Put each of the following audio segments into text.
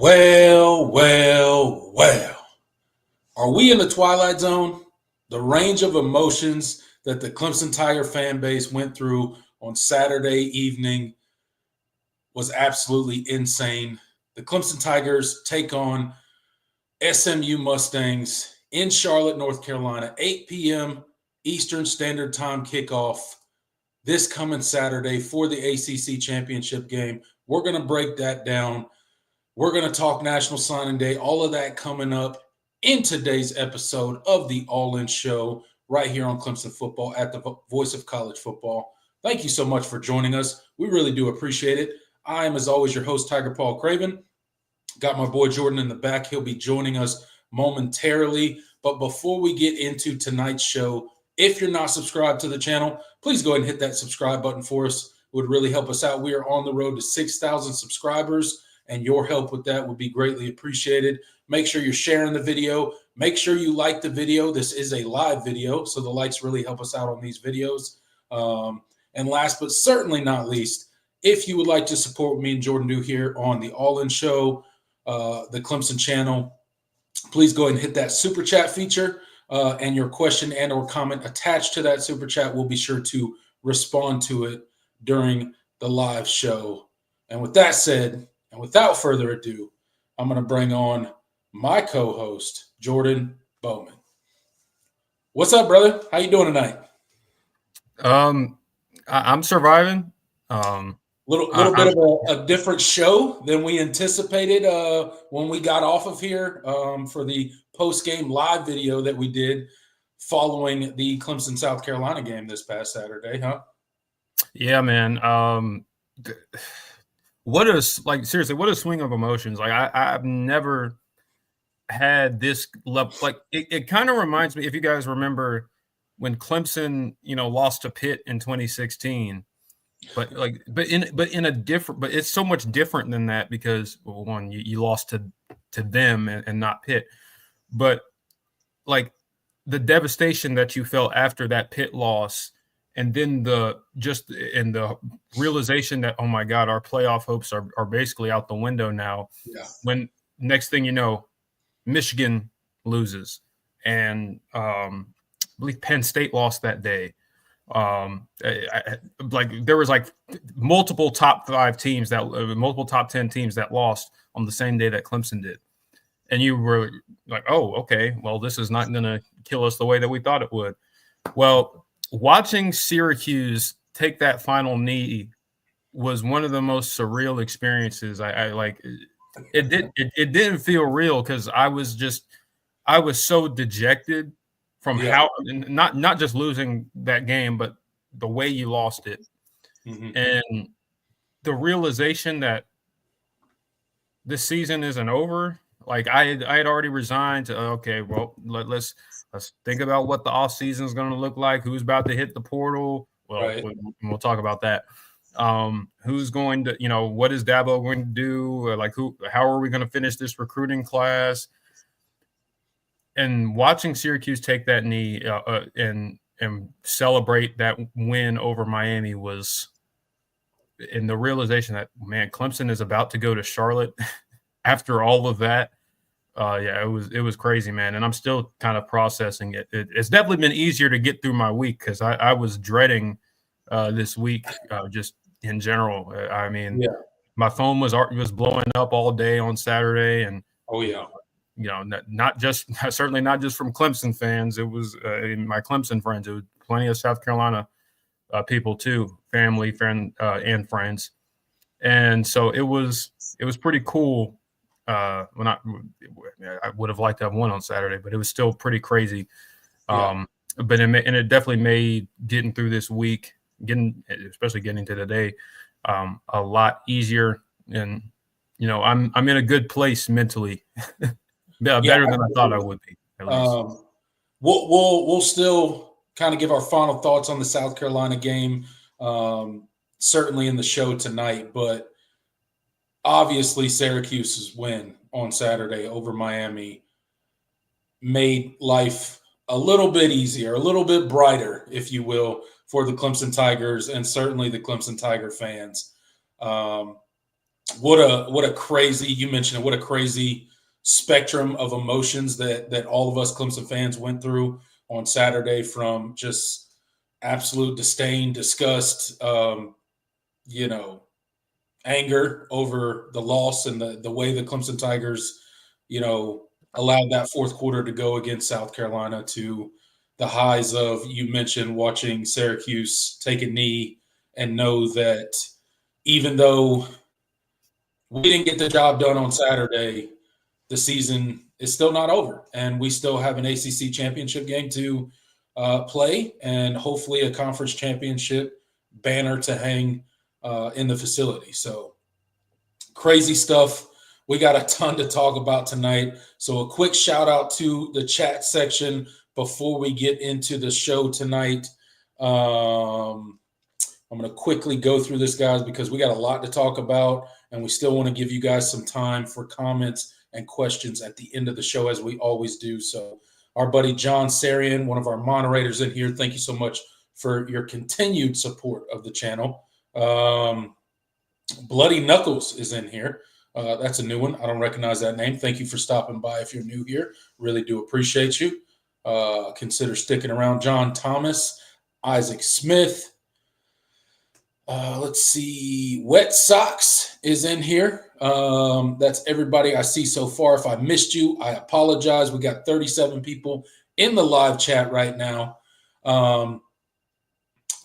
Well. Are we in the twilight zone? The range of emotions that the Clemson Tiger fan base went through on Saturday evening was absolutely insane. The Clemson Tigers take on SMU Mustangs in Charlotte, North Carolina, 8 p.m. Eastern Standard Time kickoff this coming Saturday for the ACC Championship game. We're going to break that down. We're going to talk National Signing Day, all of that coming up in today's episode of the All-In Show right here on Clemson Football at the Voice of College Football. Thank you so much for joining us. We really do appreciate it. I am, as always, your host, Tiger Paul Craven. Got my boy Jordan in the back. He'll be joining us momentarily. But before we get into tonight's show, if you're not subscribed to the channel, please go ahead and hit that subscribe button for us. It would really help us out. We are on the road to 6,000 subscribers, and your help with that would be greatly appreciated. Make sure you're sharing the video. Make sure you like the video. This is a live video, so the likes really help us out on these videos. And last but certainly not least, if you would like to support what me and Jordan do here on the All-In Show, the Clemson channel, please go ahead and hit that super chat feature, and your question and or comment attached to that super chat. We'll be sure to respond to it during the live show. And with that said, and without further ado, I'm going to bring on my co-host, Jordan Bowman. What's up, brother? How you doing tonight? I'm surviving. Little bit of a different show than we anticipated when we got off of here for the post-game live video that we did following the Clemson, South Carolina game this past Saturday, huh? Yeah, man. Seriously, what a swing of emotions. Like I've never had this level. Like it kind of reminds me, if you guys remember when Clemson, lost to Pitt in 2016. But it's so much different than that because, well, one, you lost to them and not Pitt. But like the devastation that you felt after that Pitt loss, and then the realization that, oh my God, our playoff hopes are basically out the window now. Yeah. When next thing you know, Michigan loses, and I believe Penn State lost that day. There was multiple top 10 teams that lost on the same day that Clemson did. And you were like, oh, okay, well, this is not going to kill us the way that we thought it would. Well, watching Syracuse take that final knee was one of the most surreal experiences. It didn't feel real because I was so dejected from how not just losing that game, but the way you lost it. Mm-hmm. And the realization that this season isn't over. Like I had already resigned to, okay, well, let's think about what the off season is going to look like. Who's about to hit the portal? Well, right. We'll talk about that. Who's going to, what is Dabo going to do? How are we going to finish this recruiting class? And watching Syracuse take that knee and celebrate that win over Miami was, in the realization that, man, Clemson is about to go to Charlotte after all of that. It was crazy, man. And I'm still kind of processing it. It's definitely been easier to get through my week because I was dreading this week just in general. My phone was blowing up all day on Saturday, and certainly not just from Clemson fans. It was my Clemson friends. It was plenty of South Carolina people too, family, and friends. And so it was pretty cool. I would have liked to have won on Saturday, but it was still pretty crazy. But it definitely made getting through this week, especially getting to today, a lot easier. And I'm in a good place mentally, better than I thought I would be. At least. We'll still kind of give our final thoughts on the South Carolina game, certainly in the show tonight, but obviously Syracuse's win on Saturday over Miami made life a little bit easier, a little bit brighter, if you will, for the Clemson Tigers and certainly the Clemson Tiger fans. what a crazy, you mentioned it, what a crazy spectrum of emotions that all of us Clemson fans went through on Saturday, from just absolute disdain, disgust, anger over the loss and the way the Clemson Tigers, allowed that fourth quarter to go against South Carolina, to the highs of, you mentioned, watching Syracuse take a knee and know that even though we didn't get the job done on Saturday, the season is still not over, and we still have an ACC championship game to play, and hopefully a conference championship banner to hang in the facility. So crazy stuff. We got a ton to talk about tonight. So a quick shout out to the chat section before we get into the show tonight. I'm going to quickly go through this, guys, because we got a lot to talk about, and we still want to give you guys some time for comments and questions at the end of the show, as we always do. So our buddy John Sarian, one of our moderators in here, thank you so much for your continued support of the channel. Bloody Knuckles is in here. That's a new one. I don't recognize that name. Thank you for stopping by if you're new here. Really do appreciate you. Consider sticking around. John Thomas, Isaac Smith. Let's see. Wet Socks is in here. That's everybody I see so far. If I missed you, I apologize. We got 37 people in the live chat right now.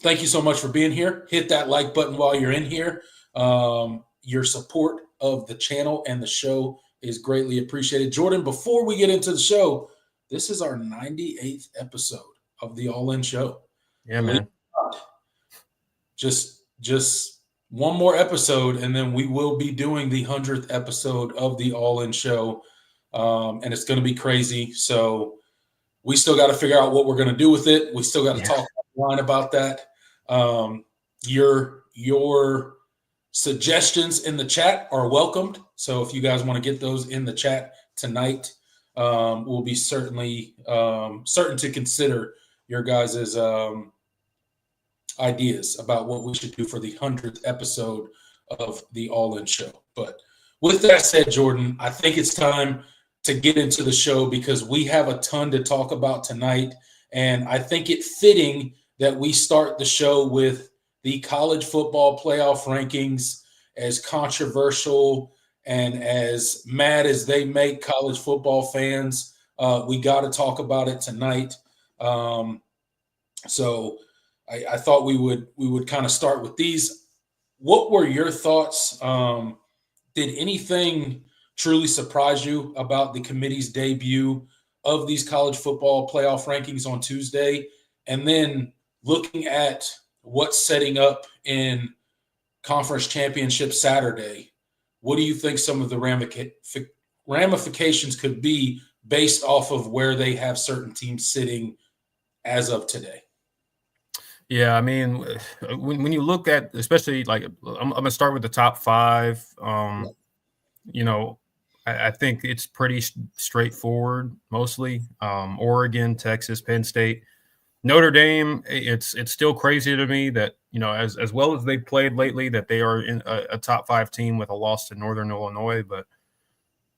Thank you so much for being here. Hit that like button while you're in here. Your support of the channel and the show is greatly appreciated. Jordan, before we get into the show, this is our 98th episode of the All In Show. Yeah, man. Just one more episode, and then we will be doing the 100th episode of the All In Show, and it's going to be crazy. So we still got to figure out what we're going to do with it. We still got to talk online about that. Your suggestions in the chat are welcomed. So if you guys want to get those in the chat tonight, we'll be certain to consider your guys' ideas about what we should do for the 100th episode of the All In Show. But with that said, Jordan, I think it's time to get into the show, because we have a ton to talk about tonight. And I think it fitting that we start the show with the college football playoff rankings. As controversial and as mad as they make college football fans, we got to talk about it tonight. So I thought we would kind of start with these. What were your thoughts? Did anything truly surprise you about the committee's debut of these college football playoff rankings on Tuesday? And then looking at what's setting up in conference championship Saturday, what do you think some of the ramifications could be based off of where they have certain teams sitting as of today? Yeah, I mean, when you look at, especially like, I'm going to start with the top five. I think it's pretty straightforward, mostly. Oregon, Texas, Penn State. Notre Dame, it's still crazy to me that, as well as they've played lately, that they are in a top five team with a loss to Northern Illinois. But,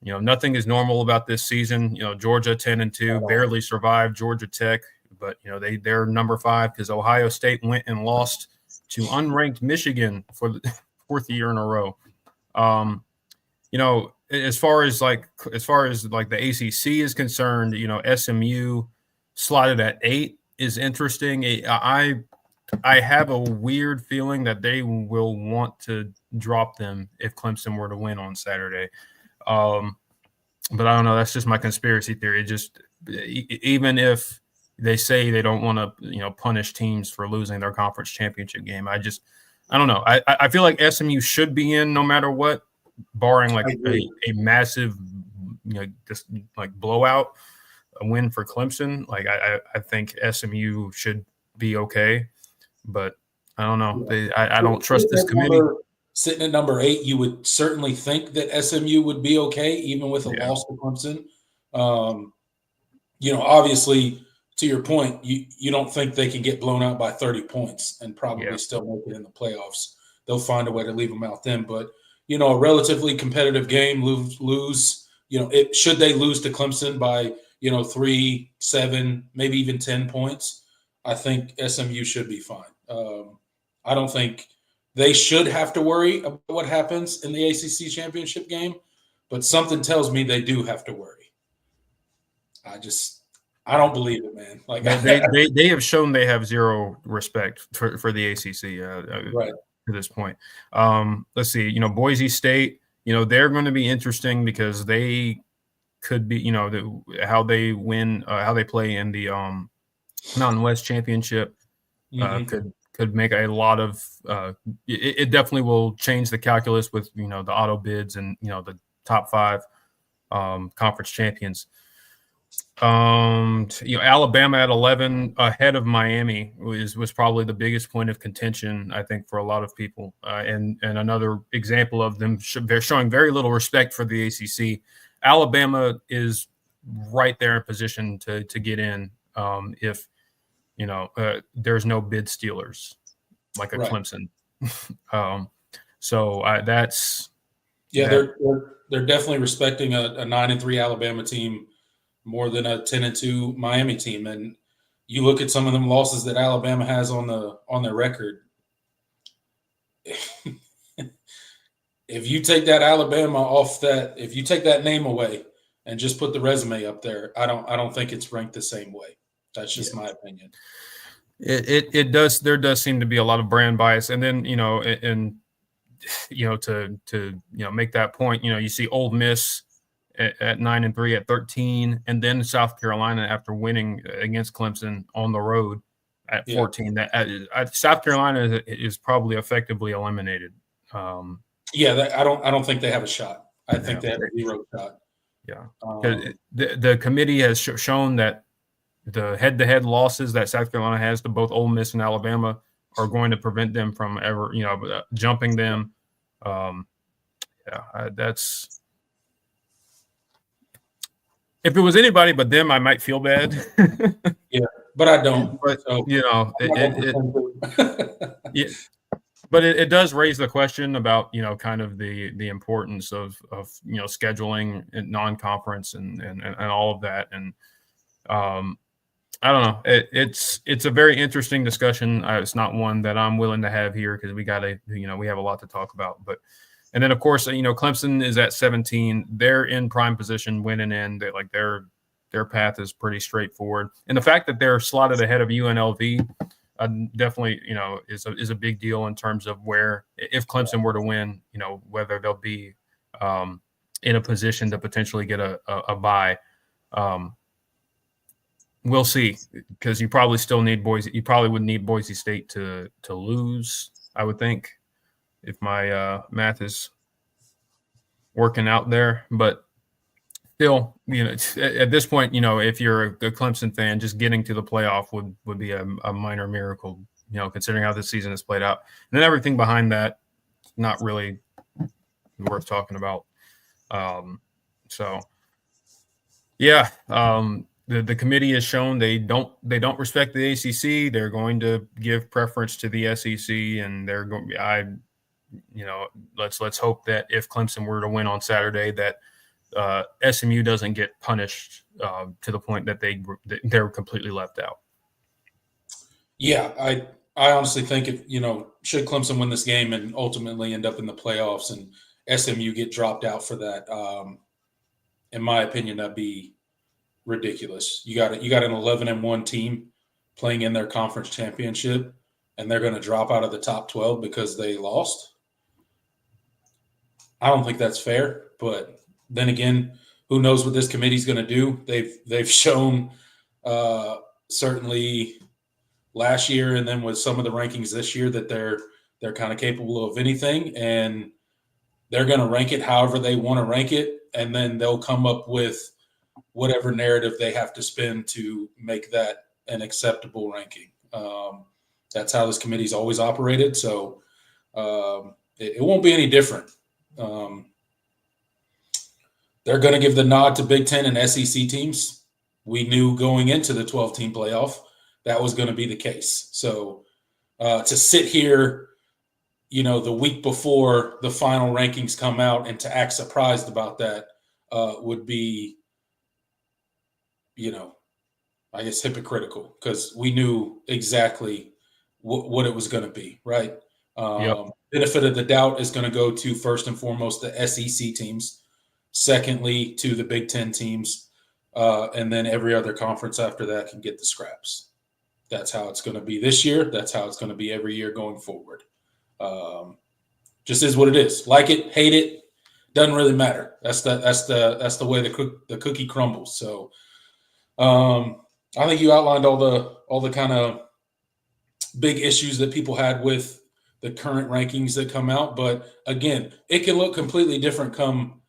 nothing is normal about this season. Georgia 10-2, barely survived Georgia Tech. But, they're number 5 because Ohio State went and lost to unranked Michigan for the 4th year in a row. As far as the ACC is concerned, SMU slotted at 8 is interesting. I have a weird feeling that they will want to drop them if Clemson were to win on Saturday. But I don't know. That's just my conspiracy theory. Just even if they say they don't want to, punish teams for losing their conference championship game, I don't know. I feel like SMU should be in no matter what, barring like a massive, just like blowout. A win for Clemson. Like I think SMU should be okay, but I don't know. I don't trust this committee. Sitting at number 8, you would certainly think that SMU would be okay, even with a loss to Clemson. Obviously, to your point, you don't think they can get blown out by 30 points and probably still make it in the playoffs. They'll find a way to leave them out then. But a relatively competitive game, lose, should they lose to Clemson by, 3, 7, maybe even 10 points, I think SMU should be fine. I don't think they should have to worry about what happens in the ACC championship game, but something tells me they do have to worry. I don't believe it, man. Like they have shown they have zero respect for the ACC right. to this point. Let's see, Boise State, they're going to be interesting because they could be, how they win, how they play in the Mountain West Championship could make a lot of. It definitely will change the calculus with the auto bids and the top 5 conference champions. Alabama at 11 ahead of Miami was probably the biggest point of contention, I think, for a lot of people. And another example of them they're showing very little respect for the ACC. Alabama is right there in position to get in if there's no bid stealers like a Clemson. That's they're definitely respecting a 9-3 Alabama team more than a 10-2 Miami team. And you look at some of them losses that Alabama has on their record. If you take that Alabama off if you take that name away and just put the resume up there, I don't think it's ranked the same way. That's just my opinion. It does. There does seem to be a lot of brand bias, and then to make that point, you see Ole Miss at 9-3 at 13, and then South Carolina after winning against Clemson on the road at 14. That South Carolina is probably effectively eliminated. I don't think they have a shot. I think they have a 0 shot. Yeah, the committee has shown that the head-to-head losses that South Carolina has to both Ole Miss and Alabama are going to prevent them from ever, jumping them. That's. If it was anybody but them, I might feel bad. But I don't. But but it does raise the question about kind of the importance of scheduling and non-conference and all of that. And I don't know. It's a very interesting discussion. It's not one that I'm willing to have here because we have a lot to talk about. And then, of course, Clemson is at 17. They're in prime position, winning in. Their path is pretty straightforward. And the fact that they're slotted ahead of UNLV definitely, is a big deal in terms of where, if Clemson were to win, whether they'll be in a position to potentially get a bye. We'll see, because you probably still need Boise. You probably would need Boise State to lose, I would think, if my math is working out there. But still, at this point, if you're a Clemson fan, just getting to the playoff would be a minor miracle, considering how this season has played out. And then everything behind that, not really worth talking about. The committee has shown they don't respect the ACC. They're going to give preference to the SEC, and they're going. Let's hope that if Clemson were to win on Saturday, that SMU doesn't get punished to the point that they're completely left out. Yeah, I honestly think if should Clemson win this game and ultimately end up in the playoffs and SMU get dropped out for that, in my opinion, that'd be ridiculous. You got an 11-1 team playing in their conference championship, and they're going to drop out of the top 12 because they lost. I don't think that's fair, but then again, who knows what this committee's going to do? They've shown certainly last year, and then with some of the rankings this year, that they're kind of capable of anything, and they're going to rank it however they want to rank it, and then they'll come up with whatever narrative they have to spin to make that an acceptable ranking. That's how this committee's always operated, so it won't be any different. They're going to give the nod to Big Ten and SEC teams. We knew going into the 12-team playoff that was going to be the case. So to sit here the week before the final rankings come out, and to act surprised about that would be, I guess, hypocritical, because we knew exactly what it was going to be, right? Yep. Benefit of the doubt is going to go to, first and foremost, the SEC teams, secondly to the Big Ten teams, and then every other conference after that can get the scraps. That's how it's going to be this year. That's how it's going to be every year going forward. Just is what it is. Like it, hate it, doesn't really matter. That's the way the cookie crumbles. So I think you outlined all the kind of big issues that people had with the current rankings that come out. But again, it can look completely different come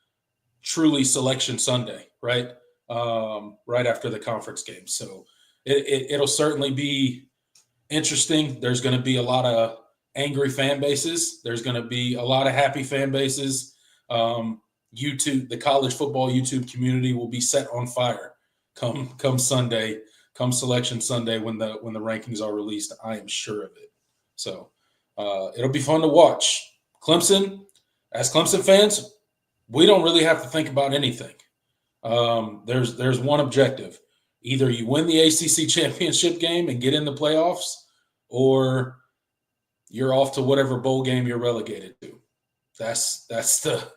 truly Selection Sunday, right? Right after the conference game. So it'll certainly be interesting. There's going to be a lot of angry fan bases. There's going to be a lot of happy fan bases. YouTube, the college football YouTube community will be set on fire come Sunday, come Selection Sunday when the rankings are released. I am sure of it. So it'll be fun to watch. Clemson, as Clemson fans, we don't really have to think about anything. There's one objective. Either you win the ACC Championship game and get in the playoffs, or you're off to whatever bowl game you're relegated to. That's the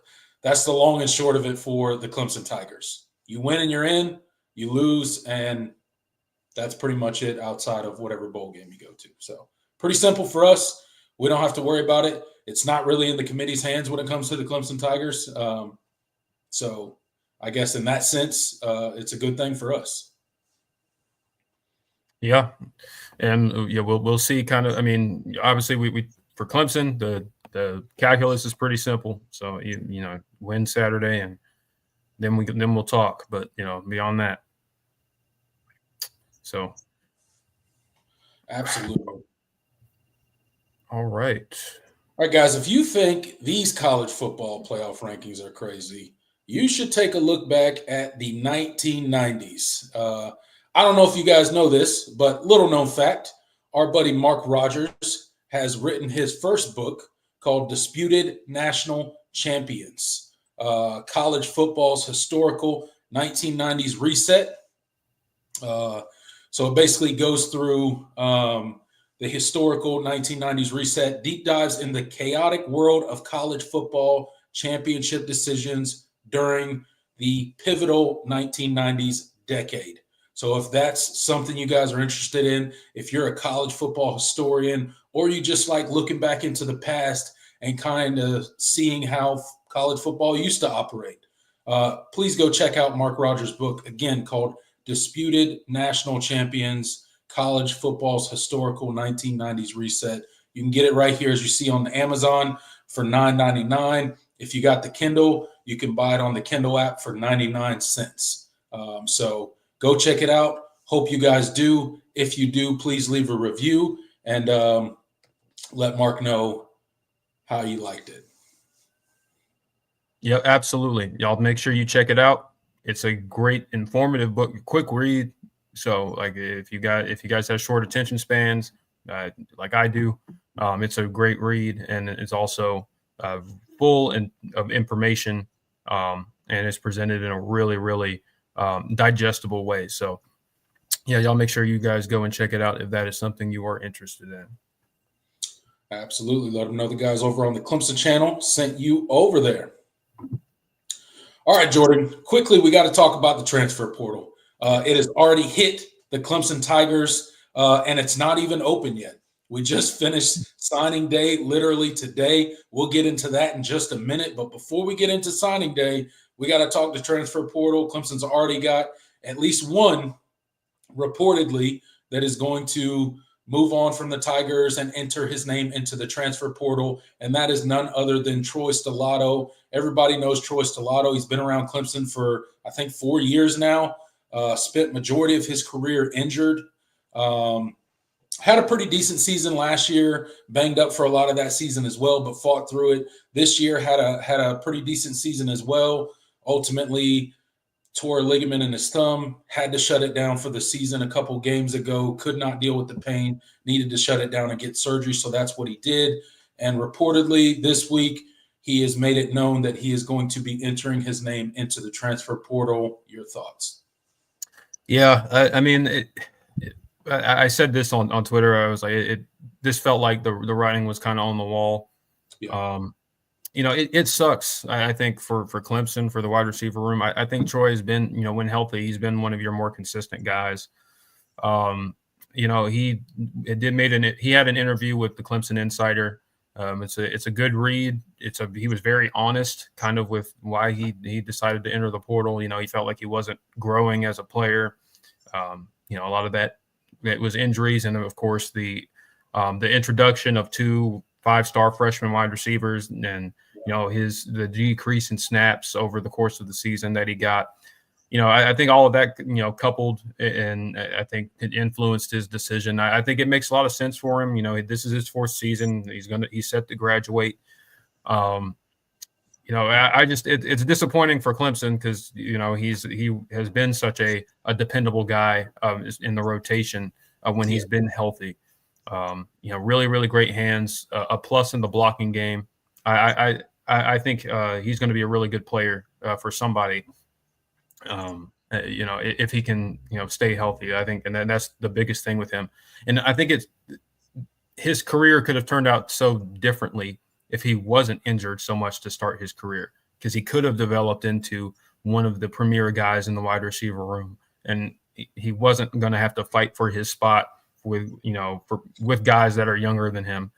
long and short of it for the Clemson Tigers. You win and you're in, you lose, and that's pretty much it outside of whatever bowl game you go to. So pretty simple for us. We don't have to worry about it. It's not really in the committee's hands when it comes to the Clemson Tigers. So I guess in that sense, it's a good thing for us. Yeah. And we'll see kind of, I mean, obviously we for Clemson, the calculus is pretty simple. So, win Saturday and then we'll talk, but beyond that. So. Absolutely. All right. All right, guys, if you think these college football playoff rankings are crazy, you should take a look back at the 1990s. I don't know if you guys know this, but little known fact, our buddy Mark Rogers has written his first book called Disputed National Champions, college football's historical 1990s reset. So it basically goes through the historical 1990s reset, deep dives in the chaotic world of college football championship decisions during the pivotal 1990s decade. So if that's something you guys are interested in, if you're a college football historian, or you just like looking back into the past and kind of seeing how college football used to operate, please go check out Mark Rogers' book, again, called Disputed National Champions, College Football's Historical 1990s Reset. You can get it right here, as you see on the Amazon, for $9.99. If you got the Kindle, you can buy it on the Kindle app for 99 cents. So go check it out. Hope you guys do. If you do, please leave a review and let Mark know how you liked it. Yeah, absolutely. Y'all make sure you check it out. It's a great, informative book, quick read. So, like, if you guys have short attention spans, like I do, it's a great read, and it's also full of information, and it's presented in a really, really digestible way. So, yeah, y'all make sure you guys go and check it out if that is something you are interested in. Absolutely. Let them know the guys over on the Clemson channel sent you over there. All right, Jordan, quickly, we got to talk about the transfer portal. It has already hit the Clemson Tigers, and it's not even open yet. We just finished signing day literally today. We'll get into that in just a minute. But before we get into signing day, we got to talk the transfer portal. Clemson's already got at least one, reportedly, that is going to move on from the Tigers and enter his name into the transfer portal, and that is none other than Troy Stellato. Everybody knows Troy Stellato. He's been around Clemson for, I think, 4 years now. Spent majority of his career injured. Had a pretty decent season last year, banged up for a lot of that season as well, but fought through it. This year had a pretty decent season as well. Ultimately tore a ligament in his thumb, had to shut it down for the season a couple games ago, could not deal with the pain, needed to shut it down and get surgery, so that's what he did. And reportedly this week, he has made it known that he is going to be entering his name into the transfer portal. Your thoughts? Yeah, I mean, I said this on Twitter. I was like, this felt like the writing was kind of on the wall. Yeah. It sucks. I think for Clemson, for the wide receiver room, I think Troy has been, when healthy, he's been one of your more consistent guys. He had an interview with the Clemson Insider. It's a good read. He was very honest, kind of with why he decided to enter the portal. He felt like he wasn't growing as a player. A lot of that it was injuries, and of course the introduction of 2 5-star freshman wide receivers, and the decrease in snaps over the course of the season that he got. I think all of that, coupled, and I think it influenced his decision. I think it makes a lot of sense for him. This is his 4th season. He's set to graduate. It's disappointing for Clemson because, he has been such a dependable guy in the rotation when he's been healthy. Really, really great hands, a plus in the blocking game. I think he's going to be a really good player for somebody. If he can, stay healthy, I think, and then that's the biggest thing with him. And I think his career could have turned out so differently if he wasn't injured so much to start his career, because he could have developed into one of the premier guys in the wide receiver room, and he wasn't going to have to fight for his spot with guys that are younger than him.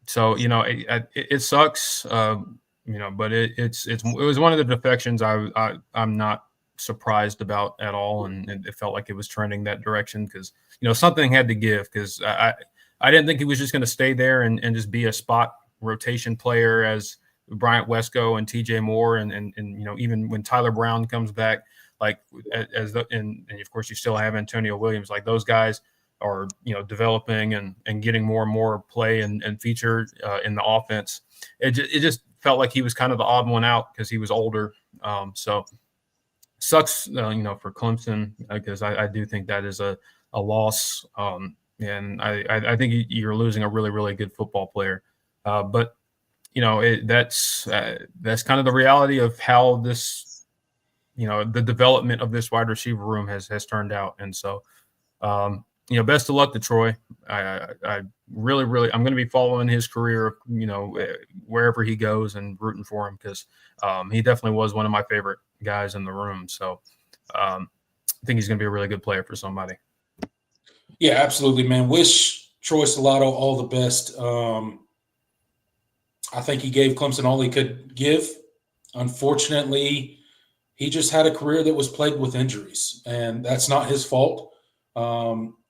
It sucks. But it was one of the defections I'm not surprised about at all, and it felt like it was trending that direction because something had to give, because I didn't think he was just going to stay there and just be a spot rotation player as Bryant Wesco and TJ Moore and even when Tyler Brown comes back, and of course you still have Antonio Williams, like those guys are developing and getting more and more play and featured in the offense. It just felt like he was kind of the odd one out because he was older. So sucks, for Clemson, because I do think that is a loss. And I think you're losing a really, really good football player. But that's kind of the reality of how this, the development of this wide receiver room has turned out. And so, best of luck to Troy. I really, really, I'm going to be following his career, wherever he goes and rooting for him, because he definitely was one of my favorite guys in the room. So I think he's going to be a really good player for somebody. Yeah, absolutely, man. Wish Troy Stellato all the best. I think he gave Clemson all he could give. Unfortunately, he just had a career that was plagued with injuries, and that's not his fault.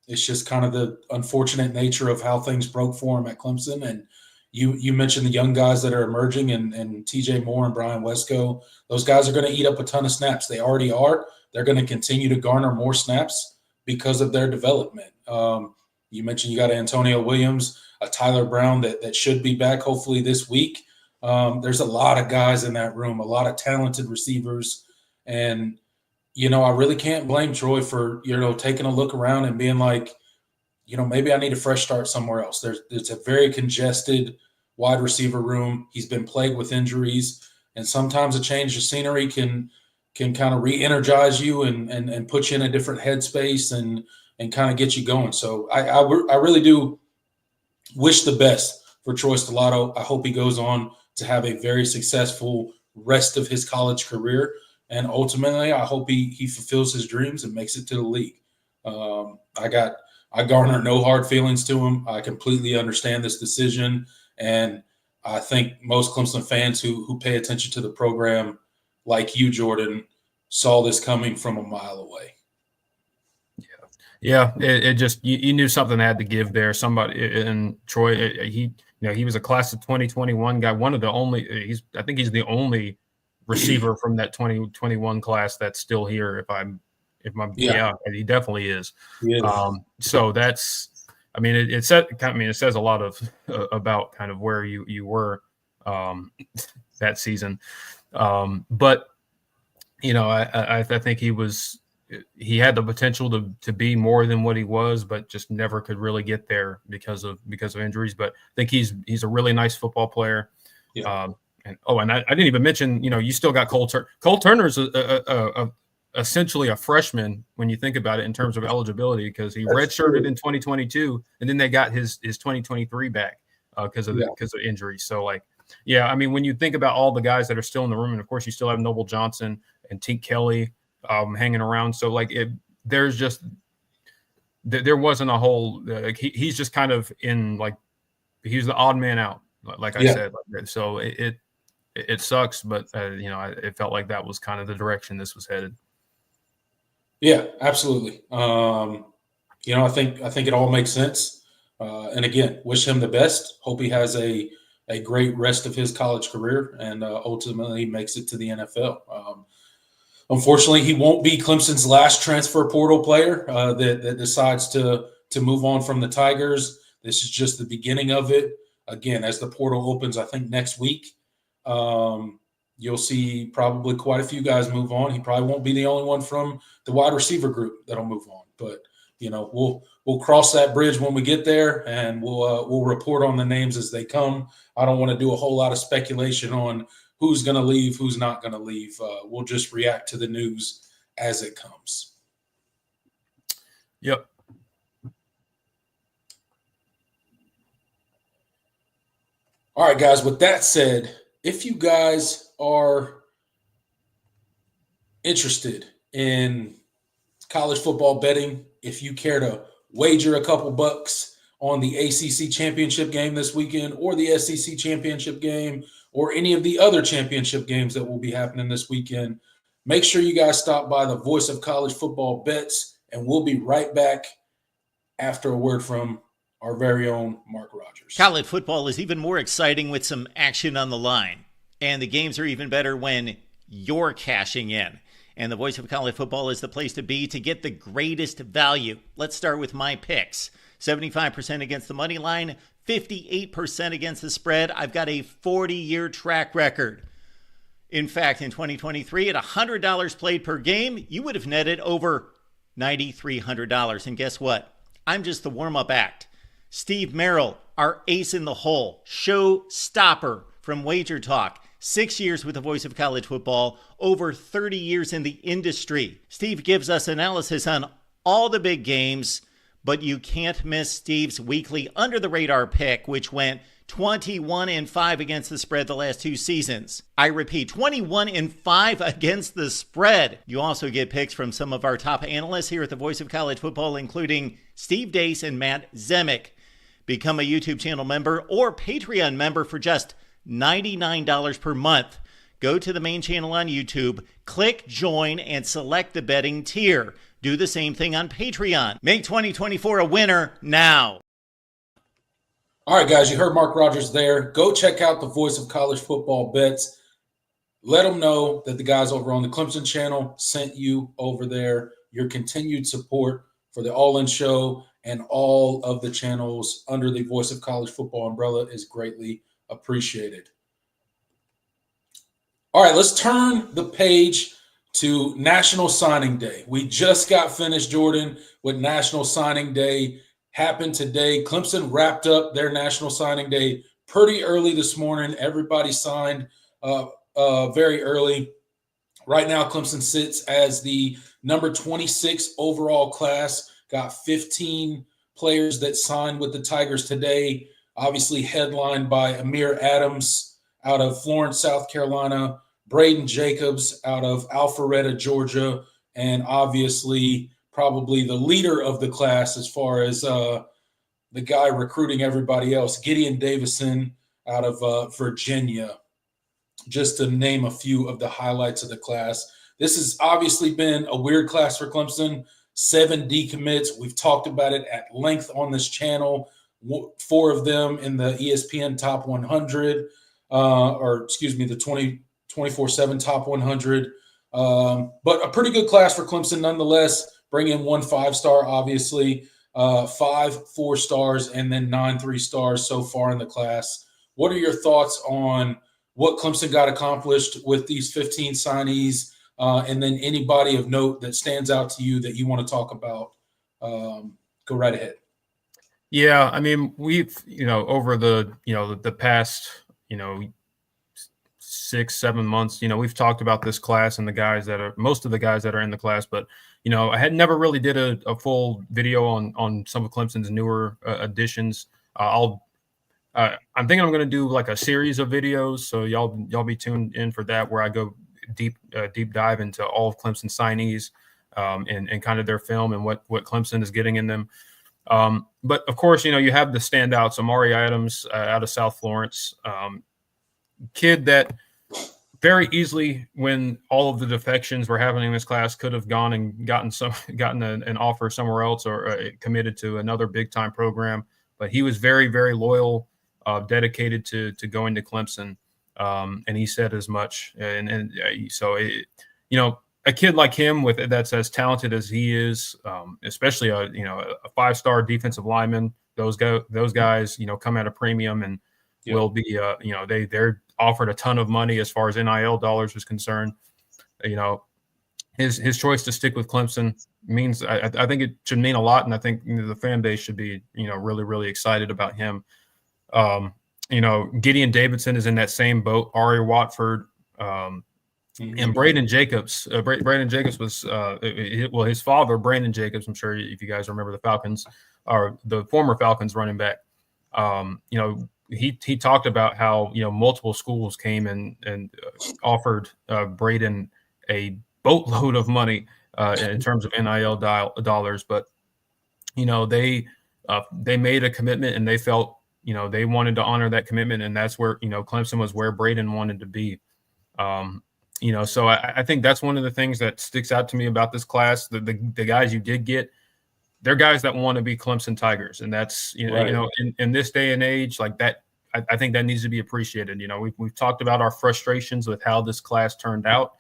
It's just kind of the unfortunate nature of how things broke for him at Clemson. And you mentioned the young guys that are emerging, and TJ Moore and Brian Wesco. Those guys are going to eat up a ton of snaps. They already are. They're going to continue to garner more snaps because of their development. You mentioned you got Antonio Williams, a Tyler Brown that should be back hopefully this week. There's a lot of guys in that room, a lot of talented receivers. And I really can't blame Troy for, taking a look around and being like, maybe I need a fresh start somewhere else. It's a very congested wide receiver room. He's been plagued with injuries, and sometimes a change of scenery can kind of re-energize you and put you in a different headspace and kind of get you going. So I really do wish the best for Troy Stellato. I hope he goes on to have a very successful rest of his college career. And ultimately, I hope he fulfills his dreams and makes it to the league. I garner no hard feelings to him. I completely understand this decision. And I think most Clemson fans who pay attention to the program, like you, Jordan, saw this coming from a mile away. Yeah. It just, you knew something had to give there. Somebody, and Troy, he was a class of 2021 guy. One of the only, I think he's the only receiver from that 2021 class that's still here. Yeah, he definitely is. So that's, it says a lot of about kind of where you were that season. But I think he was he had the potential to be more than what he was, but just never could really get there because of injuries. But I think he's a really nice football player. Yeah. And I didn't even mention, you still got Cole Turner. Cole Turner's essentially a freshman when you think about it in terms of eligibility, because he redshirted in 2022, and then they got his 2023 back because of injury. So I mean, when you think about all the guys that are still in the room, and of course you still have Noble Johnson and Tink Kelly hanging around. So there wasn't a whole he's just kind of in he's the odd man out, like I said. So it sucks, but it felt like that was kind of the direction this was headed. Yeah, absolutely. I think it all makes sense. And again, wish him the best. Hope he has a great rest of his college career and ultimately makes it to the NFL. Unfortunately, he won't be Clemson's last transfer portal player that decides to move on from the Tigers. This is just the beginning of it. Again, as the portal opens, I think next week, you'll see probably quite a few guys move on. He probably won't be the only one from the wide receiver group that'll move on. But we'll cross that bridge when we get there, and we'll report on the names as they come. I don't want to do a whole lot of speculation on who's going to leave, who's not going to leave. We'll just react to the news as it comes. Yep. All right, guys, with that said, if you guys are interested in college football betting, if you care to wager a couple bucks on the ACC Championship game this weekend, or the SEC Championship game, or any of the other championship games that will be happening this weekend, make sure you guys stop by the Voice of College Football Bets, and we'll be right back after a word from our very own Mark Rogers. College football is even more exciting with some action on the line, and the games are even better when you're cashing in. And the Voice of College Football is the place to be to get the greatest value. Let's start with my picks. 75% against the money line, 58% against the spread. I've got a 40-year track record. In fact, in 2023, at $100 played per game, you would have netted over $9,300. And guess what? I'm just the warm-up act. Steve Merrill, our ace in the hole, show stopper from Wager Talk. 6 years with the Voice of College Football, over 30 years in the industry. Steve gives us analysis on all the big games, but you can't miss Steve's weekly under-the-radar pick, which went 21-5 against the spread the last 2 seasons. I repeat, 21-5 against the spread. You also get picks from some of our top analysts here at the Voice of College Football, including Steve Dace and Matt Zemek. Become a YouTube channel member or Patreon member for just $99 per month. Go to the main channel on YouTube, click join, and select the betting tier. Do the same thing on Patreon. Make 2024 a winner now. All right, guys, you heard Mark Rogers there. Go check out the Voice of College Football Bets. Let them know that the guys over on the Clemson channel sent you over there. Your continued support for the All In Show and all of the channels under the Voice of College Football umbrella is greatly appreciated. All right, let's turn the page to National Signing Day. We just got finished, Jordan, with National Signing Day. Happened today. Clemson wrapped up their National Signing Day pretty early this morning. Everybody signed very early. Right now, Clemson sits as the number 26 overall class. Got 15 players that signed with the Tigers today. Obviously headlined by Amir Adams out of Florence, South Carolina, Braden Jacobs out of Alpharetta, Georgia, and obviously probably the leader of the class as far as the guy recruiting everybody else, Gideon Davison out of Virginia, just to name a few of the highlights of the class. This has obviously been a weird class for Clemson. 7 decommits. We've talked about it at length on this channel. 4 of them in the ESPN Top 100, the 24/7 Top 100. But a pretty good class for Clemson nonetheless. Bring in 1 5-star, obviously, 5 4-stars, and then 9 3-stars so far in the class. What are your thoughts on what Clemson got accomplished with these 15 signees? and then anybody of note that stands out to you that you want to talk about. Go right ahead. Yeah, I mean, we've, over the past, 6-7 months, we've talked about this class and most of the guys that are in the class, but, I had never really did a full video on some of Clemson's newer additions. I'm thinking I'm going to do like a series of videos. So y'all be tuned in for that, where I go deep dive into all of Clemson signees, and kind of their film and what Clemson is getting in them. But of course, you have the standouts. Amari Adams out of South Florence, kid that very easily, when all of the defections were happening in this class, could have gone and gotten an offer somewhere else, or committed to another big time program. But he was very, very loyal, dedicated to going to Clemson, and he said as much. So a kid like him that's as talented as he is, especially a 5-star defensive lineman, those guys come at a premium and will be they're offered a ton of money as far as NIL dollars is concerned. His choice to stick with Clemson means, I think it should mean a lot, and I think the fan base should be really, really excited about him. Gideon Davidson is in that same boat. Ari Watford. And Braden Jacobs. Braden Jacobs was his father, Brandon Jacobs. I'm sure if you guys remember the Falcons, or the former Falcons running back. He talked about how multiple schools came and offered Braden a boatload of money in terms of NIL dollars, but they made a commitment, and they felt they wanted to honor that commitment, and that's where Clemson was where Braden wanted to be. So I think that's one of the things that sticks out to me about this class. The guys you did get, they're guys that want to be Clemson Tigers, and that's in this day and age like that. I think that needs to be appreciated. We've talked about our frustrations with how this class turned out,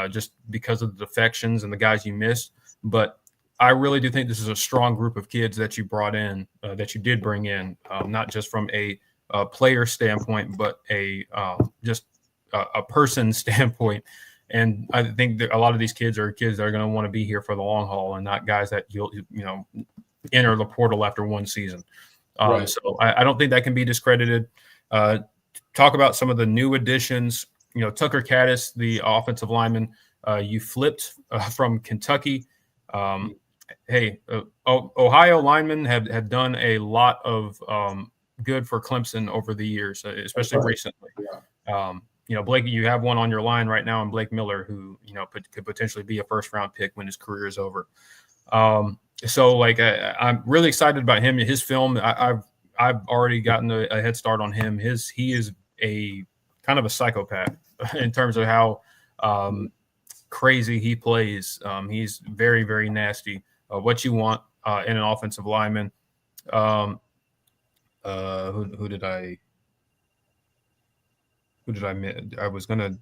just because of the defections and the guys you missed. But I really do think this is a strong group of kids that you brought in, that you did bring in, not just from a player standpoint, but just a person standpoint. And I think that a lot of these kids are kids that are going to want to be here for the long haul, and not guys that you'll enter the portal after one season. So I don't think that can be discredited. Talk about some of the new additions. Tucker Caddis, the offensive lineman, you flipped from Kentucky. Ohio linemen have done a lot of good for Clemson over the years, especially recently. Blake, you have one on your line right now, and Blake Miller, who could potentially be a first-round pick when his career is over. So I'm really excited about him. His film, I've already gotten a head start on him. He is a kind of a psychopath in terms of how crazy he plays. He's very, very nasty. What you want in an offensive lineman. Who did I miss? I was gonna.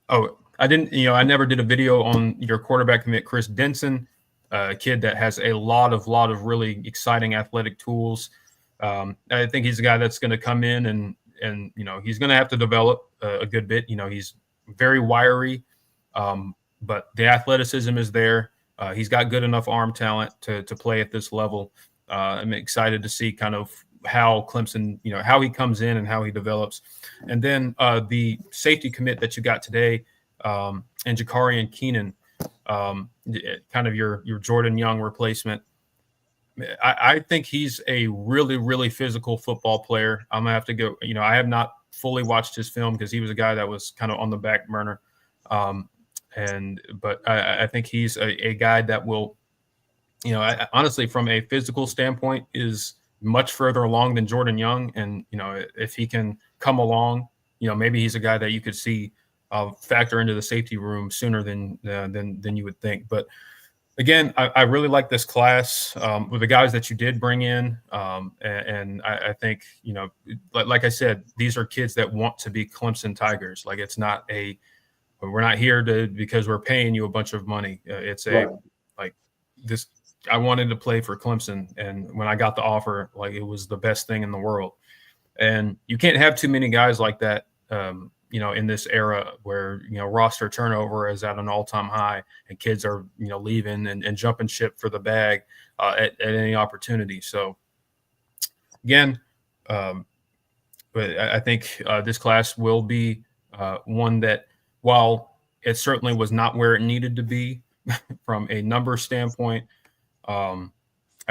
Oh, I didn't. I never did a video on your quarterback commit, Chris Denson, a kid that has a lot of really exciting athletic tools. I think he's a guy that's going to come in and he's going to have to develop a good bit. He's very wiry, but the athleticism is there. He's got good enough arm talent to play at this level. I'm excited to see kind of how Clemson, how he comes in and how he develops. And then the safety commit that you got today, and Jakarian Keenan, kind of your Jordan Young replacement. I think he's a really, really physical football player. I'm gonna have to go. I have not fully watched his film because he was a guy that was kind of on the back burner. But I think he's a guy that will, honestly, from a physical standpoint, is much further along than Jordan Young. And if he can come along, maybe he's a guy that you could see factor into the safety room sooner than you would think. But again, I really like this class with the guys that you did bring in. And I think, like I said, these are kids that want to be Clemson Tigers. Like, it's not we're not here because we're paying you a bunch of money. It's this. I wanted to play for Clemson, and when I got the offer, it was the best thing in the world. And you can't have too many guys like that in this era where, roster turnover is at an all-time high and kids are, leaving and jumping ship for the bag at any opportunity. So again, but I think this class will be one that, while it certainly was not where it needed to be from a number standpoint,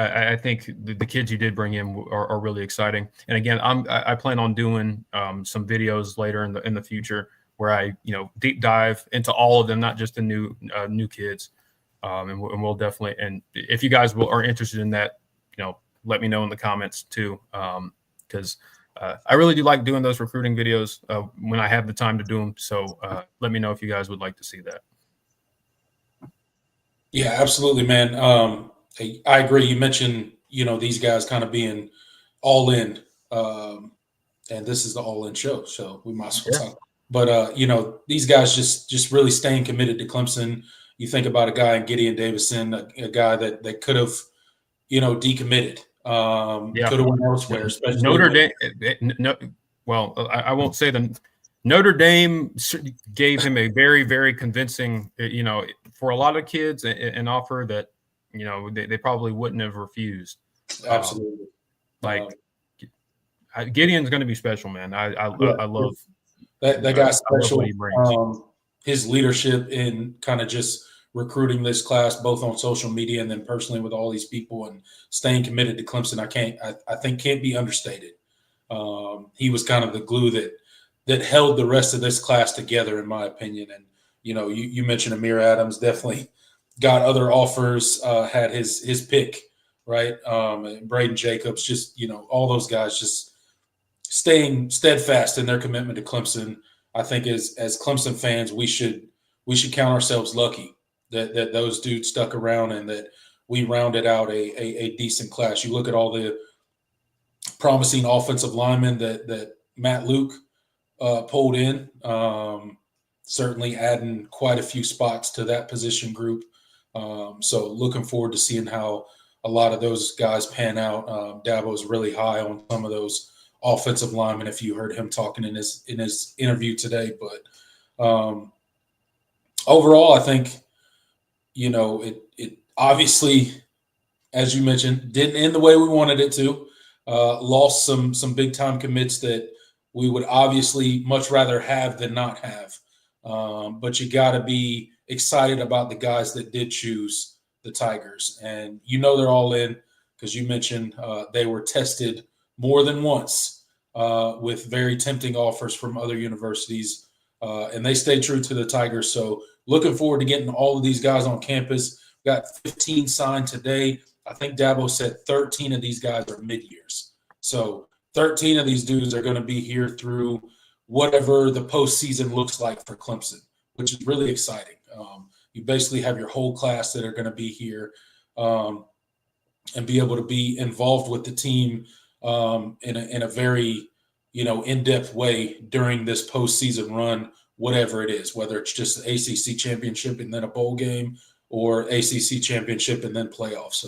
I think the kids you did bring in are really exciting. And again, I plan on doing some videos later in the future where I deep dive into all of them, not just the new kids. And we'll definitely, and if you guys are interested in that, let me know in the comments too, because I really do like doing those recruiting videos when I have the time to do them. So let me know if you guys would like to see that. Yeah, absolutely, man. I agree. You mentioned, these guys kind of being all in, and this is the all in show, so we might as well talk. But these guys just really staying committed to Clemson. You think about a guy in Gideon Davison, a guy that could have, decommitted, could have went elsewhere. Especially Notre Dame. Well, I won't say Notre Dame gave him a very, very convincing, for a lot of kids, an offer that, they probably wouldn't have refused. Absolutely. Gideon's going to be special, man. I love that guy's special. What he brings. His leadership in kind of just recruiting this class, both on social media and then personally with all these people, and staying committed to Clemson, I think can't be understated. He was kind of the glue that held the rest of this class together, in my opinion. And you mentioned Amir Adams, definitely got other offers, had his pick, right? And Braden Jacobs, just all those guys just staying steadfast in their commitment to Clemson. I think as Clemson fans, we should count ourselves lucky that those dudes stuck around and that we rounded out a decent class. You look at all the promising offensive linemen that Matt Luke pulled in, certainly adding quite a few spots to that position group. So looking forward to seeing how a lot of those guys pan out. Dabo's really high on some of those offensive linemen, if you heard him talking in his interview today. But overall, I think, it obviously, as you mentioned, didn't end the way we wanted it to. Lost some big time commits that we would obviously much rather have than not have. But you got to be excited about the guys that did choose the Tigers. And they're all in because you mentioned they were tested more than once with very tempting offers from other universities. And they stayed true to the Tigers. So looking forward to getting all of these guys on campus. We got 15 signed today. I think Dabo said 13 of these guys are mid-years. So 13 of these dudes are going to be here through whatever the postseason looks like for Clemson, which is really exciting. You basically have your whole class that are going to be here and be able to be involved with the team in a very, in-depth way during this postseason run, whatever it is, whether it's just the ACC Championship and then a bowl game or ACC Championship and then playoffs.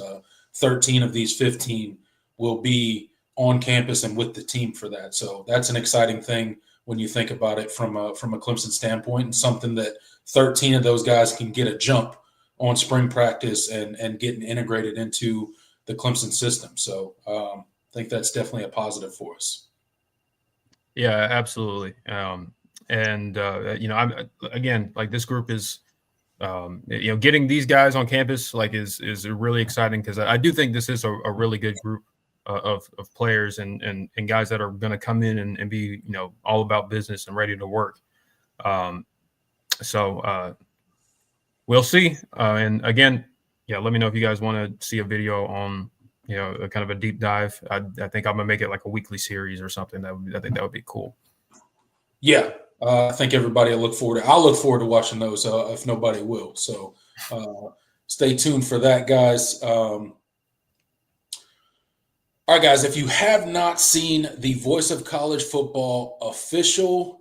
13 of these 15 will be on campus and with the team for that. So that's an exciting thing when you think about it from a Clemson standpoint, and something that 13 of those guys can get a jump on spring practice and getting integrated into the Clemson system. So I think that's definitely a positive for us. Yeah, absolutely. I'm again, like, this group is, getting these guys on campus is really exciting, because I do think this is a really good group of players and guys that are going to come in and be, all about business and ready to work. So we'll see. And again, let me know if you guys want to see a video on, a kind of a deep dive. I think I'm gonna make it like a weekly series or something. I think that would be cool. Yeah. I think everybody will look forward to. I'll look forward to watching those if nobody will. So stay tuned for that, guys. All right, guys, if you have not seen the Voice of College Football official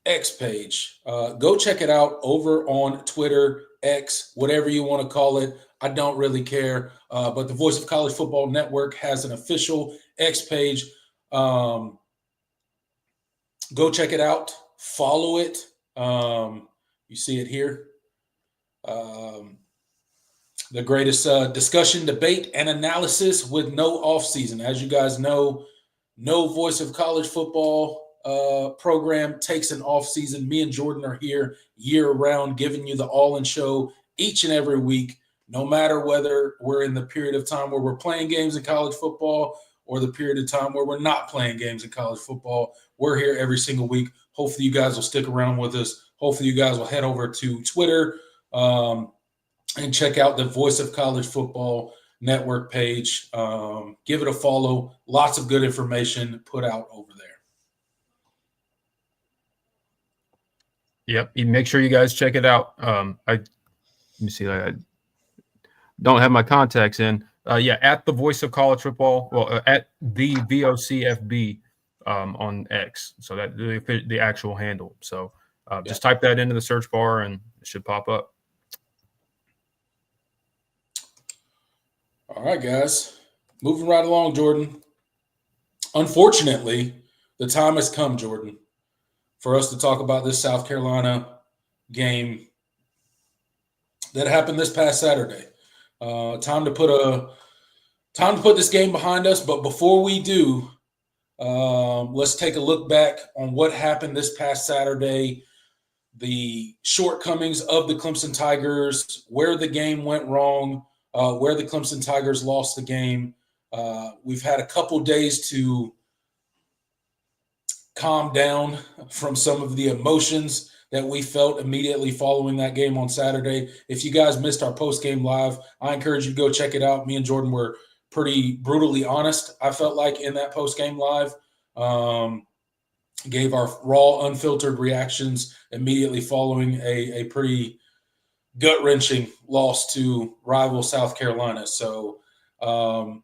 X page, go check it out over on Twitter, X, whatever you want to call it. I don't really care. But the Voice of College Football Network has an official X page. Go check it out. follow it. You see it here. The greatest discussion, debate, and analysis with no offseason. As you guys know, no Voice of College Football program takes an offseason. Me and Jordan are here year-round giving you the all-in show each and every week, no matter whether we're in the period of time where we're playing games in college football or the period of time where we're not playing games in college football. We're here every single week. Hopefully you guys will stick around with us. Hopefully you guys will head over to Twitter and check out the Voice of College Football network page. Give it a follow. Lots of good information put out over there. Yep. Make sure you guys check it out. Let me see. I don't have my contacts in. At the Voice of College Football. Well, at the VOCFB on X. So that the actual handle. So just type that into the search bar and it should pop up. All right, guys. Moving right along, Jordan. Unfortunately, the time has come, Jordan, for us to talk about this South Carolina game that happened this past Saturday. Time to put this game behind us. But before we do, let's take a look back on what happened this past Saturday, the shortcomings of the Clemson Tigers, where the game went wrong, where the Clemson Tigers lost the game. We've had a couple days to calm down from some of the emotions that we felt immediately following that game on Saturday. If you guys missed our post-game live, I encourage you to go check it out. Me and Jordan were pretty brutally honest, I felt like, in that post-game live. Gave our raw, unfiltered reactions immediately following a pretty gut-wrenching loss to rival South Carolina. So,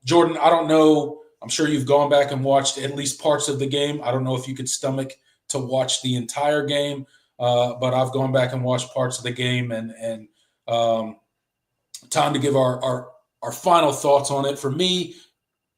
Jordan, I don't know. I'm sure you've gone back and watched at least parts of the game. I don't know if you could stomach to watch the entire game, but I've gone back and watched parts of the game, and time to give our final thoughts on it. For me,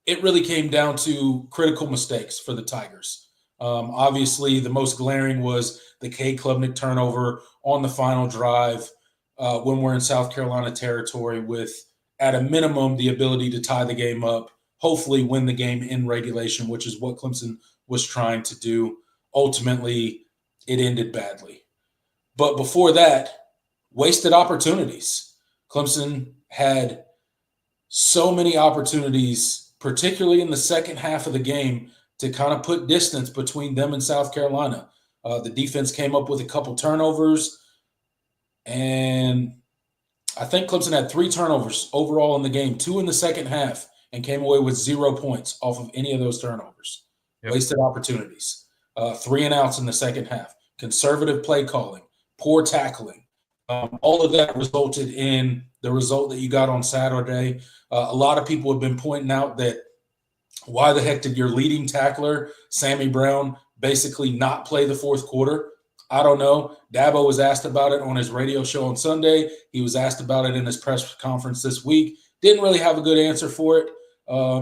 it really came down to critical mistakes for the Tigers. Obviously, the most glaring was the Cade Klubnik turnover on the final drive when we're in South Carolina territory with, at a minimum, the ability to tie the game up, hopefully win the game in regulation, which is what Clemson was trying to do. Ultimately, it ended badly. But before that, wasted opportunities. Clemson had so many opportunities, particularly in the second half of the game, to kind of put distance between them and South Carolina. The defense came up with a couple turnovers, and I think Clemson had 3 turnovers overall in the game, 2 in the second half, and came away with 0 points off of any of those turnovers. Yep. Wasted opportunities. 3 and outs in the second half. Conservative play calling. Poor tackling. All of that resulted in the result that you got on Saturday. A lot of people have been pointing out that why the heck did your leading tackler, Sammy Brown, basically not play the fourth quarter? I don't know. Dabo was asked about it on his radio show on Sunday. He was asked about it in his press conference this week. Didn't really have a good answer for it.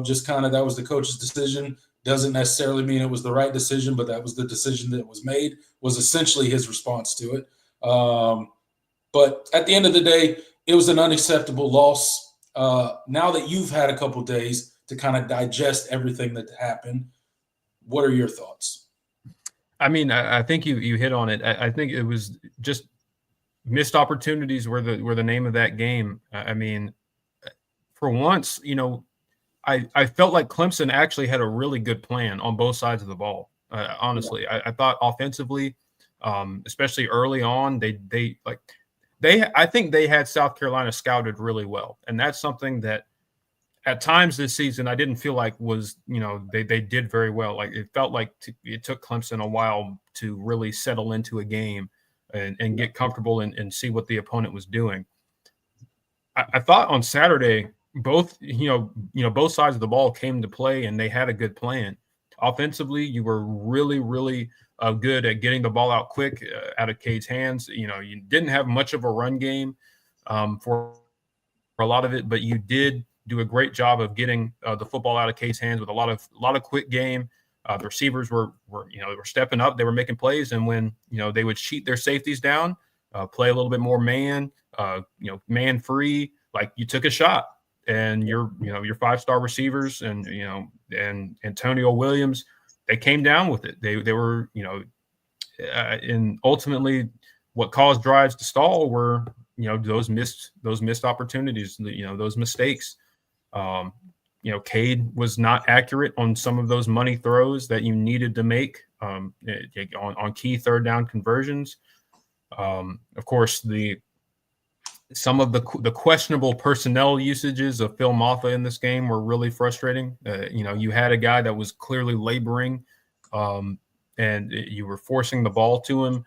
Just kind of that was the coach's decision. Doesn't necessarily mean it was the right decision, but that was the decision that was made, was essentially his response to it. But at the end of the day, it was an unacceptable loss. Now that you've had a couple days to kind of digest everything that happened, what are your thoughts? I mean, I think you hit on it. I think it was just missed opportunities were the name of that game. I mean, for once, I felt like Clemson actually had a really good plan on both sides of the ball. Honestly, yeah. I thought offensively, especially early on, I think they had South Carolina scouted really well, and that's something that at times this season I didn't feel like was, they did very well. Like it felt like it took Clemson a while to really settle into a game and get comfortable and see what the opponent was doing. I thought on Saturday, both sides of the ball came to play and they had a good plan. Offensively, you were really, really good at getting the ball out quick out of Cade's hands. You didn't have much of a run game for a lot of it, but you did do a great job of getting the football out of Cade's hands with a lot of quick game. The receivers were stepping up. They were making plays, and when they would cheat their safeties down, play a little bit more man, man free, like you took a shot. And your 5-star receivers and Antonio Williams, they came down with it. They were and ultimately what caused drives to stall were those missed opportunities, those mistakes. Cade was not accurate on some of those money throws that you needed to make on key third down conversions. Of course, some of the questionable personnel usages of Phil Maffa in this game were really frustrating. You had a guy that was clearly laboring, and you were forcing the ball to him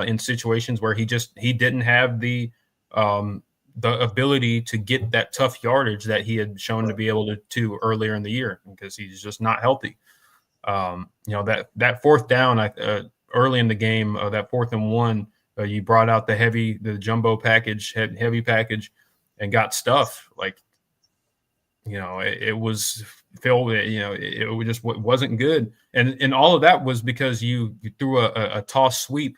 in situations where he didn't have the ability to get that tough yardage that he had shown to be able to earlier in the year, because he's just not healthy. That fourth down early in the game, that 4th and 1. You brought out the jumbo package, heavy package, and got stuff. Like, it was Phil. It just wasn't good, and all of that was because you threw a toss sweep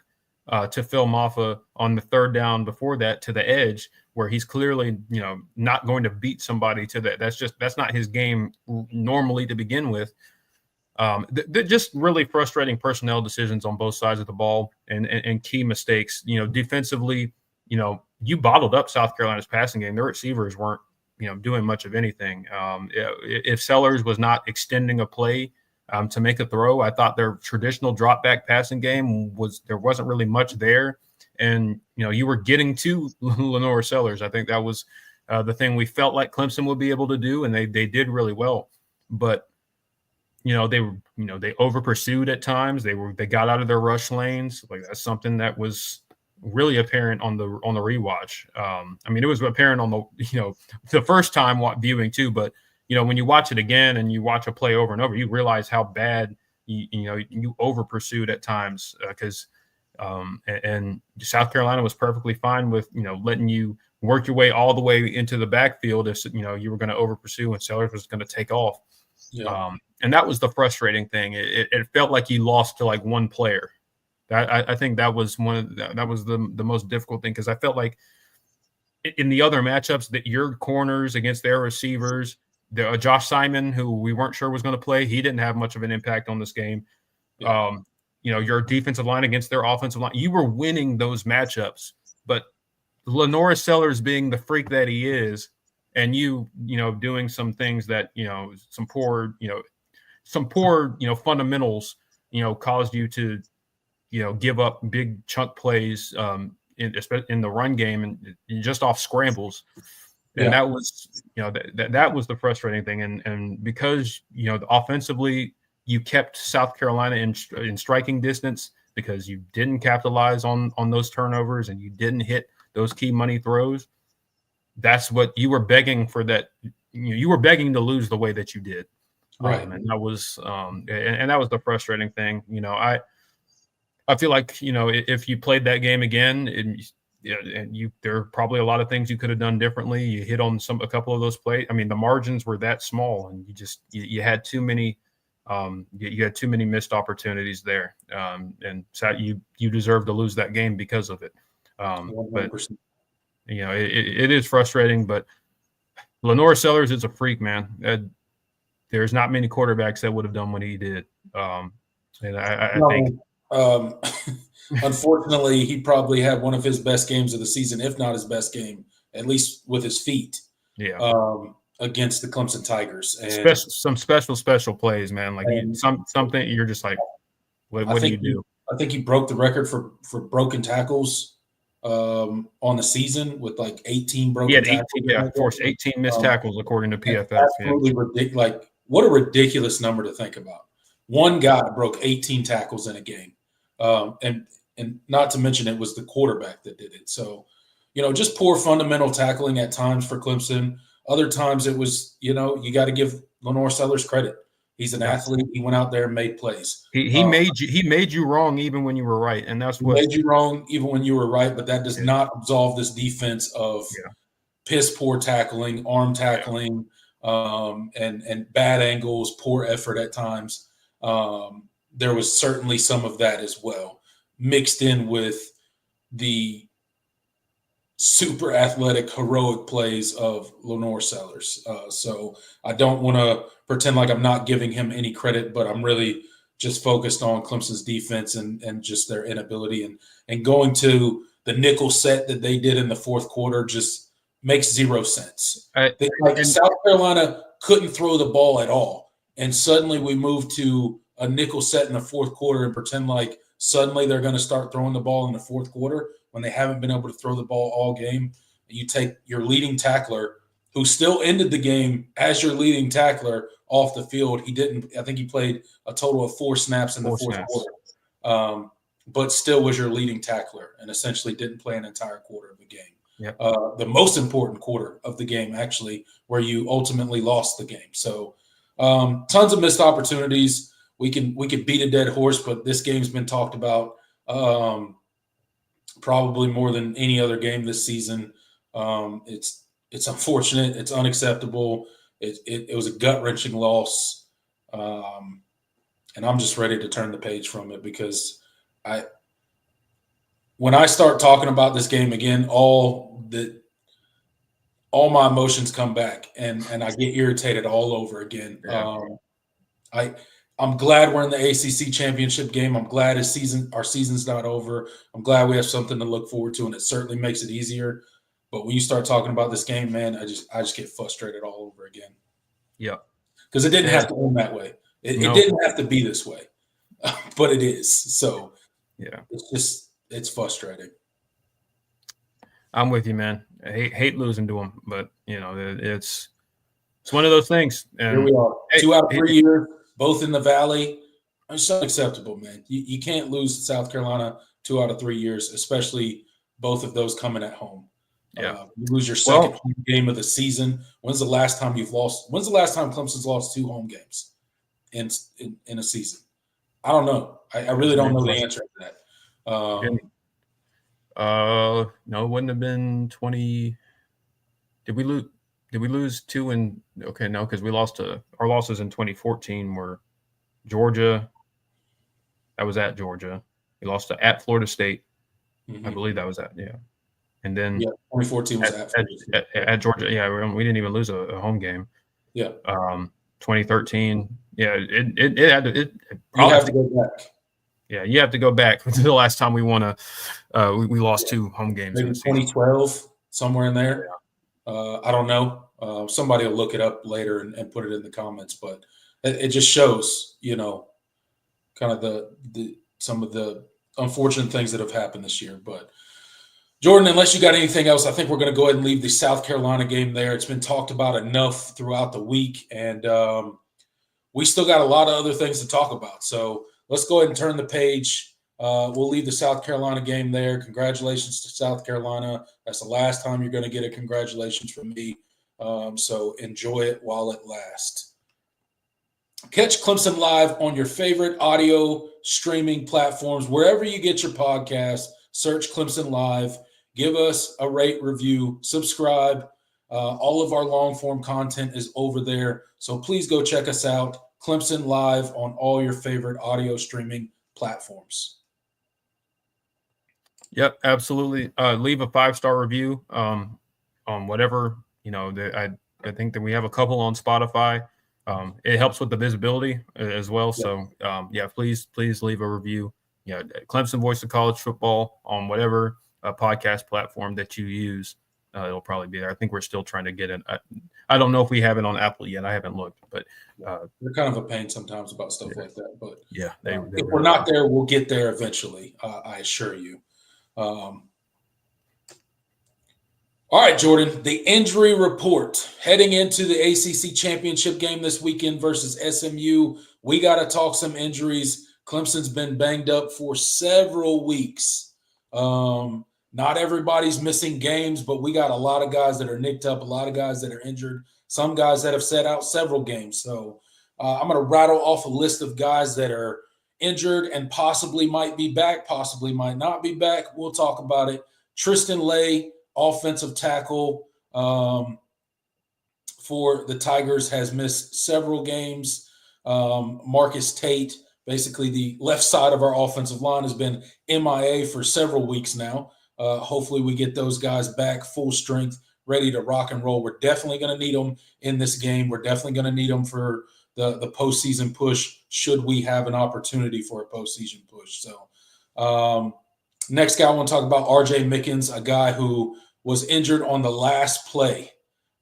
to Phil Maffa on the 3rd down before that to the edge, where he's clearly not going to beat somebody to that. That's not his game normally to begin with. They're just really frustrating personnel decisions on both sides of the ball, and key mistakes. Defensively, you bottled up South Carolina's passing game. Their receivers weren't, doing much of anything. If Sellers was not extending a play to make a throw, I thought their traditional drop back passing game there wasn't really much there. And, you were getting to Lenore Sellers. I think that was the thing we felt like Clemson would be able to do, and they did really well. But they over pursued at times. They got out of their rush lanes. Like, that's something that was really apparent on the rewatch. It was apparent on the first time viewing too, but when you watch it again and you watch a play over and over, you realize how bad you over pursued at times, because and South Carolina was perfectly fine with letting you work your way all the way into the backfield if you were going to over pursue and Sellers was going to take off. Yeah. And that was the frustrating thing. It felt like you lost to like one player. I think that was the most difficult thing, because I felt like in the other matchups that your corners against their receivers, Josh Simon, who we weren't sure was going to play, he didn't have much of an impact on this game. Yeah. Your defensive line against their offensive line, you were winning those matchups, but Lenore Sellers being the freak that he is, and doing some things that some poor fundamentals caused you to give up big chunk plays in the run game and just off scrambles. And that was that was the frustrating thing. And because offensively you kept South Carolina in striking distance, because you didn't capitalize on those turnovers and you didn't hit those key money throws. That's what you were begging for, that you were begging to lose the way that you did. Right. And that was and that was the frustrating thing. I feel like, if you played that game again, there are probably a lot of things you could have done differently. You hit on a couple of those plays. The margins were that small, and you had too many you had too many missed opportunities there. And so you deserve to lose that game because of it. But it is frustrating, but Lenore Sellers is a freak, man. There's not many quarterbacks that would have done what he did. And I think unfortunately, he probably had one of his best games of the season, if not his best game, at least with his feet. Yeah. Against the Clemson Tigers. And some special plays, man. Like something you're just like, what do you do? I think he broke the record for broken tackles on the season with like 18 broken tackles. Of course, 18 missed tackles according to PFF. Absolutely ridiculous. Like, what a ridiculous number to think about. One guy broke 18 tackles in a game. And not to mention it was the quarterback that did it. So, just poor fundamental tackling at times for Clemson. Other times it was, you got to give Lenore Sellers credit. He's an athlete. He went out there and made plays. He made you wrong even when you were right, and that's what made you wrong even when you were right. But that does not absolve this defense of piss poor tackling, arm tackling, and bad angles, poor effort at times. there was certainly some of that as well, mixed in with the super athletic, heroic plays of Lenore Sellers. So I don't want to pretend like I'm not giving him any credit, but I'm really just focused on Clemson's defense and just their inability. And going to the nickel set that they did in the fourth quarter just makes zero sense. South Carolina couldn't throw the ball at all. And suddenly we move to a nickel set in the fourth quarter and pretend like suddenly they're going to start throwing the ball in the fourth quarter when they haven't been able to throw the ball all game. You take your leading tackler, who still ended the game as your leading tackler, off the field. I think he played a total of 4 snaps in the fourth quarter, but still was your leading tackler and essentially didn't play an entire quarter of the game. Yep. The most important quarter of the game, actually, where you ultimately lost the game. So tons of missed opportunities. We could beat a dead horse, but this game's been talked about probably more than any other game this season. It's unfortunate. It's unacceptable. It was a gut-wrenching loss, and I'm just ready to turn the page from it because when I start talking about this game again, all my emotions come back, and I get irritated all over again. Yeah. I'm glad we're in the ACC Championship game. I'm glad our season's not over. I'm glad we have something to look forward to, and it certainly makes it easier. But when you start talking about this game, man, I just get frustrated all over again. Yeah, because it didn't have to end that way. It didn't have to be this way, but it is. So yeah, it's frustrating. I'm with you, man. I hate losing to them, but it's one of those things. And here we are, 2 out of 3 years, both in the Valley. It's unacceptable, man. You can't lose to South Carolina 2 out of 3 years, especially both of those coming at home. Yeah, you lose your second home game of the season. When's the last time you've lost? When's the last time Clemson's lost 2 home games in a season? I don't know. I really don't know the answer to that. No, it wouldn't have been 20. Did we lose 2 in? Okay, no, because we lost our losses in 2014 were Georgia. That was at Georgia. We lost at Florida State. Mm-hmm. I believe that was yeah. And then 2014 was at Georgia. Yeah, we didn't even lose a home game. Yeah. 2013. Yeah, you have to go back. Yeah, you have to go back to the last time we won we lost 2 home games. Maybe 2012, somewhere in there. Yeah. I don't know. Somebody will look it up later and put it in the comments, but it just shows, kind of some of the unfortunate things that have happened this year. But Jordan, unless you got anything else, I think we're going to go ahead and leave the South Carolina game there. It's been talked about enough throughout the week, and we still got a lot of other things to talk about. So let's go ahead and turn the page. We'll leave the South Carolina game there. Congratulations to South Carolina. That's the last time you're going to get a congratulations from me. So enjoy it while it lasts. Catch Clemson live on your favorite audio streaming platforms. Wherever you get your podcast, search Clemson Live. Give us a rate, review, subscribe. All of our long-form content is over there. So please go check us out. Clemson Live on all your favorite audio streaming platforms. Yep, absolutely. Leave a 5-star review on whatever, I think that we have a couple on Spotify. It helps with the visibility as well. Yep. So, please leave a review. Yeah, Clemson Voice of College Football on whatever podcast platform that you use. It'll probably be there. I think we're still trying to get it. I don't know if we have it on Apple yet. I haven't looked, but they're kind of a pain sometimes about stuff like that. But yeah, if we're not there, we'll get there eventually. I assure you. All right, Jordan, the injury report heading into the ACC Championship game this weekend versus SMU. We got to talk some injuries. Clemson's been banged up for several weeks. Not everybody's missing games, but we got a lot of guys that are nicked up, a lot of guys that are injured, some guys that have sat out several games. So I'm going to rattle off a list of guys that are injured and possibly might be back, possibly might not be back. We'll talk about it. Tristan Lay, offensive tackle for the Tigers, has missed several games. Marcus Tate, basically the left side of our offensive line, has been MIA for several weeks now. Hopefully we get those guys back full strength, ready to rock and roll. We're definitely going to need them in this game. We're definitely going to need them for the postseason push, should we have an opportunity for a postseason push. So next guy I want to talk about, RJ Mickens, a guy who was injured on the last play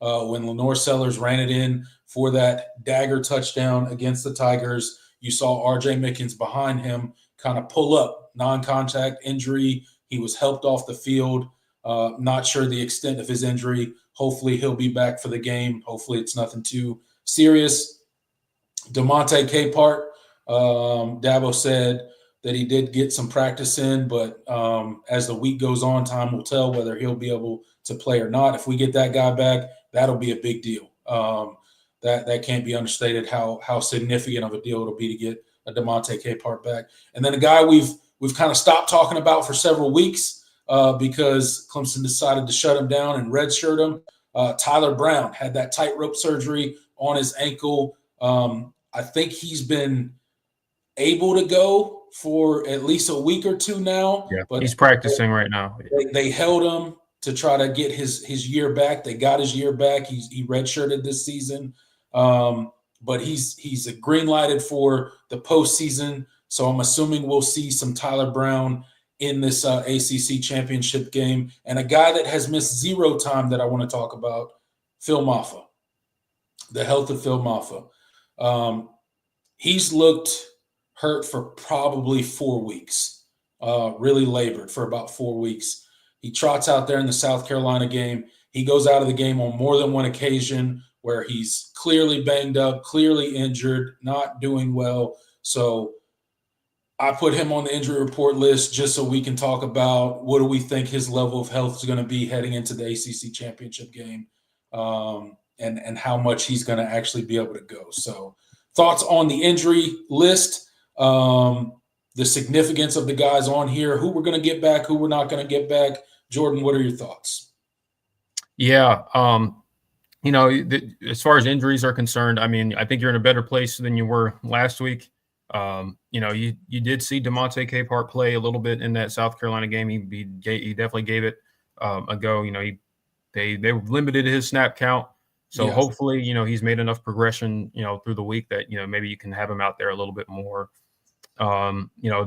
when Lenore Sellers ran it in for that dagger touchdown against the Tigers. You saw RJ Mickens behind him kind of pull up, non-contact injury. He was helped off the field. Not sure the extent of his injury. Hopefully he'll be back for the game. Hopefully it's nothing too serious. DeMonte Capehart, Dabo said that he did get some practice in, but as the week goes on, time will tell whether he'll be able to play or not. If we get that guy back, that'll be a big deal. That can't be understated how significant of a deal it'll be to get a DeMonte Capehart back. And then a guy we've kind of stopped talking about for several weeks because Clemson decided to shut him down and redshirt him. Tyler Brown had that tightrope surgery on his ankle. I think he's been able to go for at least a week or two now. Yeah, but he's practicing right now. They held him to try to get his year back. They got his year back. He redshirted this season, but he's a green lighted for the postseason. So I'm assuming we'll see some Tyler Brown in this ACC championship game. And a guy that has missed zero time that I want to talk about, Phil Maffa, the health of Phil Maffa. He's looked hurt for probably 4 weeks, really labored for about 4 weeks. He trots out there in the South Carolina game. He goes out of the game on more than one occasion where he's clearly banged up, clearly injured, not doing well. So I put him on the injury report list just so we can talk about what do we think his level of health is going to be heading into the ACC championship game, and how much he's going to actually be able to go. So thoughts on the injury list, the significance of the guys on here, who we're going to get back, who we're not going to get back. Jordan, what are your thoughts? Yeah. As far as injuries are concerned, I mean, I think you're in a better place than you were last week. You did see DeMonte Capehart play a little bit in that South Carolina game. He definitely gave it a go. They limited his snap count. So Yeah. hopefully, he's made enough progression, through the week that, maybe you can have him out there a little bit more. The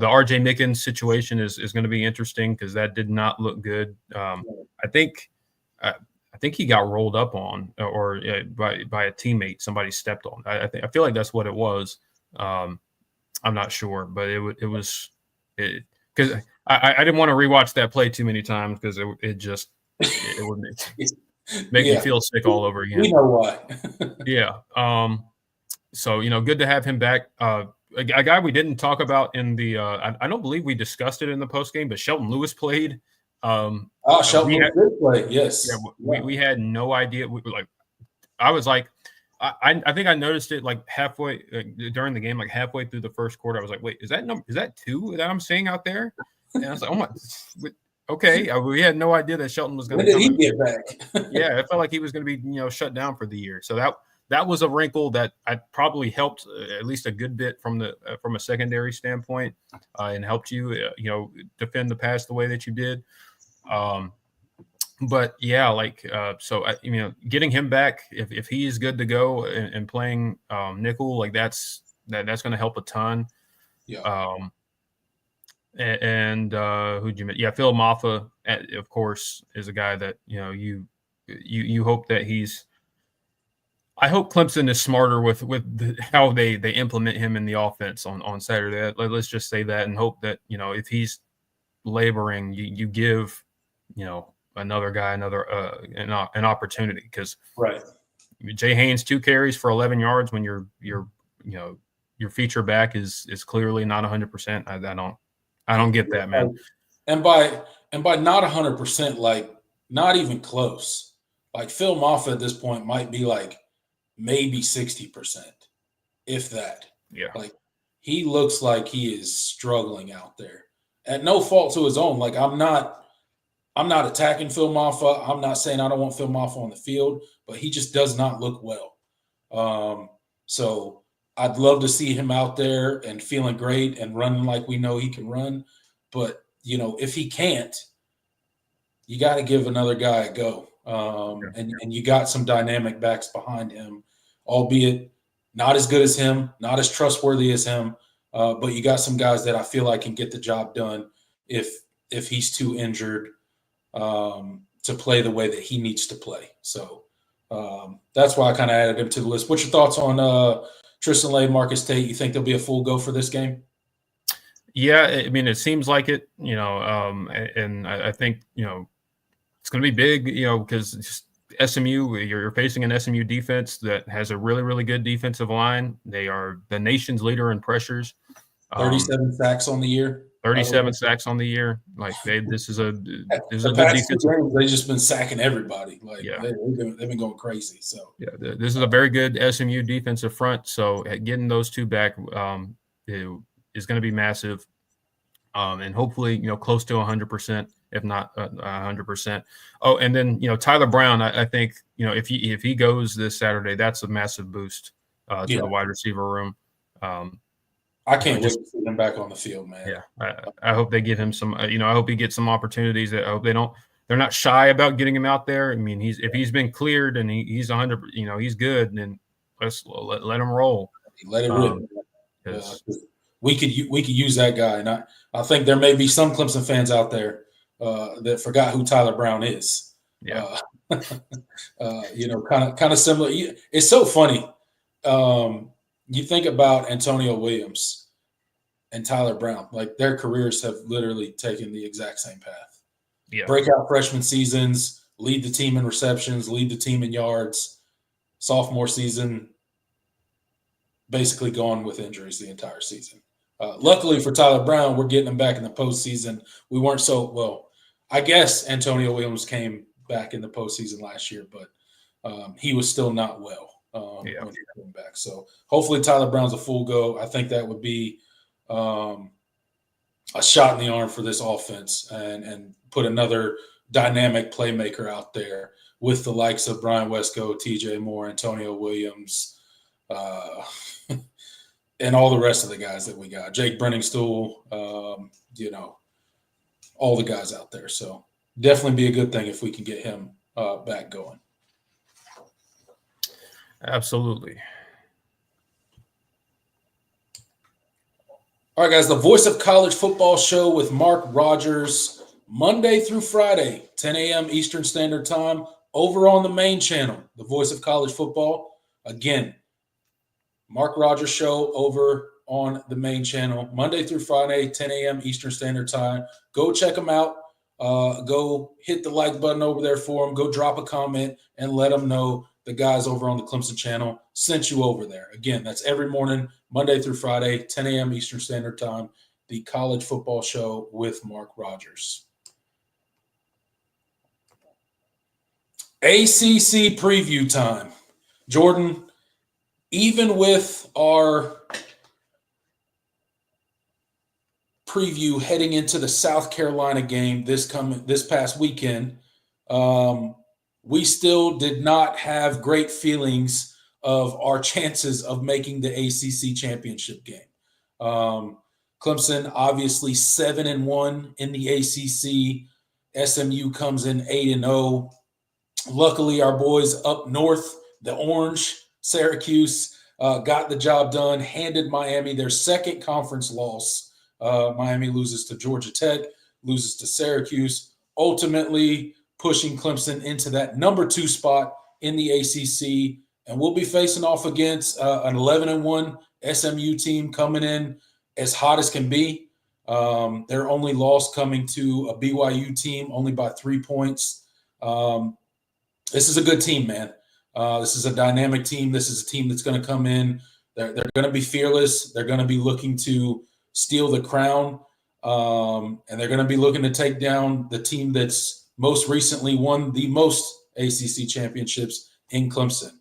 RJ Mickens situation is going to be interesting because that did not look good. I think he got rolled up on or by a teammate. Somebody stepped on. I feel like that's what it was. I'm not sure, but it was because I didn't want to rewatch that play too many times because it would make me feel sick all over again. We know why. Yeah. So good to have him back. A guy we didn't talk about in the I don't believe we discussed it in the post game, but Shelton Lewis played. Shelton Lewis did play. Yes. Yeah, we had no idea. I was like, I think I noticed it like halfway during the game, like halfway through the first quarter. I was like, wait, is that two that I'm seeing out there? And I was like, oh my, okay. We had no idea that Shelton was going to. When did he get back? Yeah, it felt like he was going to be shut down for the year. So that was a wrinkle that I probably helped at least a good bit from a secondary standpoint, and helped you defend the pass the way that you did. But yeah, getting him back, if he is good to go and playing nickel, like that's going to help a ton. Yeah. And who'd you meet? Yeah, Phil Maffa, of course, is a guy that you hope that he's. I hope Clemson is smarter with how they implement him in the offense on Saturday. Let's just say that, and hope that if he's laboring, you give another guy an opportunity, because right. Jay Haynes 2 carries for 11 yards when your feature back is clearly not 100%. I don't get that, man. And by not 100%, like not even close. Like Phil Maffa at this point might be like maybe 60%, if that. Yeah. Like he looks like he is struggling out there at no fault to his own. Like I'm not attacking Phil Maffa. I'm not saying I don't want Phil Maffa on the field, but he just does not look well. So I'd love to see him out there and feeling great and running like we know he can run. But, if he can't, you got to give another guy a go. And you got some dynamic backs behind him, albeit not as good as him, not as trustworthy as him. But you got some guys that I feel like can get the job done if he's too injured to play the way that he needs to play. So that's why I kind of added him to the list. What's your thoughts on Tristan Lay, Marcus Tate? You think there'll be a full go for this game? Yeah, I mean, it seems like it, and I think, it's going to be big, because SMU, you're facing an SMU defense that has a really, really good defensive line. They are the nation's leader in pressures. 37 sacks on the year. 37 sacks on the year. Like this is a good defensive. They've just been sacking everybody. They've been going crazy. So this is a very good SMU defensive front. So getting those two back is going to be massive, and hopefully close to 100%, if not 100%. Oh, and then Tyler Brown. I think if he goes this Saturday, that's a massive boost to the wide receiver room. I can't wait to see him back on the field, man. Yeah, I hope they give him some. I hope he gets some opportunities. I hope they're not shy about getting him out there. I mean, if he's been cleared and he's 100, he's good. Then let him roll. Let it rip. We could use that guy, and I think there may be some Clemson fans out there that forgot who Tyler Brown is. Yeah, kind of similar. It's so funny. You think about Antonio Williams and Tyler Brown, like their careers have literally taken the exact same path. Yeah. Breakout freshman seasons, lead the team in receptions, lead the team in yards. Sophomore season, basically gone with injuries the entire season. Luckily for Tyler Brown, we're getting him back in the postseason. We weren't so well. I guess Antonio Williams came back in the postseason last year, but he was still not well. When he came back. So hopefully Tyler Brown's a full go. I think that would be a shot in the arm for this offense and put another dynamic playmaker out there with the likes of Brian Wesco, TJ Moore, Antonio Williams, and all the rest of the guys that we got. Jake Brenningstool, all the guys out there. So definitely be a good thing if we can get him back going. Absolutely. All right, guys, the Voice of College Football show with Mark Rogers, Monday through Friday, 10 a.m. Eastern Standard Time, over on the main channel, the Voice of College Football. Again, Mark Rogers show over on the main channel, Monday through Friday, 10 a.m. Eastern Standard Time. Go check them out. Go hit the like button over there for them. Go drop a comment and let them know the guys over on the Clemson channel sent you over there. Again, that's every morning, Monday through Friday, 10 a.m. Eastern Standard Time, the college football show with Mark Rogers. ACC preview time. Jordan, even with our preview heading into the South Carolina game this past weekend, we still did not have great feelings of our chances of making the ACC Championship game. Clemson, obviously 7-1 in the ACC. SMU comes in 8-0. Luckily, our boys up north, the Orange, Syracuse, got the job done, handed Miami their second conference loss. Miami loses to Georgia Tech, loses to Syracuse, ultimately pushing Clemson into that number 2 spot in the ACC. And we'll be facing off against an 11-1 SMU team coming in as hot as can be. Their only loss coming to a BYU team only by 3 points. This is a good team, man. This is a dynamic team. This is a team that's going to come in. They're going to be fearless. They're going to be looking to steal the crown. And they're going to be looking to take down the team that's most recently won the most ACC championships in Clemson.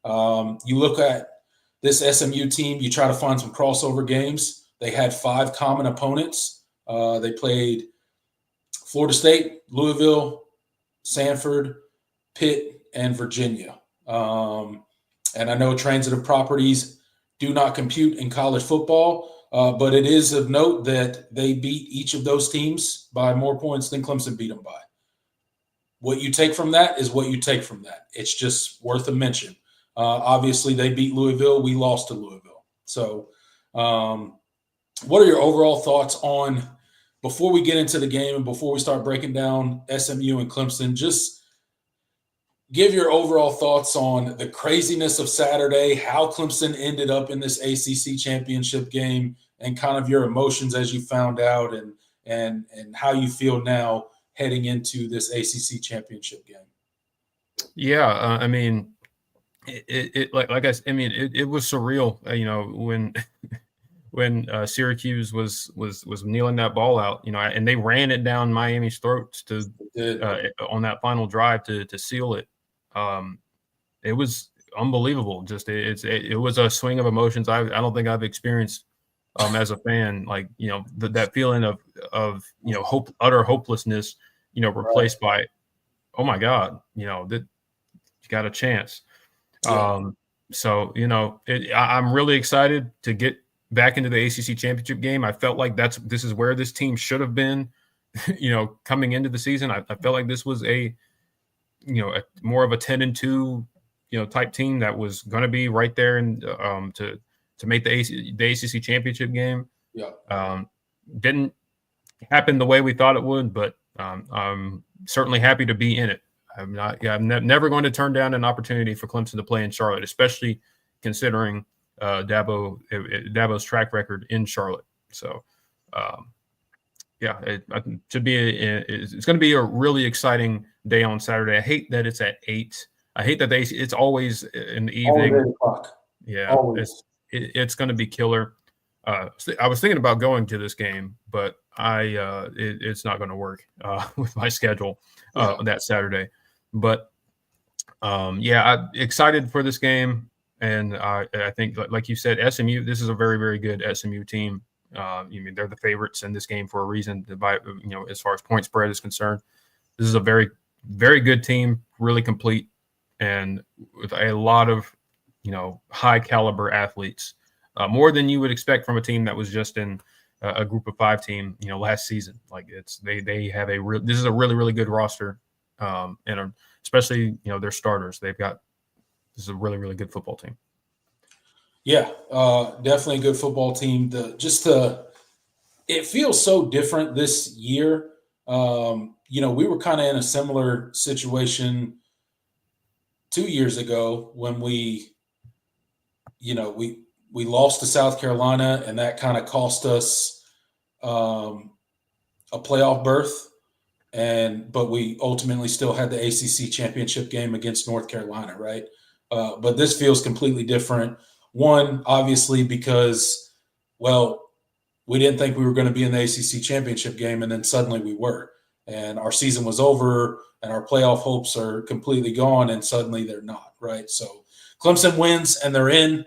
You look at this SMU team, you try to find some crossover games. They had 5 common opponents. They played Florida State, Louisville, Sanford, Pitt, and Virginia. And I know Transitive Properties do not compute in college football. But it is of note that they beat each of those teams by more points than Clemson beat them by. What you take from that is what you take from that. It's just worth a mention. Obviously, they beat Louisville. We lost to Louisville. So what are your overall thoughts on, before we get into the game and before we start breaking down SMU and Clemson, just give your overall thoughts on the craziness of Saturday, how Clemson ended up in this ACC championship game, and kind of your emotions as you found out, and how you feel now heading into this ACC championship game. Yeah, I mean, it was surreal. When Syracuse was kneeling that ball out, and they ran it down Miami's throats on that final drive to seal it. It was unbelievable. Just it was a swing of emotions I don't think I've experienced as a fan. Like, that feeling of hope, utter hopelessness, replaced by, oh my God, that you got a chance. Yeah. I'm really excited to get back into the ACC championship game. I felt like this is where this team should have been, coming into the season. I felt like this was a more of a 10-2, type team that was going to be right there and to make the ACC championship game. Yeah. Didn't happen the way we thought it would, but I'm certainly happy to be in it. I'm never going to turn down an opportunity for Clemson to play in Charlotte, especially considering Dabo's track record in Charlotte. So, it's going to be a really exciting day on Saturday. I hate that it's at 8. I hate that it's always in the evening. 8 o'clock. Yeah, Always. It's going to be killer. I was thinking about going to this game, but it's not going to work with my schedule that Saturday. But I'm excited for this game, and I think, like you said, SMU. This is a very, very good SMU team. They're the favorites in this game for a reason. As far as point spread is concerned, this is a very, very good team, really complete, and with a lot of high caliber athletes, more than you would expect from a team that was just in a group of 5 team last season. Like, they have this is a really, really good roster, and especially their starters. This is a really, really good football team. Yeah, definitely a good football team. It feels so different this year. We were kind of in a similar situation 2 years ago when we lost to South Carolina, and that kind of cost us a playoff berth. But we ultimately still had the ACC championship game against North Carolina, right? But this feels completely different. One, obviously, because, we didn't think we were going to be in the ACC championship game, and then suddenly we were. And our season was over, and our playoff hopes are completely gone, and suddenly they're not, right? So Clemson wins, and they're in.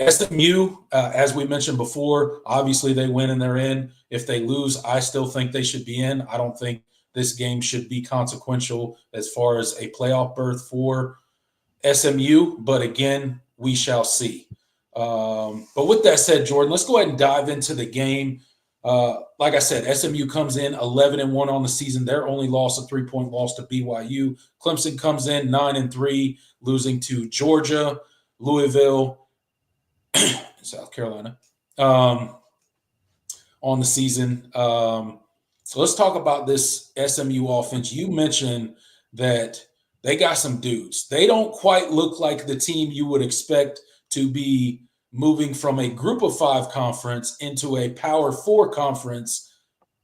SMU, as we mentioned before, obviously they win and they're in. If they lose, I still think they should be in. I don't think this game should be consequential as far as a playoff berth for SMU, but again, we shall see. But with that said, Jordan, let's go ahead and dive into the game. Like I said, SMU comes in 11-1 on the season. Their only loss, a 3-point loss to BYU. Clemson comes in 9-3, losing to Georgia, Louisville, South Carolina on the season. So let's talk about this SMU offense. You mentioned that they got some dudes. They don't quite look like the team you would expect to be moving from a group of 5 conference into a Power 4 conference,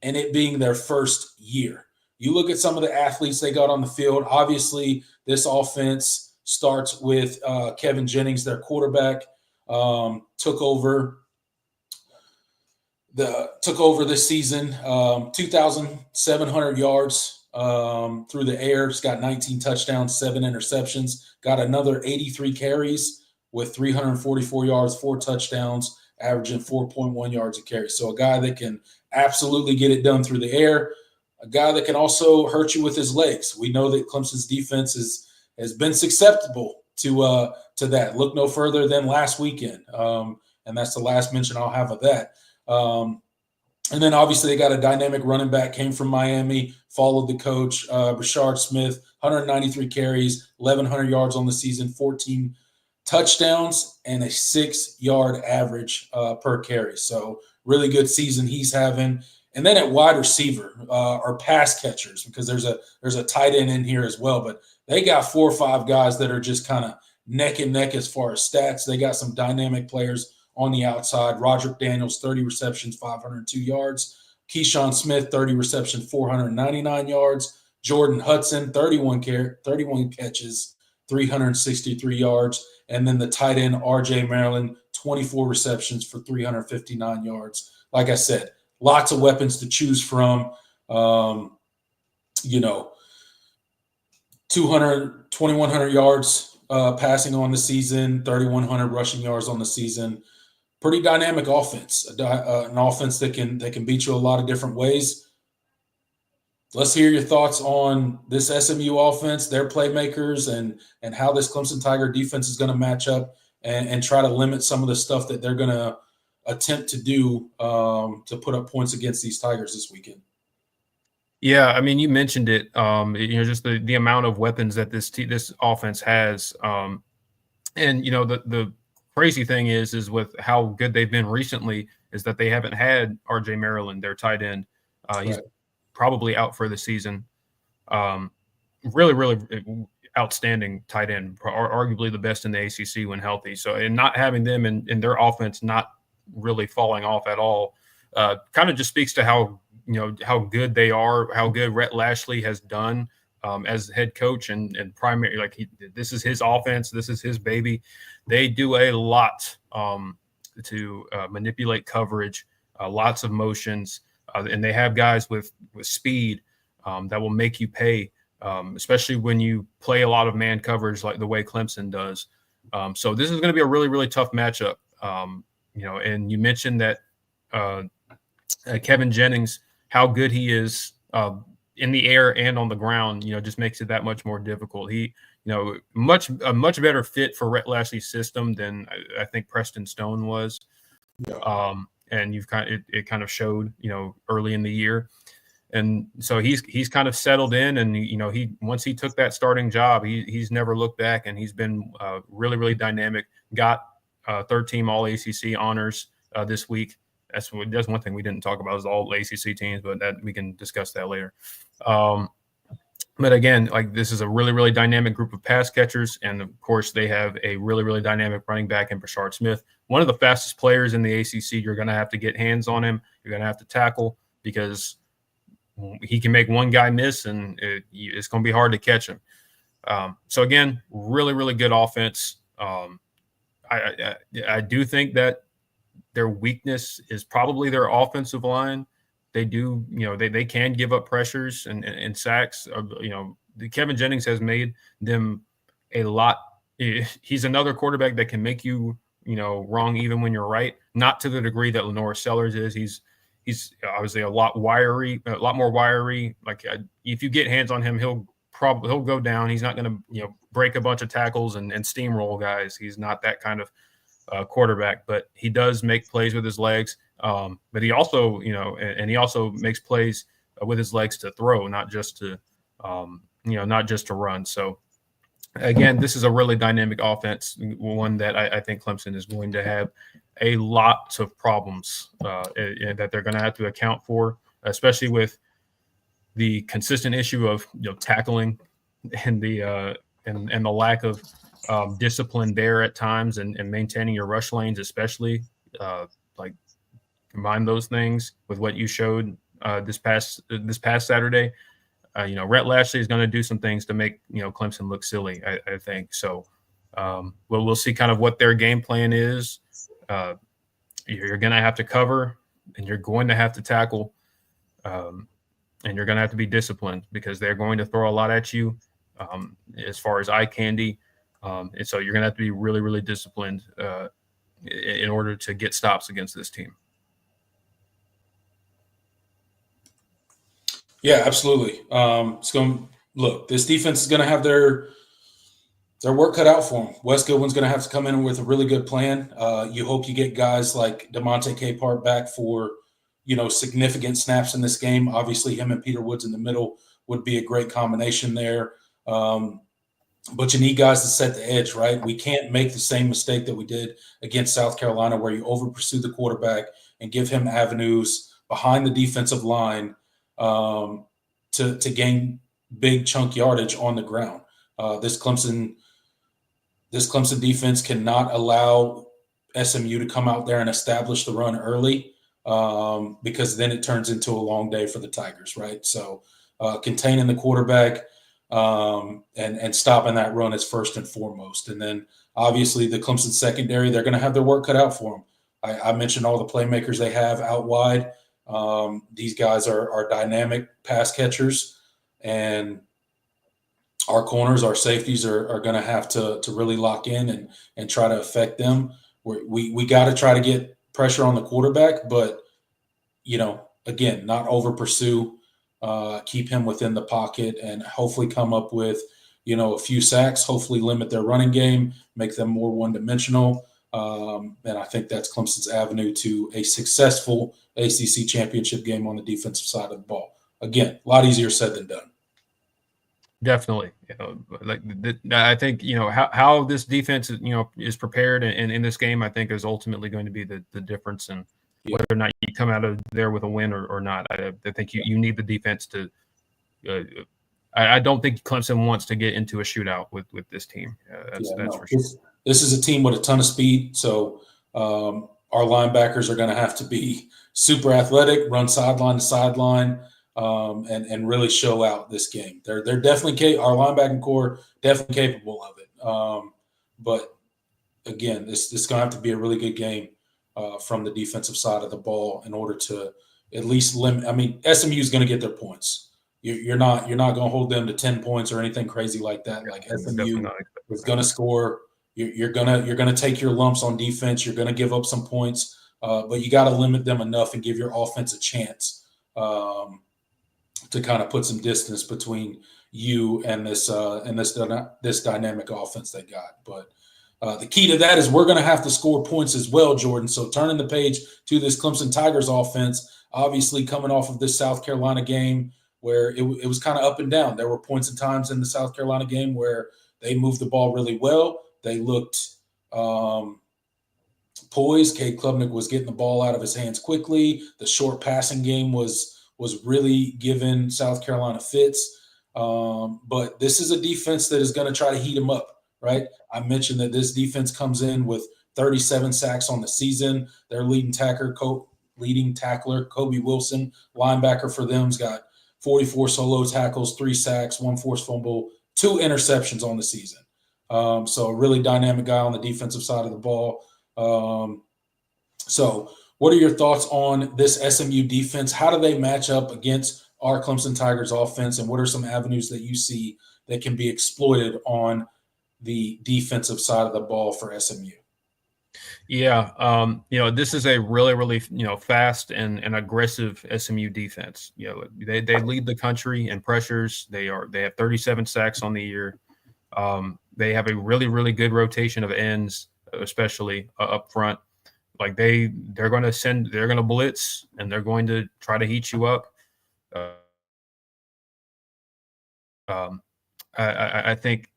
and it being their first year. You look at some of the athletes they got on the field. Obviously, this offense starts with Kevin Jennings, their quarterback. Took over this season, 2,700 yards through the air. He's got 19 touchdowns, 7 interceptions. Got another 83 carries with 344 yards, 4 touchdowns, averaging 4.1 yards a carry. So a guy that can absolutely get it done through the air. A guy that can also hurt you with his legs. We know that Clemson's defense has been susceptible to that. Look no further than last weekend, and that's the last mention I'll have of that. And then obviously they got a dynamic running back, came from Miami, followed the coach, Rashard Smith, 193 carries, 1,100 yards on the season, 14 touchdowns, and a 6-yard average per carry. So really good season he's having. And then at wide receiver, or pass catchers, because there's a tight end in here as well, but they got 4 or 5 guys that are just kind of neck and neck as far as stats. They got some dynamic players on the outside. Roderick Daniels, 30 receptions, 502 yards. Keyshawn Smith, 30 receptions, 499 yards. Jordan Hudson, 31 catches, 363 yards. And then the tight end, R.J. Maryland, 24 receptions for 359 yards. Like I said, lots of weapons to choose from. 2,100 yards passing on the season, 3,100 rushing yards on the season. Pretty dynamic offense, an offense that can beat you a lot of different ways. Let's hear your thoughts on this SMU offense, their playmakers, and how this Clemson Tiger defense is going to match up and try to limit some of the stuff that they're going to attempt to do to put up points against these Tigers this weekend. Yeah, I mean, you mentioned it. Just the amount of weapons that this offense has, and the crazy thing is with how good they've been recently is that they haven't had R.J. Maryland, their tight end. He's probably out for the season. Really, really outstanding tight end, arguably the best in the ACC when healthy. So, and not having them in their offense not really falling off at all, kind of just speaks to how good they are, how good Rhett Lashley has done as head coach and primary. This is his offense, this is his baby. They do a lot to manipulate coverage, lots of motions, and they have guys with speed that will make you pay, especially when you play a lot of man coverage like the way Clemson does. So this is going to be a really, really tough matchup. And you mentioned that Kevin Jennings, how good he is in the air and on the ground, just makes it that much more difficult. He, a much better fit for Rhett Lashley's system than I think Preston Stone was. Yeah. And it kind of showed, early in the year. And so he's kind of settled in, and, once he took that starting job, he's never looked back, and he's been really, really dynamic. Got third-team All-ACC honors this week. That's one thing we didn't talk about is all ACC teams, but that we can discuss that later. But again, this is a really, really dynamic group of pass catchers, and of course they have a really, really dynamic running back in Rashard Smith, one of the fastest players in the ACC. You're going to have to get hands on him. You're going to have to tackle because he can make one guy miss, and it's going to be hard to catch him. So again, really, really good offense. I do think that their weakness is probably their offensive line. They do, they can give up pressures and sacks. Kevin Jennings has made them a lot. He's another quarterback that can make you, wrong even when you're right. Not to the degree that Lenore Sellers is. He's obviously a lot more wiry. If you get hands on him, he'll go down. He's not going to, break a bunch of tackles and steamroll guys. He's not that kind of quarterback, but he does make plays with his legs. But he also, and he also makes plays with his legs to throw, not just to run. So again, this is a really dynamic offense, one that I think Clemson is going to have a lot of problems that they're going to have to account for, especially with the consistent issue of tackling and the lack of discipline there at times, and maintaining your rush lanes, especially combine those things with what you showed this past Saturday. Rhett Lashley is going to do some things to make Clemson look silly, I think. So we'll see kind of what their game plan is. You're going to have to cover, and you're going to have to tackle, and you're going to have to be disciplined because they're going to throw a lot at you as far as eye candy. And so you're going to have to be really, really disciplined in order to get stops against this team. Yeah, absolutely. This defense is going to have their Their work cut out for them. Wes Goodwin's going to have to come in with a really good plan. You hope you get guys like DeMonte Capehart back for, significant snaps in this game. Obviously, him and Peter Woods in the middle would be a great combination there. But you need guys to set the edge, right? We can't make the same mistake that we did against South Carolina where you over pursue the quarterback and give him avenues behind the defensive line to gain big chunk yardage on the ground. This Clemson defense cannot allow SMU to come out there and establish the run early because then it turns into a long day for the Tigers, right? So containing the quarterback and stopping that run is first and foremost. And then obviously the Clemson secondary, they're going to have their work cut out for them. I mentioned all the playmakers they have out wide. These guys are dynamic pass catchers, and our corners, our safeties are going to have to really lock in and try to affect them. We got to try to get pressure on the quarterback, but, again, not over pursue, keep him within the pocket and hopefully come up with, a few sacks, hopefully limit their running game, make them more one-dimensional. And I think that's Clemson's avenue to a successful ACC championship game on the defensive side of the ball. Again, a lot easier said than done. Definitely. I think, how this defense, is prepared and in this game, I think is ultimately going to be the difference in whether or not you come out of there with a win or not. I think you need the defense to I don't think Clemson wants to get into a shootout with this team. That's for sure. This is a team with a ton of speed, so our linebackers are going to have to be super athletic, run sideline to sideline, and really show out this game. They're definitely our linebacking core definitely capable of it. But again, this is going to have to be a really good game from the defensive side of the ball in order to at least limit. I mean, SMU is going to get their points. You're not going to hold them to 10 points or anything crazy like that. Like SMU is going to score. You're gonna take your lumps on defense. You're gonna give up some points, but you got to limit them enough and give your offense a chance to kind of put some distance between you and this dynamic offense they got. But the key to that is we're going to have to score points as well, Jordan. So turning the page to this Clemson Tigers offense, obviously coming off of this South Carolina game where it was kind of up and down. There were points and times in the South Carolina game where they moved the ball really well. They looked poised. Cade Klubnik was getting the ball out of his hands quickly. The short passing game was really giving South Carolina fits. But this is a defense that is going to try to heat them up, right? I mentioned that this defense comes in with 37 sacks on the season. Their leading tackler, Kobe Wilson, linebacker for them, has got 44 solo tackles, 3 sacks, 1 forced fumble, 2 interceptions on the season. So a really dynamic guy on the defensive side of the ball. So what are your thoughts on this SMU defense? How do they match up against our Clemson Tigers offense? And what are some avenues that you see that can be exploited on the defensive side of the ball for SMU? Yeah. This is a really, really, fast and aggressive SMU defense. They lead the country in pressures. They have 37 sacks on the year. They have a really, really good rotation of ends, especially up front. Like they're going to blitz and they're going to try to heat you up. I think,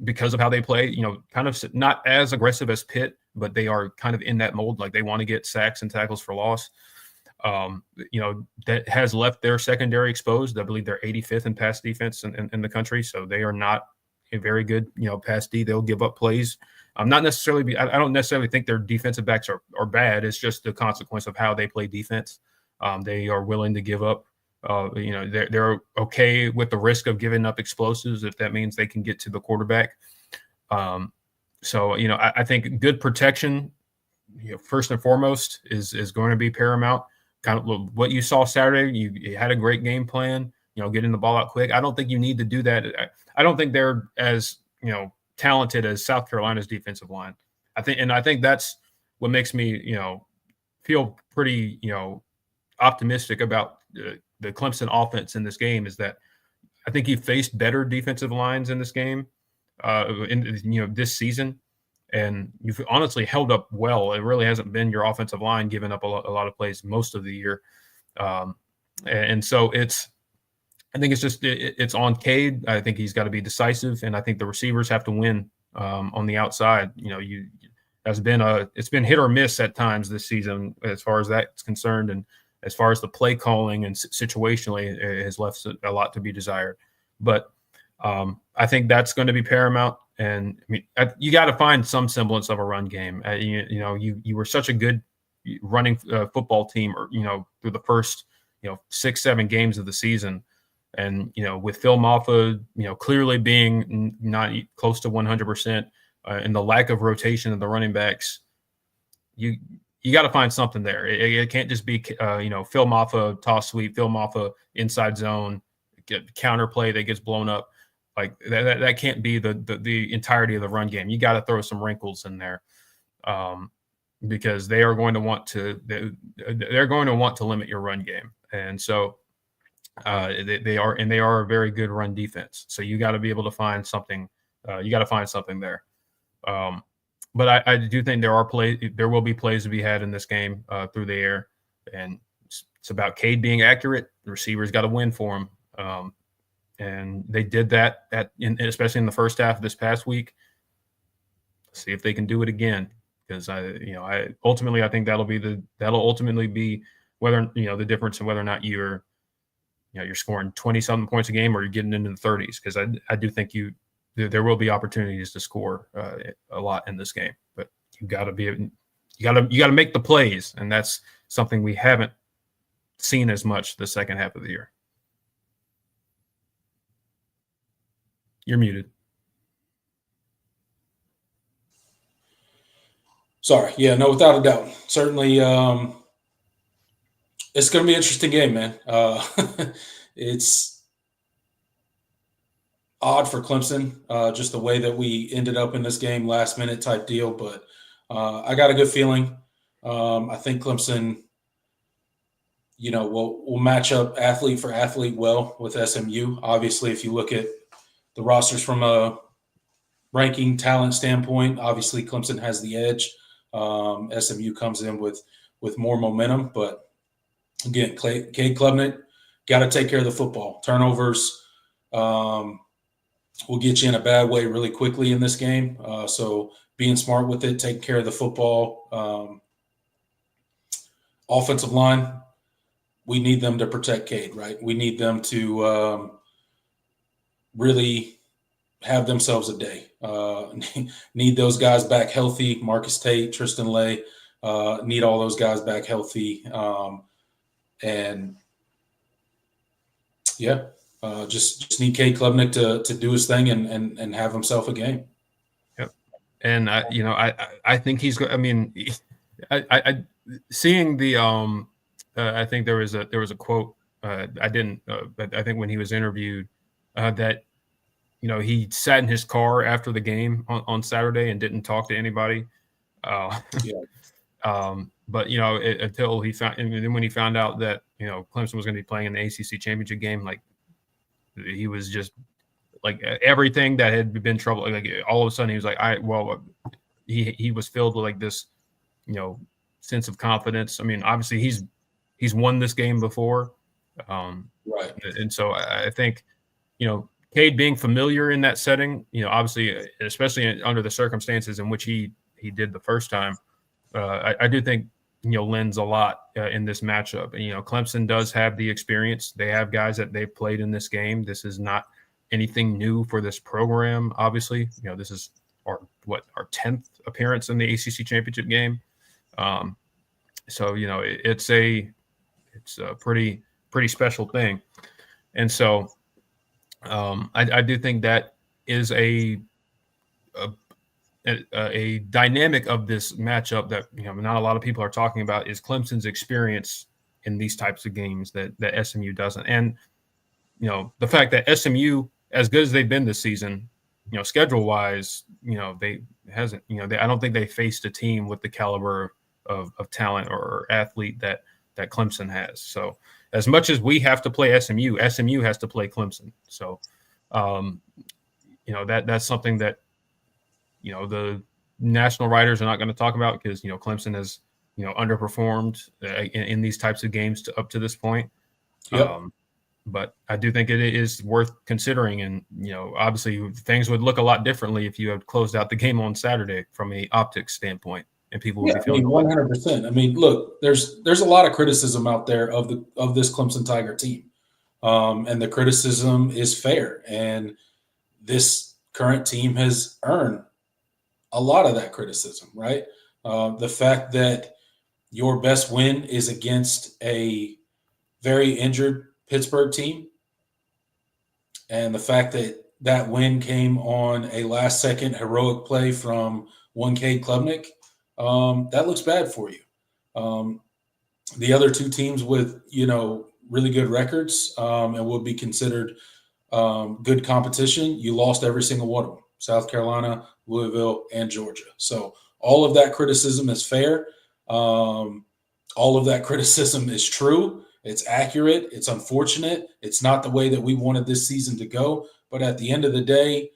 because of how they play, kind of not as aggressive as Pitt, but they are kind of in that mold. Like they want to get sacks and tackles for loss. That has left their secondary exposed. I believe they're 85th in pass defense in the country. So they are not a very good, pass D. They'll give up plays. I don't necessarily think their defensive backs are bad. It's just the consequence of how they play defense. They are willing to give up. They're okay with the risk of giving up explosives if that means they can get to the quarterback. I think good protection, first and foremost, is going to be paramount. Kind of what you saw Saturday, you had a great game plan. Getting the ball out quick. I don't think you need to do that. I don't think they're as talented as South Carolina's defensive line. I think that's what makes me feel pretty optimistic about the Clemson offense in this game is that I think he faced better defensive lines in this game. in this season, and you've honestly held up well. It really hasn't been your offensive line giving up a lot of plays most of the year, and so I think it's on Cade. I think he's got to be decisive, and I think the receivers have to win on the outside. It's been hit or miss at times this season as far as that's concerned, and as far as the play calling and situationally, it has left a lot to be desired. But I think that's going to be paramount. And I mean, you got to find some semblance of a run game. You were such a good running football team, through the first 6-7 games of the season. And, with Phil Maffa, clearly being not close to 100%, and the lack of rotation of the running backs, you got to find something there. It can't just be, Phil Maffa toss sweep, Phil Maffa inside zone, counter play that gets blown up. Like that can't be the entirety of the run game. You got to throw some wrinkles in there, because they are going to want to limit your run game, and so they are a very good run defense. So you got to be able to find something. You got to find something there. But I do think there will be plays to be had in this game through the air, and it's about Cade being accurate. The receivers got to win for him. And they did that especially in the first half of this past week. See if they can do it again, because I ultimately think that'll ultimately be whether the difference in whether or not you're scoring 20-something points a game or you're getting into the 30s, because I do think there will be opportunities to score a lot in this game, but you got to make the plays, and that's something we haven't seen as much the second half of the year. You're muted. Sorry. Yeah, no, without a doubt. Certainly, it's going to be an interesting game, man. It's odd for Clemson, just the way that we ended up in this game, last minute type deal. But I got a good feeling. I think Clemson, will match up athlete for athlete well with SMU. Obviously, if you look at the rosters from a ranking talent standpoint, obviously Clemson has the edge. SMU comes in with more momentum, but again, Cade Klubnik got to take care of the football. Turnovers will get you in a bad way really quickly in this game. So being smart with it, taking care of the football. Offensive line, we need them to protect Cade, right? We need them to really have themselves a day. Need those guys back healthy. Marcus Tate, Tristan Lay, need all those guys back healthy. Just need Cade Klubnik to do his thing and have himself a game. Yep. And I think he's. I mean, I seeing the. I think there was a quote. I didn't. But I think when he was interviewed, that he sat in his car after the game on Saturday and didn't talk to anybody. But until he found, and then when he found out that Clemson was going to be playing in the ACC Championship game, like he was just like everything that had been trouble. Like all of a sudden he was like, he was filled with like this, sense of confidence. I mean, obviously he's won this game before, right? And so I think Cade being familiar in that setting, obviously, especially under the circumstances in which he did the first time, I do think lends a lot in this matchup. Clemson does have the experience. They have guys that they've played in this game. This is not anything new for this program. Obviously, this is our 10th appearance in the ACC Championship game. So it's a pretty special thing, and so I do think that is a dynamic of this matchup that not a lot of people are talking about, is Clemson's experience in these types of games that SMU doesn't. And the fact that SMU, as good as they've been this season, schedule wise, they hasn't, I don't think they faced a team with the caliber of talent or athlete that Clemson has. So as much as we have to play SMU has to play Clemson. So that's something that, the national writers are not going to talk about because, Clemson has, underperformed in these types of games up to this point. Yep. But I do think it is worth considering. And, obviously things would look a lot differently if you had closed out the game on Saturday from a optics standpoint, and people would be feeling 100%. I mean, look, there's a lot of criticism out there of this Clemson Tiger team. And the criticism is fair. And this current team has earned a lot of that criticism, right? The fact that your best win is against a very injured Pittsburgh team, and the fact that that win came on a last-second heroic play from one Cade Klubnik, that looks bad for you. The other two teams with, really good records and would be considered good competition, you lost every single one of them: South Carolina, Louisville, and Georgia. So all of that criticism is fair. All of that criticism is true. It's accurate. It's unfortunate. It's not the way that we wanted this season to go. But at the end of the day,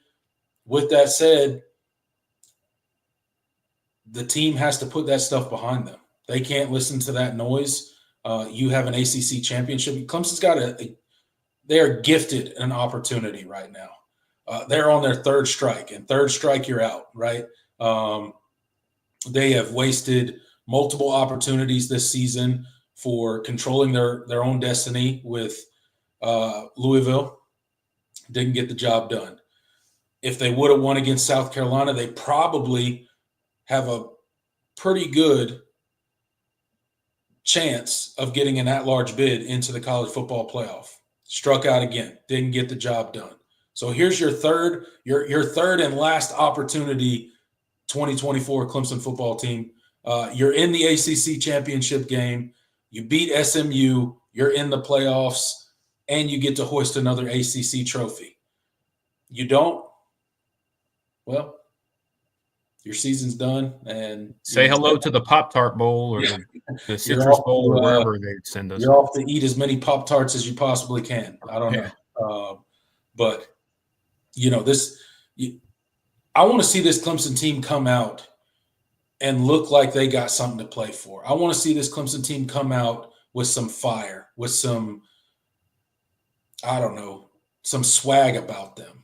with that said, the team has to put that stuff behind them. They can't listen to that noise. You have an ACC championship. Clemson's got they are gifted an opportunity right now. They're on their third strike, and third strike, you're out, right? They have wasted multiple opportunities this season for controlling their own destiny with Louisville. Didn't get the job done. If they would have won against South Carolina, they probably have a pretty good chance of getting an at-large bid into the college football playoff. Struck out again. Didn't get the job done. So here's your third and last opportunity, 2024 Clemson football team. You're in the ACC Championship game. You beat SMU. You're in the playoffs, and you get to hoist another ACC trophy. You don't? Well, your season's done. And say hello to the Pop-Tart Bowl or the Citrus Bowl or wherever they send us. You're off to eat as many Pop-Tarts as you possibly can. I don't know. But, I want to see this Clemson team come out and look like they got something to play for. I want to see this Clemson team come out with some fire, with some, some swag about them.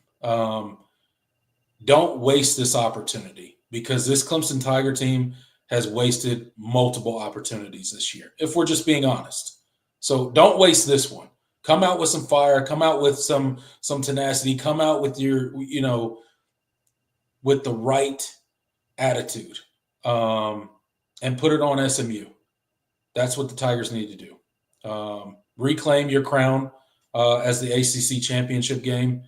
Don't waste this opportunity, because this Clemson Tiger team has wasted multiple opportunities this year, if we're just being honest. So don't waste this one. Come out with some fire, come out with some tenacity, come out with your, with the right attitude. And put it on SMU. That's what the Tigers need to do. Reclaim your crown as the ACC championship game,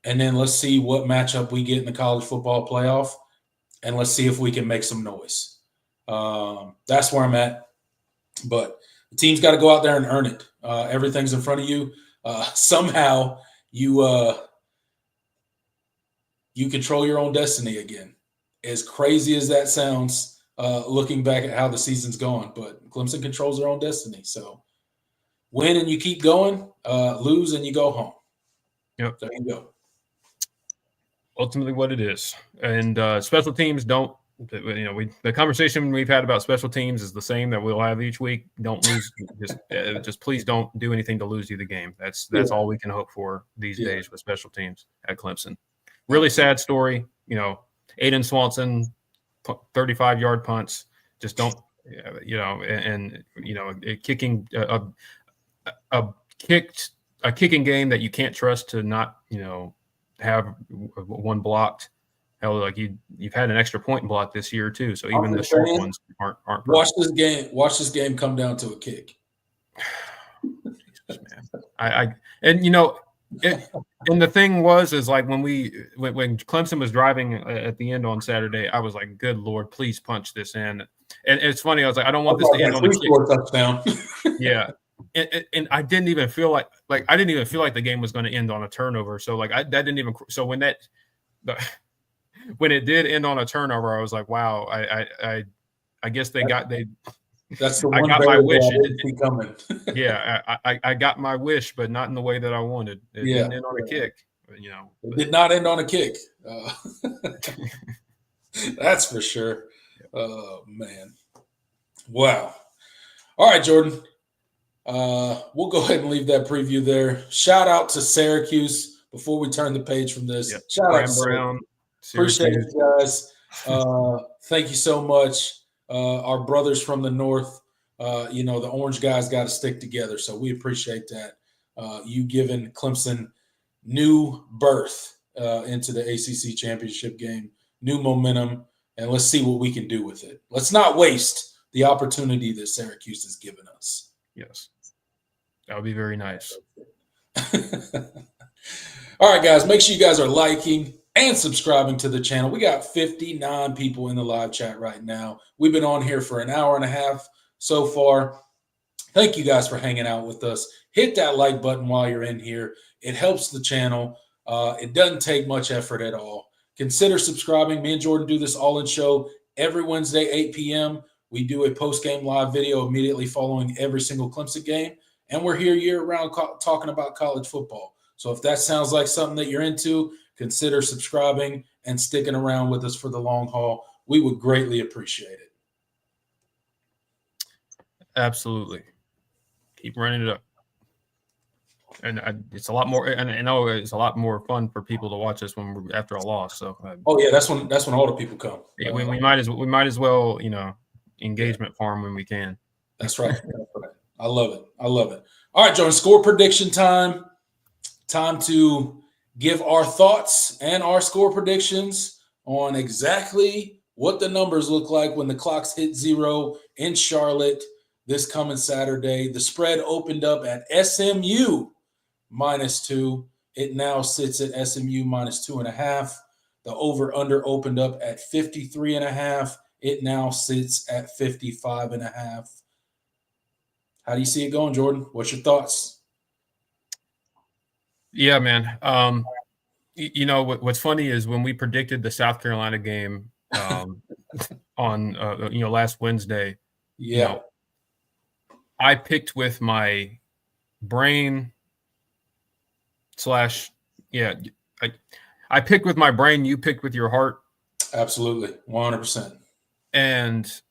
and then let's see what matchup we get in the college football playoff, and let's see if we can make some noise. That's where I'm at. But the team's got to go out there and earn it. Everything's in front of you. Somehow you control your own destiny again. As crazy as that sounds, looking back at how the season's gone, but Clemson controls their own destiny. So win and you keep going, lose and you go home. Yep. There you go. Ultimately what it is. And special teams don't, the conversation we've had about special teams is the same that we'll have each week. Don't lose. just please don't do anything to lose you the game. That's all we can hope for these days with special teams at Clemson. Really sad story. Aiden Swanson, 35-yard punts. Just don't, kicking a kicking game that you can't trust to not, have one blocked. Hell, like you've had an extra point block this year too. So even the short ones aren't. Watch this game come down to a kick. Jesus, man. And the thing is like when Clemson was driving at the end on Saturday, I was like, good Lord, please punch this in. And it's funny. I was like, I don't want this to end on a kick. Touchdown. Yeah. And I didn't even feel like the game was going to end on a turnover. So like that didn't even. So when it did end on a turnover, I was like, wow. I guess That's the I one got my wish. Coming. Yeah, I got my wish, but not in the way that I wanted. It didn't end on a kick. It did not end on a kick. That's for sure. Oh, man. Wow. All right, Jordan. We'll go ahead and leave that preview there. Shout out to Syracuse before we turn the page from this. Yep. Shout Graham out to Brown. Appreciate you guys. Thank you so much. Our brothers from the North, the Orange guys got to stick together. So we appreciate that. You giving Clemson new birth into the ACC Championship game, new momentum, and let's see what we can do with it. Let's not waste the opportunity that Syracuse has given us. Yes. That would be very nice. All right, guys, make sure you guys are liking and subscribing to the channel. We got 59 people in the live chat right now. We've been on here for an hour and a half so far. Thank you guys for hanging out with us. Hit that like button while you're in here. It helps the channel. It doesn't take much effort at all. Consider subscribing. Me and Jordan do this all-in show every Wednesday, 8 p.m. We do a post-game live video immediately following every single Clemson game. And we're here year-round talking about college football. So if that sounds like something that you're into, consider subscribing and sticking around with us for the long haul. We would greatly appreciate it. Absolutely. Keep running it up. And it's a lot more, and I know it's a lot more fun for people to watch us when we're after a loss. So, that's when all the people come. Yeah, we might as well, engagement farm when we can. That's right. I love it. All right, Jordan, score prediction time. Time to give our thoughts and our score predictions on exactly what the numbers look like when the clocks hit 0 in Charlotte this coming Saturday. The spread opened up at SMU -2. It now sits at SMU -2.5. The over-under opened up at 53.5. It now sits at 55.5. How do you see it going, Jordan? What's your thoughts? Yeah, man. What's funny is when we predicted the South Carolina game on last Wednesday. Yeah. I picked with my brain I picked with my brain, you picked with your heart. Absolutely. 100%. And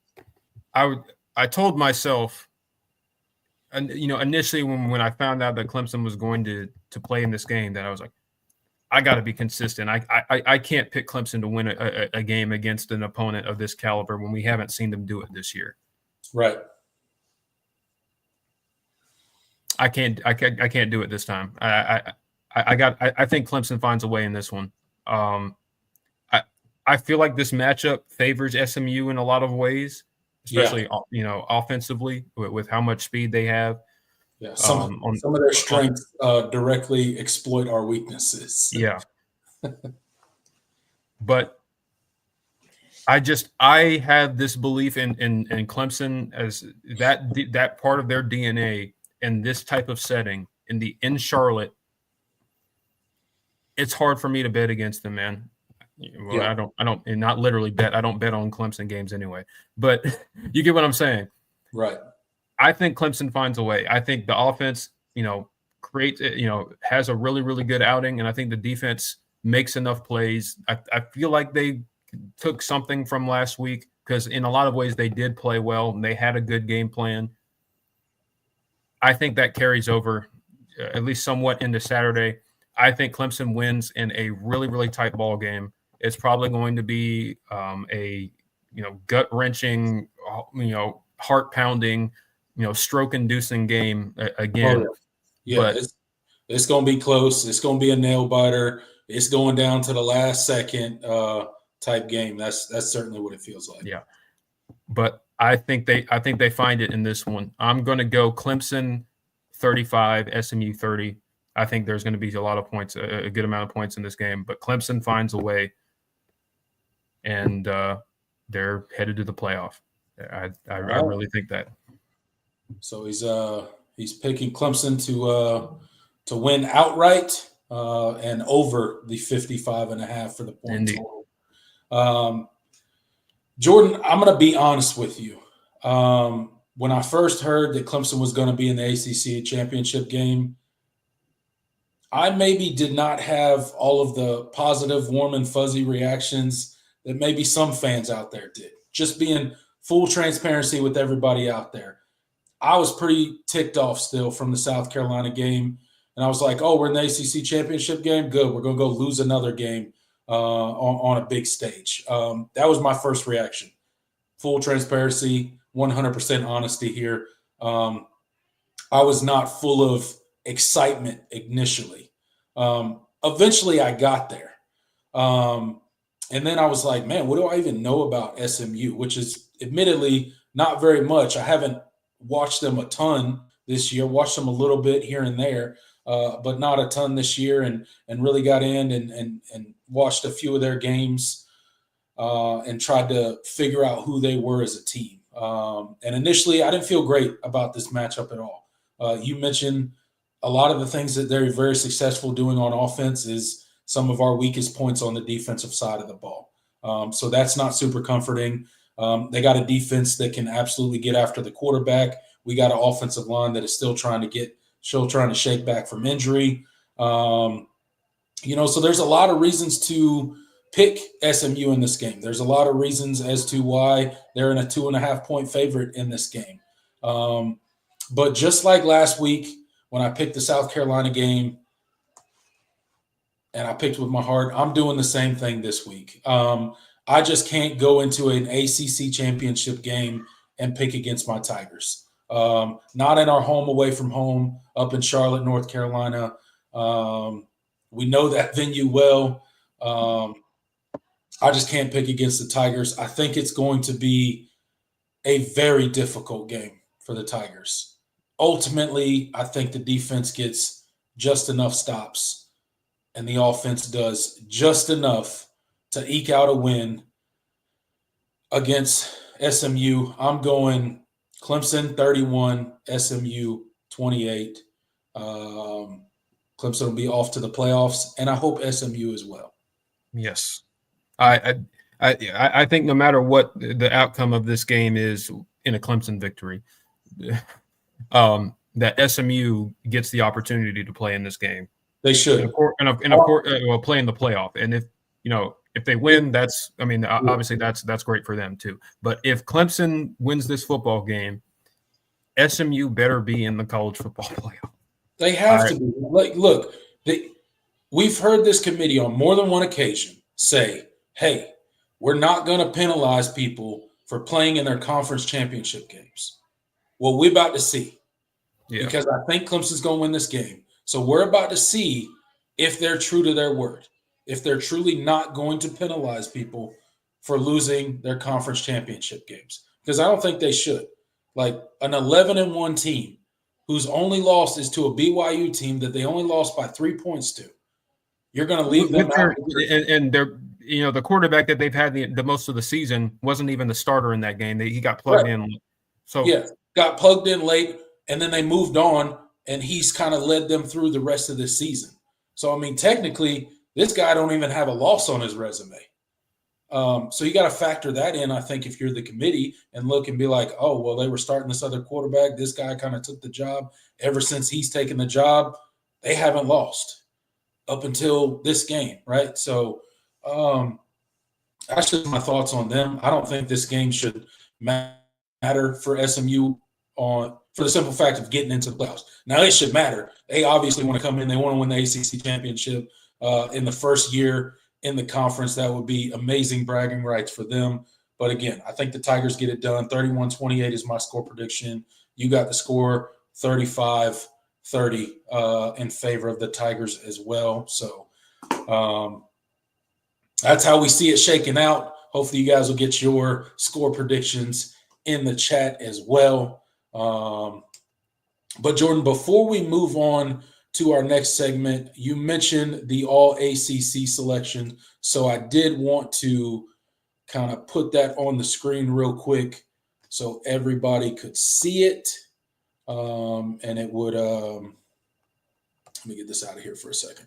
I told myself, and initially when I found out that Clemson was going to play in this game, that I was like, I got to be consistent. I can't pick Clemson to win a game against an opponent of this caliber when we haven't seen them do it this year. Right. I can't do it this time. I think Clemson finds a way in this one. I feel like this matchup favors SMU in a lot of ways, especially offensively with how much speed they have. Yeah, some of their strengths directly exploit our weaknesses. Yeah, but I have this belief in Clemson as that part of their DNA in this type of setting in Charlotte. It's hard for me to bet against them, man. Well, yeah. I don't, and not literally bet. I don't bet on Clemson games anyway. But you get what I'm saying, right? I think Clemson finds a way. I think the offense, creates, has a really, really good outing, and I think the defense makes enough plays. I feel like they took something from last week because in a lot of ways they did play well and they had a good game plan. I think that carries over at least somewhat into Saturday. I think Clemson wins in a really, really tight ball game. It's probably going to be a gut-wrenching, heart-pounding, stroke-inducing game again. Oh, yeah, but it's going to be close. It's going to be a nail-biter. It's going down to the last second type game. That's certainly what it feels like. Yeah, but I think they find it in this one. I'm going to go Clemson 35, SMU 30. I think there's going to be a lot of points, a good amount of points in this game. But Clemson finds a way, and they're headed to the playoff. I really think that. So he's picking Clemson to win outright and over the 55.5 for the point total. Jordan, I'm going to be honest with you. When I first heard that Clemson was going to be in the ACC Championship game, I maybe did not have all of the positive, warm and fuzzy reactions that maybe some fans out there did. Just being full transparency with everybody out there. I was pretty ticked off still from the South Carolina game. And I was like, oh, we're in the ACC Championship game? Good. We're going to go lose another game on a big stage. That was my first reaction. Full transparency, 100% honesty here. I was not full of excitement initially. Eventually, I got there. And then I was like, man, what do I even know about SMU, which is admittedly not very much. I haven't watched them a ton this year, watched them a little bit here and there, but not a ton this year, and really got in and watched a few of their games and tried to figure out who they were as a team. And initially, I didn't feel great about this matchup at all. You mentioned a lot of the things that they're very successful doing on offense is some of our weakest points on the defensive side of the ball. So that's not super comforting. They got a defense that can absolutely get after the quarterback. We got an offensive line that is still trying to shake back from injury. So there's a lot of reasons to pick SMU in this game. There's a lot of reasons as to why they're in a 2.5-point favorite in this game. But just like last week when I picked the South Carolina game, and I picked with my heart, I'm doing the same thing this week. I just can't go into an ACC championship game and pick against my Tigers. Not in our home away from home up in Charlotte, North Carolina. We know that venue well. I just can't pick against the Tigers. I think it's going to be a very difficult game for the Tigers. Ultimately, I think the defense gets just enough stops and the offense does just enough to eke out a win against SMU. I'm going Clemson 31, SMU 28. Clemson will be off to the playoffs, and I hope SMU as well. Yes. I think no matter what the outcome of this game is in a Clemson victory, that SMU gets the opportunity to play in this game. They should. And of course, play in the playoff. And if they win, obviously that's great for them too. But if Clemson wins this football game, SMU better be in the college football playoff. They have to be. Look, we've heard this committee on more than one occasion say, hey, we're not going to penalize people for playing in their conference championship games. Well, we're about to see. Yeah. Because I think Clemson's going to win this game. So we're about to see if they're true to their word, if they're truly not going to penalize people for losing their conference championship games. Because I don't think they should. Like an 11-1 team whose only loss is to a BYU team that they only lost by 3 points to. You're going to leave them out. And they're, the quarterback that they've had the most of the season wasn't even the starter in that game. He got plugged in. So got plugged in late, and then they moved on, and he's kind of led them through the rest of this season. So, technically, this guy don't even have a loss on his resume. So you got to factor that in, I think, if you're the committee and look and be like, oh, well, they were starting this other quarterback. This guy kind of took the job. Ever since he's taken the job, they haven't lost up until this game, right? So that's just my thoughts on them. I don't think this game should matter for SMU for the simple fact of getting into the playoffs. Now, it should matter. They obviously want to come in. They want to win the ACC championship in the first year in the conference. That would be amazing bragging rights for them. But again, I think the Tigers get it done. 31-28 is my score prediction. You got the score 35-30 in favor of the Tigers as well. So that's how we see it shaking out. Hopefully you guys will get your score predictions in the chat as well. But Jordan, before we move on to our next segment, you mentioned the All-ACC selection. So I did want to kind of put that on the screen real quick so everybody could see it. And it would let me get this out of here for a second.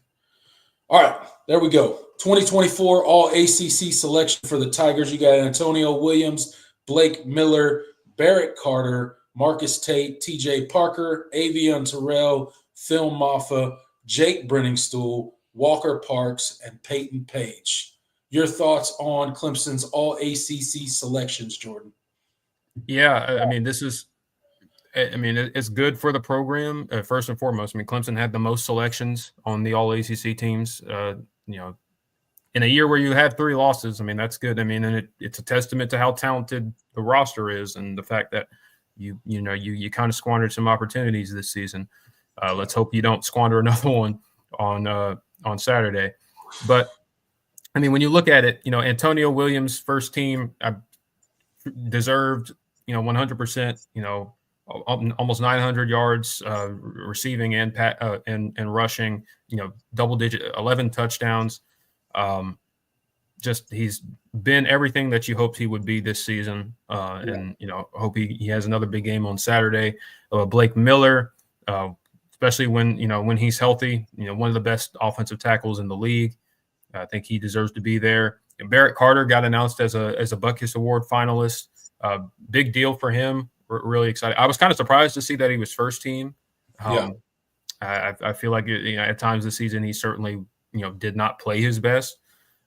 All right, there we go. 2024 All-ACC selection for the Tigers. You got Antonio Williams, Blake Miller, Barrett Carter, Marcus Tate, TJ Parker, Avion Terrell, Phil Maffa, Jake Brenningstool, Walker Parks, and Peyton Page. Your thoughts on Clemson's All-ACC selections, Jordan? Yeah, I mean, it's good for the program, first and foremost. I mean, Clemson had the most selections on the All-ACC teams, in a year where you had 3 losses. I mean, that's good. I mean, and it's a testament to how talented the roster is and the fact that you kind of squandered some opportunities this season. Let's hope you don't squander another one on Saturday. But I mean, when you look at it, Antonio Williams, first team, deserved, 100%, almost 900 yards receiving and rushing, double-digit 11 touchdowns. Just he's been everything that you hoped he would be this season, and hope he has another big game on Saturday. Blake Miller, especially when he's healthy, one of the best offensive tackles in the league. I think he deserves to be there. And Barrett Carter got announced as a Butkus Award finalist. Big deal for him. We're really excited. I was kind of surprised to see that he was first team. I feel like at times this season he certainly did not play his best.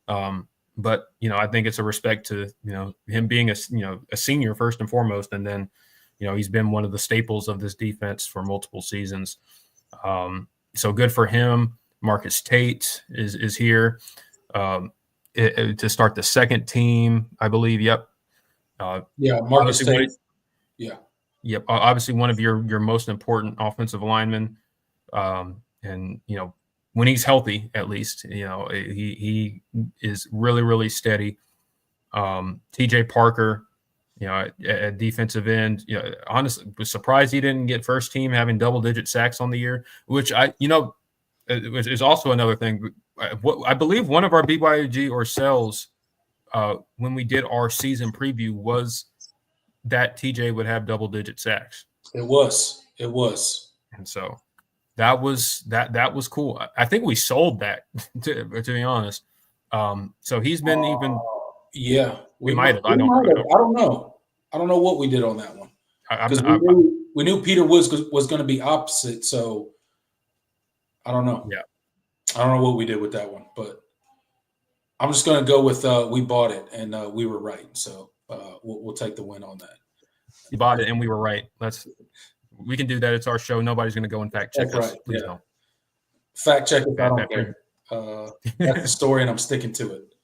But I think it's a respect to him being a senior first and foremost, and then he's been one of the staples of this defense for multiple seasons. So good for him. Marcus Tate is here to start the second team, I believe. Yep. Marcus Tate. Yep. Obviously, one of your most important offensive linemen, and when he's healthy, at least he is really, really steady. TJ Parker, at defensive end, honestly was surprised he didn't get first team, having double-digit sacks on the year, which is also another thing. I believe one of our BYOG or cells, when we did our season preview, was that TJ would have double-digit sacks. It was. And so that was cool. I think we sold that, to be honest. So he's been even. Yeah, we might have. I don't know. I don't know what we did on that one, because we knew Peter was going to be opposite. So I don't know. Yeah, I don't know what we did with that one, but I'm just going to go with we bought it and we were right. So we'll take the win on that. You bought it and we were right. We can do that. It's our show. Nobody's going to go and fact check us. Right. Please don't. Fact check if I don't care. That's the story, and I'm sticking to it.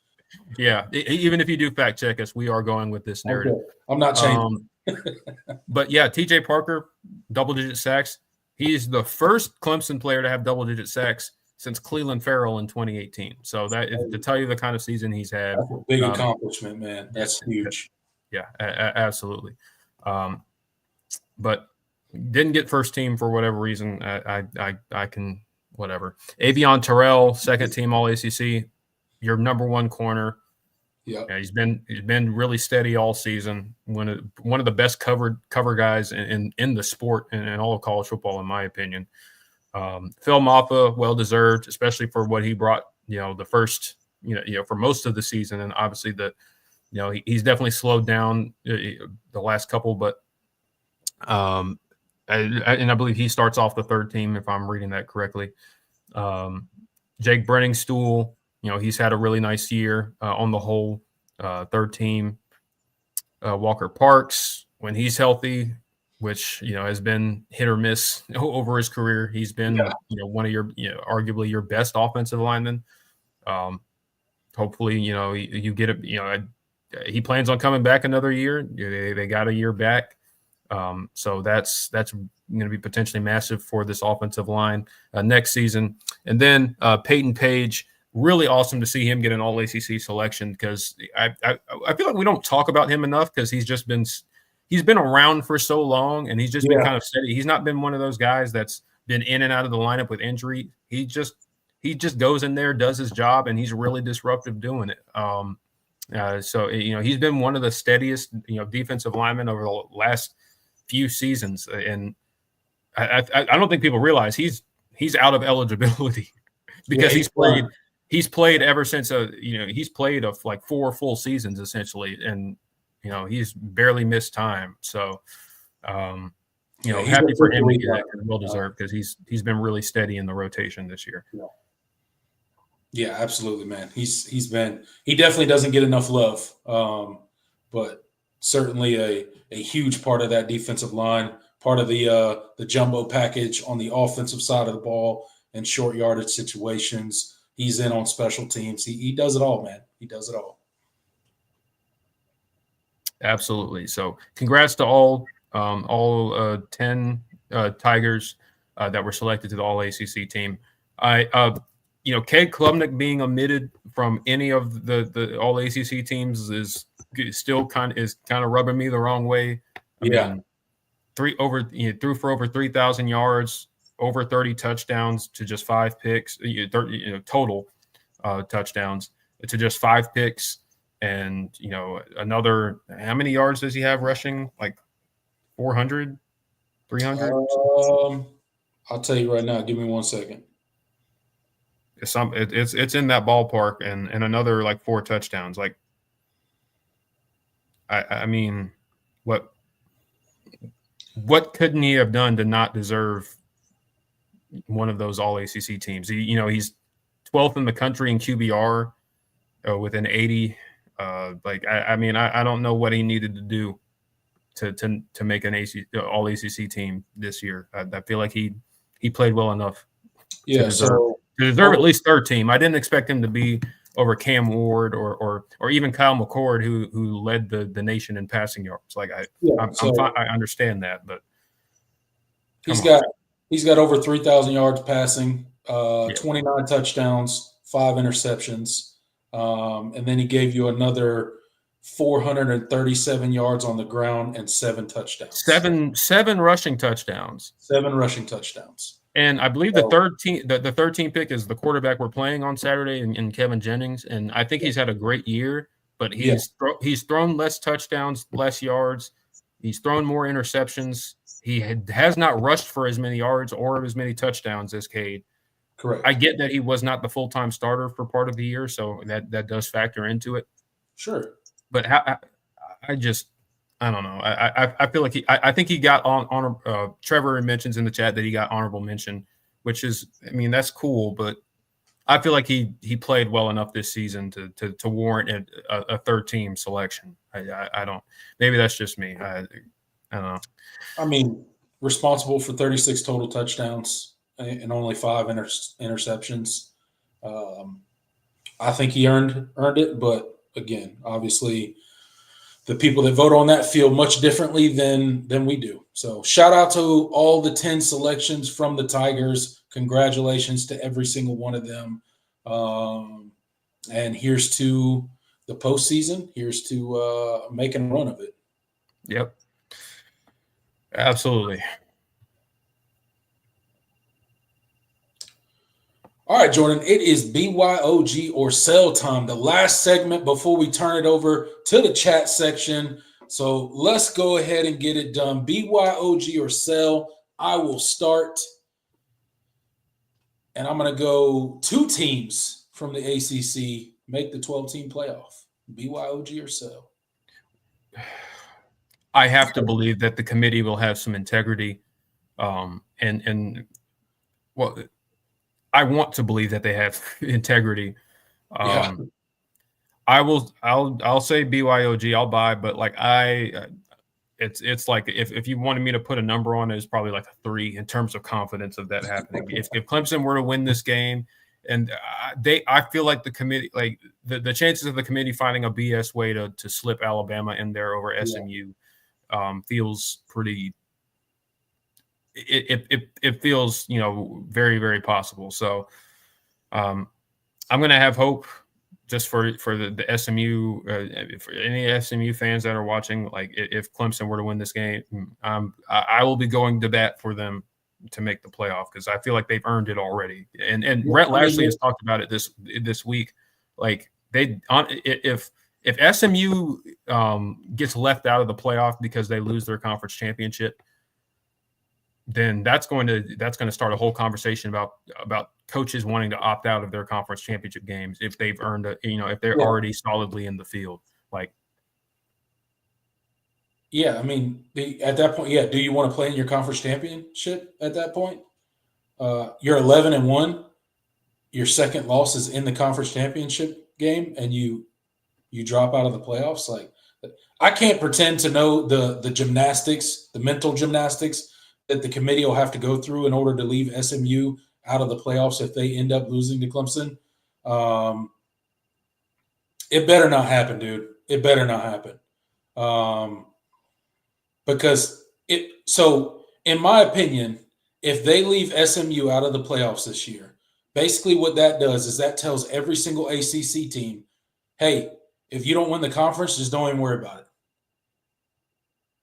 Yeah, even if you do fact check us, we are going with this narrative. Okay. I'm not changing. But yeah, TJ Parker, double-digit sacks. He's the first Clemson player to have double-digit sacks since Cleveland Farrell in 2018. So that is to tell you the kind of season he's had. That's a big accomplishment, man. That's huge. Yeah, absolutely. But didn't get first team for whatever reason. I can whatever. Avion Terrell, second team All-ACC. Your number one corner. Yeah, he's been really steady all season. One of the best cover guys in the sport and all of college football, in my opinion. Phil Maffa, well deserved, especially for what he brought. The first for most of the season, and obviously he's definitely slowed down the last couple, but and I believe he starts off the third team if I'm reading that correctly. Jake Brenningstool. He's had a really nice year on the whole, third team. Walker Parks, when he's healthy, which, has been hit or miss over his career, he's been, one of your, arguably your best offensive linemen. Hopefully, you get it. He plans on coming back another year. They got a year back. So that's going to be potentially massive for this offensive line next season. And then Peyton Page. Really awesome to see him get an All-ACC selection, because I feel like we don't talk about him enough, because he's been around for so long, and he's just been kind of steady. He's not been one of those guys that's been in and out of the lineup with injury. He just goes in there, does his job, and he's really disruptive doing it. So he's been one of the steadiest defensive linemen over the last few seasons, and I don't think people realize he's out of eligibility because he's played ever since he's played like 4 full seasons essentially, and he's barely missed time. So happy for him to get that, well deserved, because he's been really steady in the rotation this year. Yeah, absolutely, man. He definitely doesn't get enough love, but certainly a huge part of that defensive line, part of the jumbo package on the offensive side of the ball in short yardage situations. He's in on special teams. He does it all, man. He does it all. Absolutely. So congrats to all 10 Tigers that were selected to the All-ACC team. Cade Klubnik being omitted from any of the All-ACC teams is still kind of rubbing me the wrong way. I mean, threw for over 3,000 yards, over 30 touchdowns to just 5 picks, total touchdowns to just 5 picks. And, another, how many yards does he have rushing? Like 400, 300? I'll tell you right now. Give me 1 second. It's in that ballpark, and another like 4 touchdowns. Like, I mean, what couldn't he have done to not deserve one of those All-ACC teams? He's 12th in the country in QBR with an 80. I don't know what he needed to do to make an All-ACC team this year. I feel like he played well enough to deserve at least third team. I didn't expect him to be over Cam Ward or even Kyle McCord, who led the nation in passing yards. I'm fine, I understand that, but he's got over 3,000 yards passing, 29 touchdowns, 5 interceptions. And then he gave you another 437 yards on the ground and 7 touchdowns. Seven rushing touchdowns. 7 rushing touchdowns. And I believe the 13th pick is the quarterback we're playing on Saturday in Kevin Jennings. And I think he's had a great year, but he's thrown less touchdowns, less yards. He's thrown more interceptions. He has not rushed for as many yards or as many touchdowns as Cade. Correct. I get that he was not the full-time starter for part of the year, so that does factor into it. Sure. But I don't know. I feel like I think he got on Trevor mentions in the chat that he got honorable mention, which is, I mean, that's cool, but I feel like he played well enough this season to warrant a third team selection. I don't. Maybe that's just me. I don't know. I mean, responsible for 36 total touchdowns and only 5 interceptions. I think he earned it, but again, obviously, the people that vote on that feel much differently than we do. So shout out to all the 10 selections from the Tigers. Congratulations to every single one of them. And here's to the postseason. Here's to making a run of it. Yep. Absolutely. All right, Jordan, it is BYOG or sell time, the last segment before we turn it over to the chat section. So let's go ahead and get it done. BYOG or sell, I will start. And I'm going to go 2 teams from the ACC make the 12-team playoff. BYOG or sell? I have to believe that the committee will have some integrity. I want to believe that they have integrity. I'll say BYOG, I'll buy, but it's like if you wanted me to put a number on it, it's probably like a 3 in terms of confidence of that happening. If Clemson were to win this game, and I feel like the committee, like the chances of the committee finding a BS way to slip Alabama in there over SMU feels pretty. It feels, very, very possible. So I'm going to have hope just for the SMU, for any SMU fans that are watching. Like if Clemson were to win this game, I will be going to bat for them to make the playoff because I feel like they've earned it already. And Rhett Lashley has talked about it this week. Like if SMU gets left out of the playoff because they lose their conference championship, then that's going to start a whole conversation about coaches wanting to opt out of their conference championship games if they've earned if they're already solidly in the field. Like, Yeah, I mean, at that point, yeah. Do you want to play in your conference championship at that point? You're 11-1. Your second loss is in the conference championship game, and you drop out of the playoffs. Like, I can't pretend to know the gymnastics, the mental gymnastics that the committee will have to go through in order to leave SMU out of the playoffs if they end up losing to Clemson. It better not happen, dude. It better not happen. Because so in my opinion, if they leave SMU out of the playoffs this year, basically what that does is that tells every single ACC team, hey, if you don't win the conference, just don't even worry about it.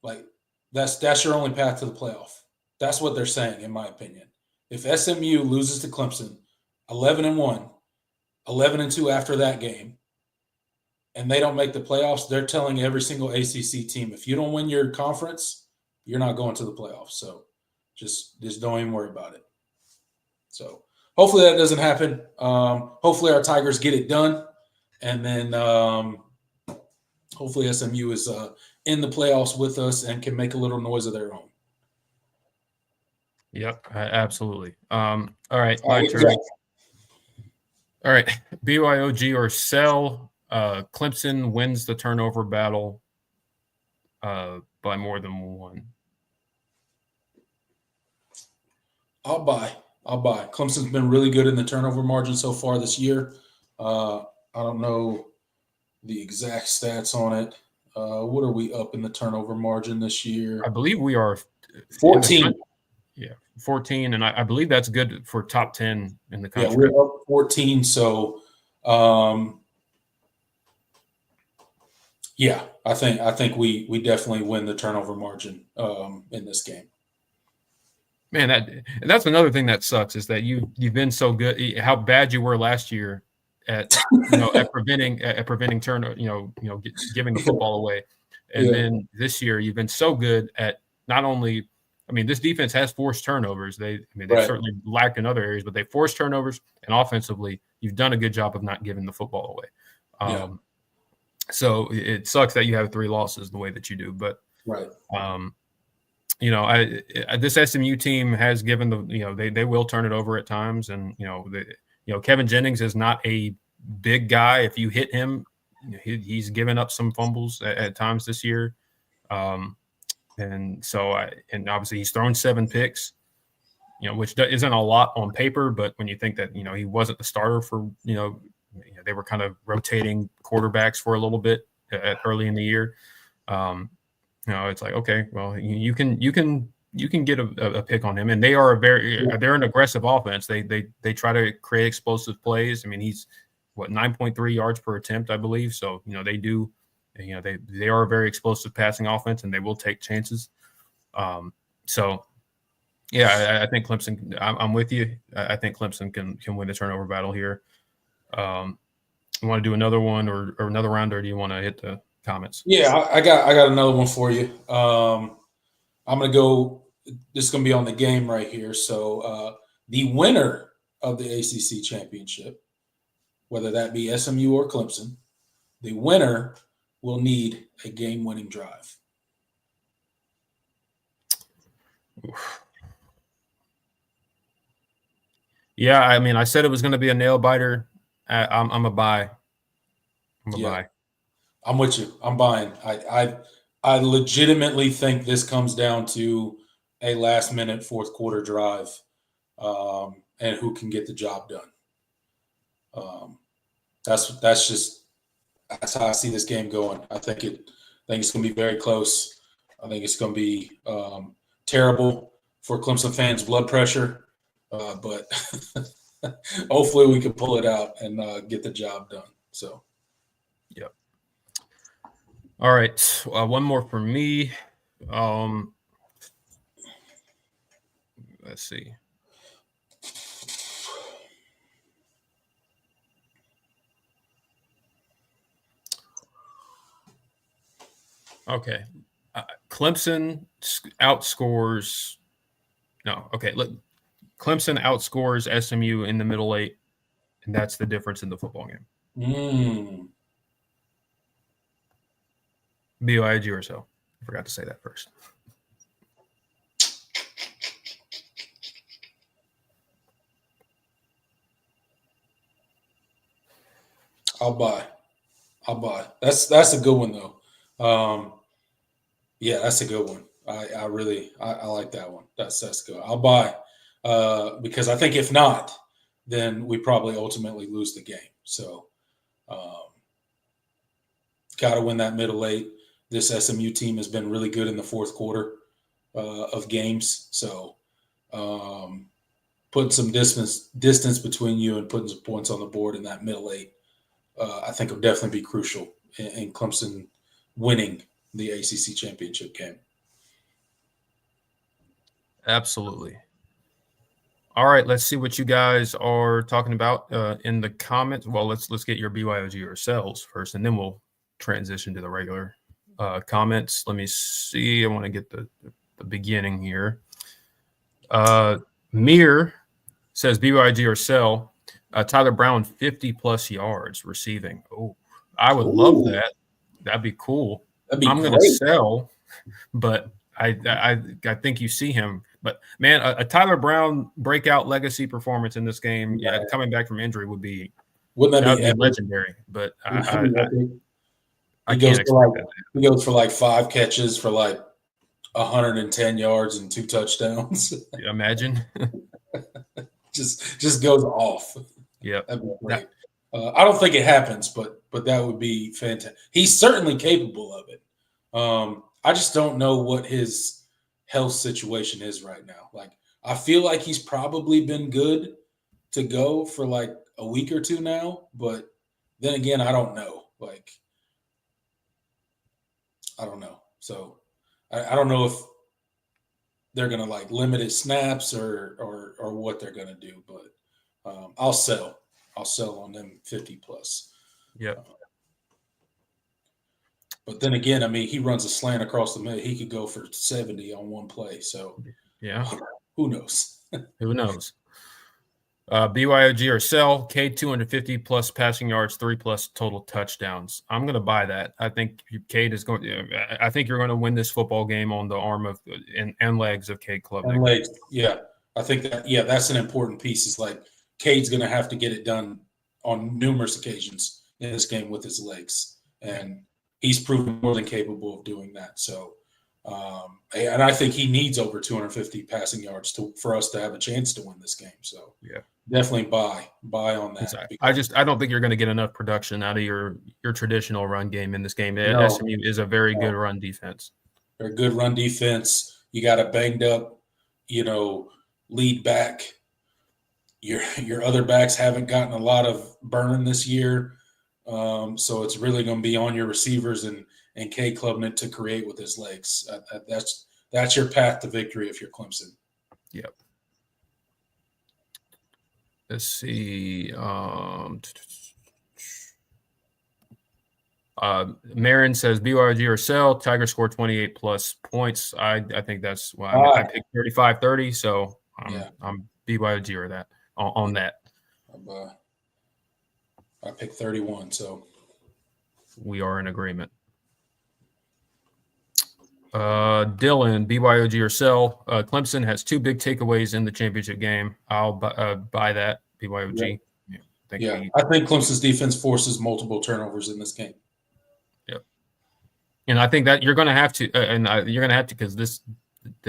Like, that's your only path to the playoff. That's what they're saying, in my opinion. If SMU loses to Clemson, 11-1, 11-2 after that game, and they don't make the playoffs, they're telling every single ACC team, if you don't win your conference, you're not going to the playoffs. So just don't even worry about it. So hopefully that doesn't happen. Hopefully our Tigers get it done. And then hopefully SMU is in the playoffs with us and can make a little noise of their own. Yep, absolutely. All right, my turn. All right, BYOG or sell. Clemson wins the turnover battle by more than one. I'll buy. Clemson's been really good in the turnover margin so far this year. I don't know the exact stats on it. What are we up in the turnover margin this year? I believe we are 14. Yeah, 14, and I believe that's good for top 10 in the country. Yeah, we're up 14. So, yeah, I think we definitely win the turnover margin in this game. Man, that's another thing that sucks is that you've been so good. How bad you were last year at at preventing turn giving the football away, and then this year you've been so good at not only. I mean, this defense has forced turnovers. They've certainly lacked in other areas, but they forced turnovers, and offensively, you've done a good job of not giving the football away. So it sucks that you have 3 losses the way that you do, but this SMU team has given they will turn it over at times, and Kevin Jennings is not a big guy. If you hit him, he's given up some fumbles at times this year. And obviously he's thrown 7 picks, which isn't a lot on paper, but when you think that, he wasn't the starter for, they were kind of rotating quarterbacks for a little bit early in the year. It's like, okay, well, you can get a pick on him, and they are they're an aggressive offense. They try to create explosive plays. I mean, he's 9.3 yards per attempt, I believe. So, they do. They are a very explosive passing offense, and they will take chances. I think Clemson. I'm with you. I think Clemson can win the turnover battle here. You want to do another one or another round, or do you want to hit the comments? Yeah, I got another one for you. I'm gonna go. This is gonna be on the game right here. So the winner of the ACC Championship, whether that be SMU or Clemson, the winner will need a game-winning drive. Yeah, I mean, I said it was going to be a nail biter. I'm a buy. Buy. I'm with you. I'm buying. I legitimately think this comes down to a last-minute fourth quarter drive, and who can get the job done. That's how I see this game going. I think it's going to be very close. I think it's going to be terrible for Clemson fans' blood pressure, but hopefully we can pull it out and get the job done. So, yep. All right, one more for me. Let's see. Okay. Clemson outscores. No. Okay. Look, Clemson outscores SMU in the middle 8, and that's the difference in the football game. BYOG or so. I forgot to say that first. I'll buy. That's a good one though. Yeah, that's a good one. I really like that one. That's good. I'll buy because I think if not, then we probably ultimately lose the game. So got to win that middle eight. This SMU team has been really good in the fourth quarter of games. So putting some distance between you and putting some points on the board in that middle eight, I think will definitely be crucial in Clemson winning the ACC Championship game. Absolutely. All right, let's see what you guys are talking about in the comments. Well, let's get your BYOG yourselves first, and then we'll transition to the regular comments. Let me see. I want to get the beginning here. Mir says BYOG or sell. Tyler Brown 50+ yards receiving. Oh, I would love that. That'd be cool. That'd be I'm great. going to sell, but I think you see him. But man, a Tyler Brown breakout legacy performance in this game, coming back from injury would be legendary. But I can't expect that. He goes for like 5 catches for like 110 yards and 2 touchdowns. Imagine. just goes off. Yeah, that'd be great. I don't think it happens, but that would be fantastic. He's certainly capable of it. I just don't know what his health situation is right now. Like, I feel like he's probably been good to go for like a week or two now, but then again, I don't know. Like, I don't know. So I don't know if they're gonna like limit his snaps or what they're gonna do, but I'll sell on them 50+. Yep. But then again, I mean, he runs a slant across the middle. He could go for 70 on one play. So, yeah, who knows? Who knows? BYOG or sell. Cade 250+ passing yards, 3+ total touchdowns. I'm going to buy that. I think Cade is going. I think you're going to win this football game on the arm of and legs of Cade Klubnik. And legs, yeah. I think that that's an important piece. Is like Cade's going to have to get it done on numerous occasions in this game with his legs, and he's proven more than capable of doing that. So, and I think he needs over 250 passing yards for us to have a chance to win this game. So, yeah, definitely buy on that. Exactly. I don't think you're going to get enough production out of your traditional run game in this game. No. SMU is a very good run defense. They're a good run defense. You got a banged up, lead back. Your other backs haven't gotten a lot of burn this year. So it's really going to be on your receivers and Cade Klubnik to create with his legs. That's your path to victory if you're Clemson. Yep. Let's see. Marin says BYOG or sell. Tigers score 28+ points. I think that's why I picked 35-30. So I'm BYOG or that on that. I picked 31, so we are in agreement. Dylan, BYOG or sell. Clemson has 2 big takeaways in the championship game. I'll buy that. BYOG. Yeah. I think Clemson's defense forces multiple turnovers in this game. Yep. And I think that you're going to have to, because this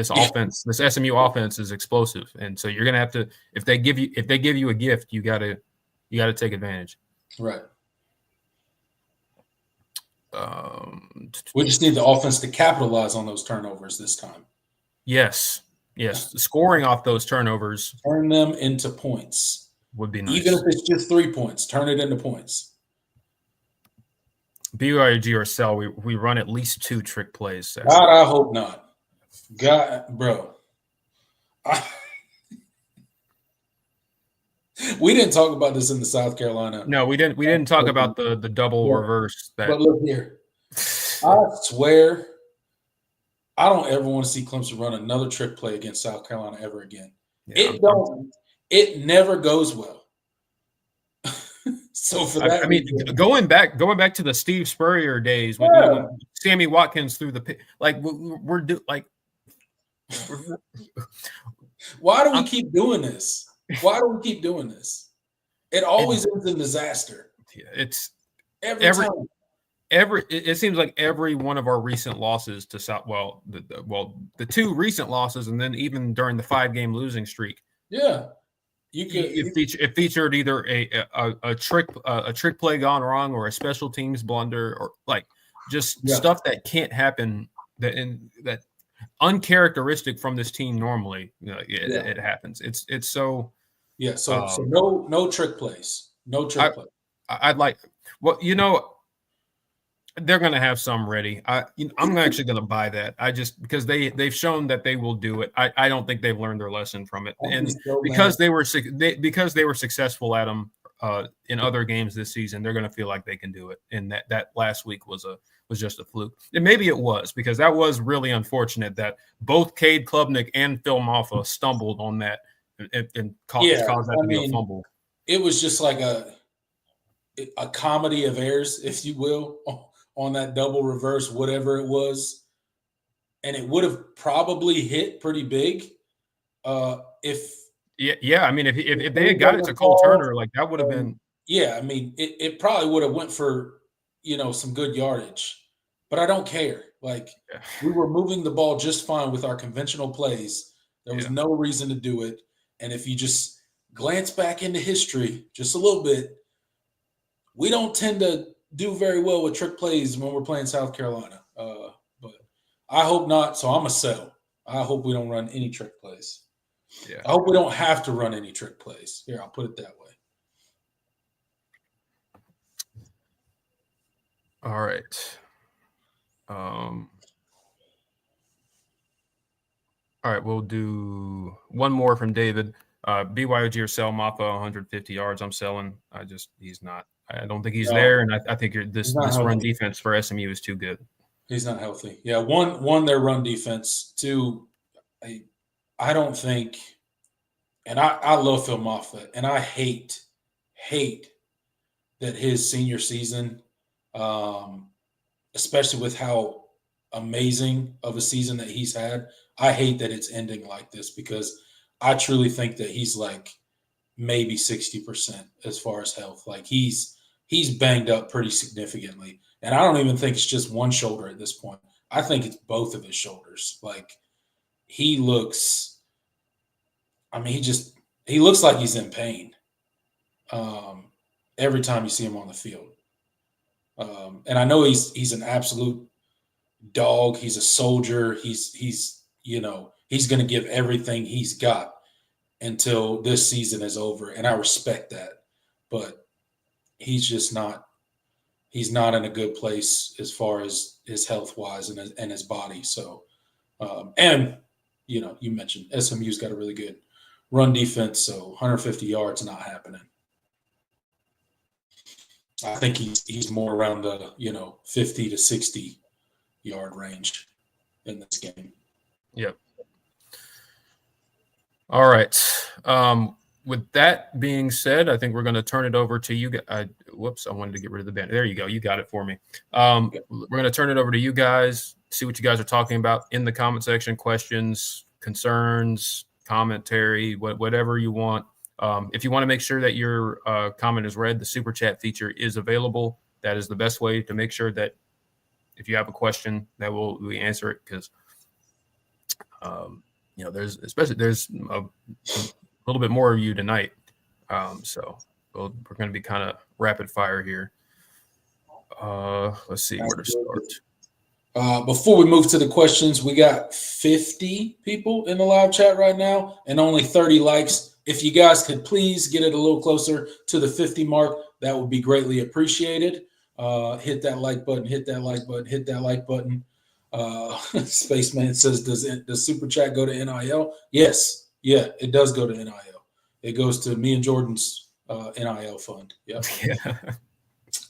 offense, this SMU offense is explosive, and so you're going to have to. If they give you a gift, you got to take advantage. Right. We just need the offense to capitalize on those turnovers this time. Yes. Scoring off those turnovers. Turn them into points. Would be nice. Even if it's just 3 points, turn it into points. BYOG or sell, we run at least 2 trick plays. God, I hope not. God, bro. We didn't talk about this in the South Carolina. No, we didn't. We didn't talk about the double reverse. But look here, I swear, I don't ever want to see Clemson run another trick play against South Carolina ever again. Yeah, it never goes well. So for that, I mean, going back to the Steve Spurrier days when Sammy Watkins threw the like why do we keep doing this? Why do we keep doing this? It always ends in disaster. It's every time. It seems like every one of our recent losses to South, the 2 recent losses, and then even during the 5-game losing streak. Yeah. It featured either a trick play gone wrong or a special teams blunder or like just stuff that can't happen that uncharacteristic from this team normally. It happens. It's so so no trick plays. No trick play. I'd like they're going to have some ready. I'm actually going to buy that. Because they've shown that they will do it. I don't think they've learned their lesson from it, and because they were successful at them in other games this season, they're going to feel like they can do it. And that last week was just a fluke. And maybe it was, because that was really unfortunate that both Cade Klubnik and Phil Maffa stumbled on that and caused that to be a fumble. It was just like a comedy of errors, if you will, on that double reverse, whatever it was. And it would have probably hit pretty big if I mean, if they had got it to Cole Turner, like that would have been. Yeah, I mean, it probably would have went for, some good yardage. But I don't care. Like, we were moving the ball just fine with our conventional plays. There was no reason to do it. And if you just glance back into history just a little bit, we don't tend to do very well with trick plays when we're playing South Carolina. But I hope not, so I'm a sell. I hope we don't run any trick plays. Yeah. I hope we don't have to run any trick plays. Here, I'll put it that way. All right. All right, we'll do one more from David. BYOG or sell Maffa 150 yards. I'm selling. He's not. I don't think he's there, and I think this run defense for SMU is too good. He's not healthy. Yeah, one their run defense. 2, I don't think, and I love Phil Maffa, and I hate that his senior season, especially with how amazing of a season that he's had, I hate that it's ending like this, because I truly think that he's like maybe 60% as far as health. Like he's banged up pretty significantly. And I don't even think it's just one shoulder at this point. I think it's both of his shoulders. Like he looks like he's in pain every time you see him on the field. And I know he's an absolute dog. He's a soldier. He's going to give everything he's got until this season is over. And I respect that, but he's just not in a good place as far as his health wise and his body. So, you mentioned SMU's got a really good run defense. So 150 yards, not happening. I think he's more around the, 50 to 60 yard range in this game. Yep. All right. With that being said, I think we're going to turn it over to you guys. Whoops, I wanted to get rid of the band. There you go. You got it for me. We're going to turn it over to you guys, see what you guys are talking about in the comment section, questions, concerns, commentary, whatever you want. If you want to make sure that your comment is read, the super chat feature is available. That is the best way to make sure that if you have a question, that we answer it, because there's a little bit more of you tonight. So we're going to be kind of rapid fire here. Let's see where to start. Before we move to the questions, we got 50 people in the live chat right now and only 30 likes. If you guys could please get it a little closer to the 50 mark, that would be greatly appreciated. Hit that like button, hit that like button, hit that like button. Spaceman says, does Super Chat go to NIL? Yes. Yeah, it does go to NIL. It goes to me and Jordan's NIL fund. Yep. Yeah.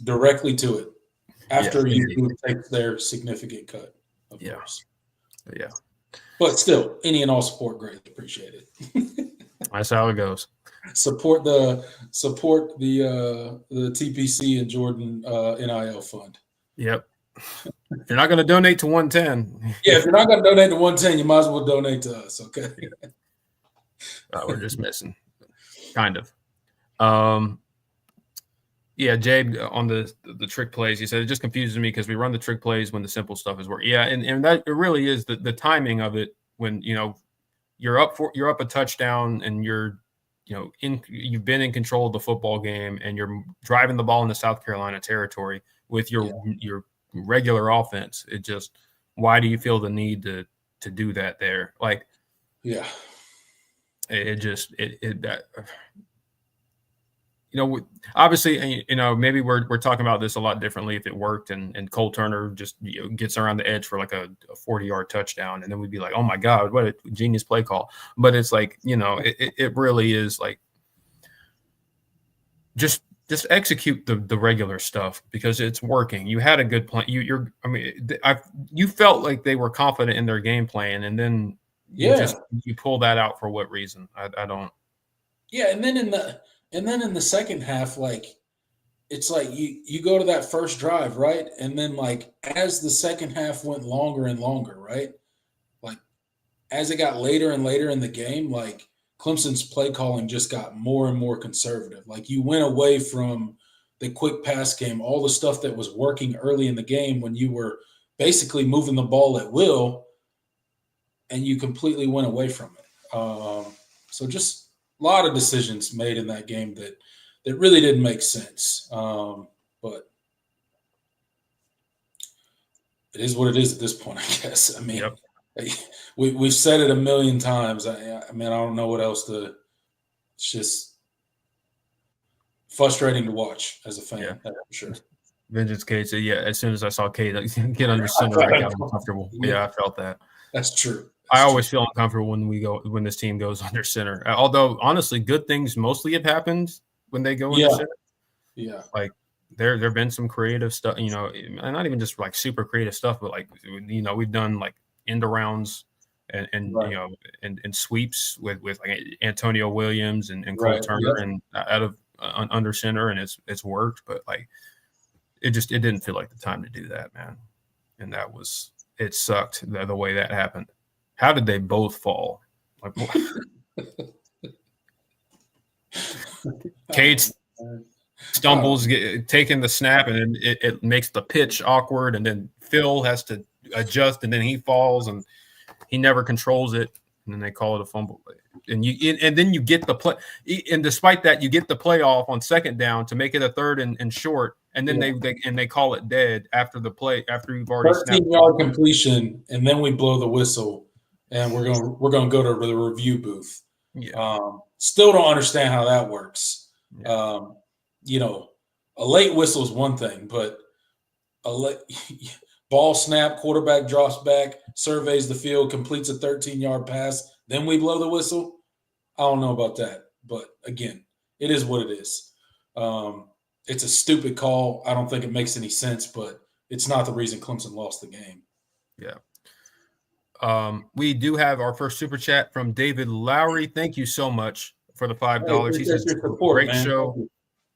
Directly to it after you take their significant cut, of course. Yeah. But still, any and all support, greatly appreciated. That's how it goes. support the TPC and Jordan NIL fund. Yep. If you're not going to donate to 110. Yeah, if you're not going to donate to 110, you might as well donate to us. Okay. We're just missing, kind of. Yeah, Jay, on the trick plays, he said it just confuses me because we run the trick plays when the simple stuff is working. Yeah, and that it really is the timing of it when you're up a touchdown and you've been in control of the football game and you're driving the ball into South Carolina territory with your regular offense. It just, why do you feel the need to do that there? Like, yeah, obviously, maybe we're talking about this a lot differently if it worked and Cole Turner just gets around the edge for like a 40-yard touchdown, and then we'd be like, oh my God, what a genius play call. But it's like, it really is like just execute the regular stuff because it's working. You had a good plan. You felt like they were confident in their game plan, and then you pull that out for what reason? I don't. Yeah, and then in the second half, like, it's like you go to that first drive, right? And then, like, as the second half went longer and longer, right? Like, as it got later and later in the game, like, Clemson's play calling just got more and more conservative. Like, you went away from the quick pass game, all the stuff that was working early in the game when you were basically moving the ball at will, and you completely went away from it. So just a lot of decisions made in that game that really didn't make sense. But it is what it is at this point, I guess. I mean, we've said it a million times. I mean, I don't know what else to – it's just frustrating to watch as a fan, for sure. Vengeance Kate said, as soon as I saw Kate get under center, I got uncomfortable. Yeah, I felt that. That's true. I always feel uncomfortable when this team goes under center. Although, honestly, good things mostly have happened when they go under center. Yeah. Like, there have been some creative stuff, and not even just like super creative stuff, but like, we've done like end arounds and sweeps with like Antonio Williams and Cole Turner and out of under center, and it's worked. But like, it didn't feel like the time to do that, man. And it sucked the way that happened. How did they both fall? Like, Cade stumbles, taking the snap, and then it makes the pitch awkward, and then Phil has to adjust, and then he falls, and he never controls it, and then they call it a fumble. And then you get the play, and despite that, you get the playoff on second down to make it a third and short, and then they call it dead after the play, after you've already 13-yard completion, and then we blow the whistle. And we're going to go to the review booth. Yeah. Still don't understand how that works. Yeah. A late whistle is one thing, but ball snap, quarterback drops back, surveys the field, completes a 13-yard pass, then we blow the whistle. I don't know about that, but again, it is what it is. It's a stupid call. I don't think it makes any sense, but it's not the reason Clemson lost the game. Yeah. We do have our first super chat from David Lowry. Thank you so much for the $5. He says, great show.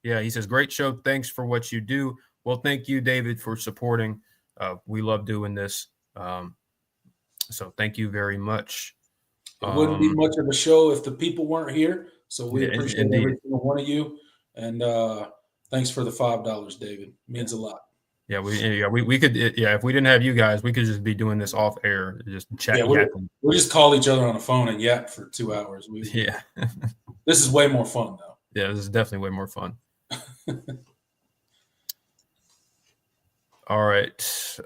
Yeah, he says, great show. Thanks for what you do. Well, thank you, David, for supporting. We love doing this. So thank you very much. It wouldn't be much of a show if the people weren't here. So we appreciate every single one of you. And thanks for the $5, David. It means a lot. Yeah, we could. If we didn't have you guys, we could just be doing this off air, just chatting. We just call each other on the phone and yap for 2 hours. This is way more fun, though. Yeah, this is definitely way more fun. All right.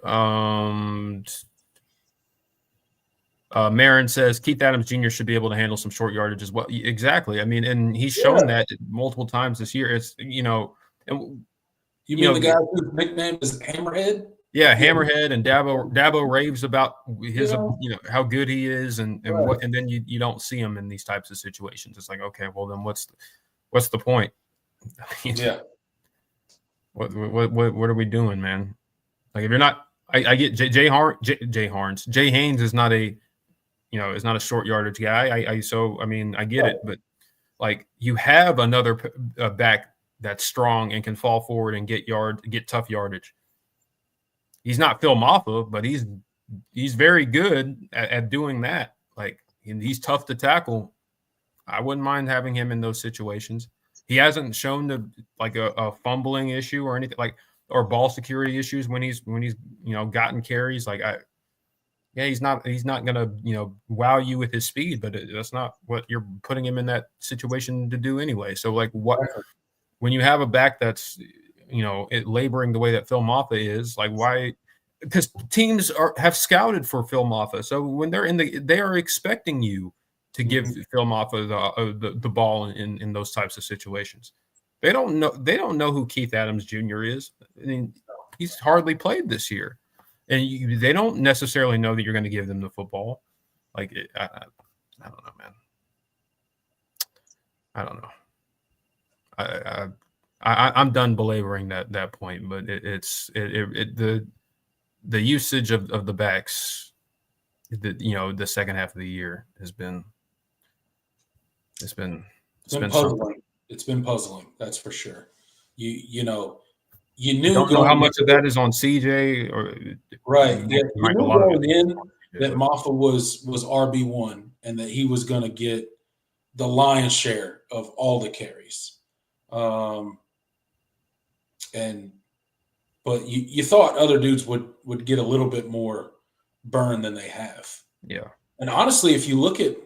Marin says Keith Adams Jr. should be able to handle some short yardage as well. Exactly. I mean, and he's shown that multiple times this year. It's and. You mean the guy whose nickname is Hammerhead? Yeah, Hammerhead, and Dabo raves about his, how good he is, and then you don't see him in these types of situations. It's like, okay, well then what's the point? Yeah. What are we doing, man? Like, if you're not, I get Jay Haynes is not a, is not a short yardage guy. I get it, but like you have another back that's strong and can fall forward and get tough yardage. He's not Phil Maffa, but he's very good at doing that. Like, and he's tough to tackle. I wouldn't mind having him in those situations. He hasn't shown a fumbling issue or anything or ball security issues when he's gotten carries. He's not gonna wow you with his speed, but that's not what you're putting him in that situation to do anyway. So when you have a back that's laboring the way that Phil Maffa is, why? Because teams have scouted for Phil Maffa, so when they are expecting you to give Phil Maffa the ball in those types of situations. They don't know who Keith Adams Jr. is. I mean, he's hardly played this year. And they don't necessarily know that you're going to give them the football. I don't know, man. I don't know. I'm done belaboring that point, but the usage of the backs, the second half of the year has been puzzling. Something. It's been puzzling. That's for sure. You knew. Don't know how much of that is on CJ or right. Yeah, you knew going in that Maffa was RB1 and that he was going to get the lion's share of all the carries. But you thought other dudes would get a little bit more burn than they have. Yeah. And honestly, if you look at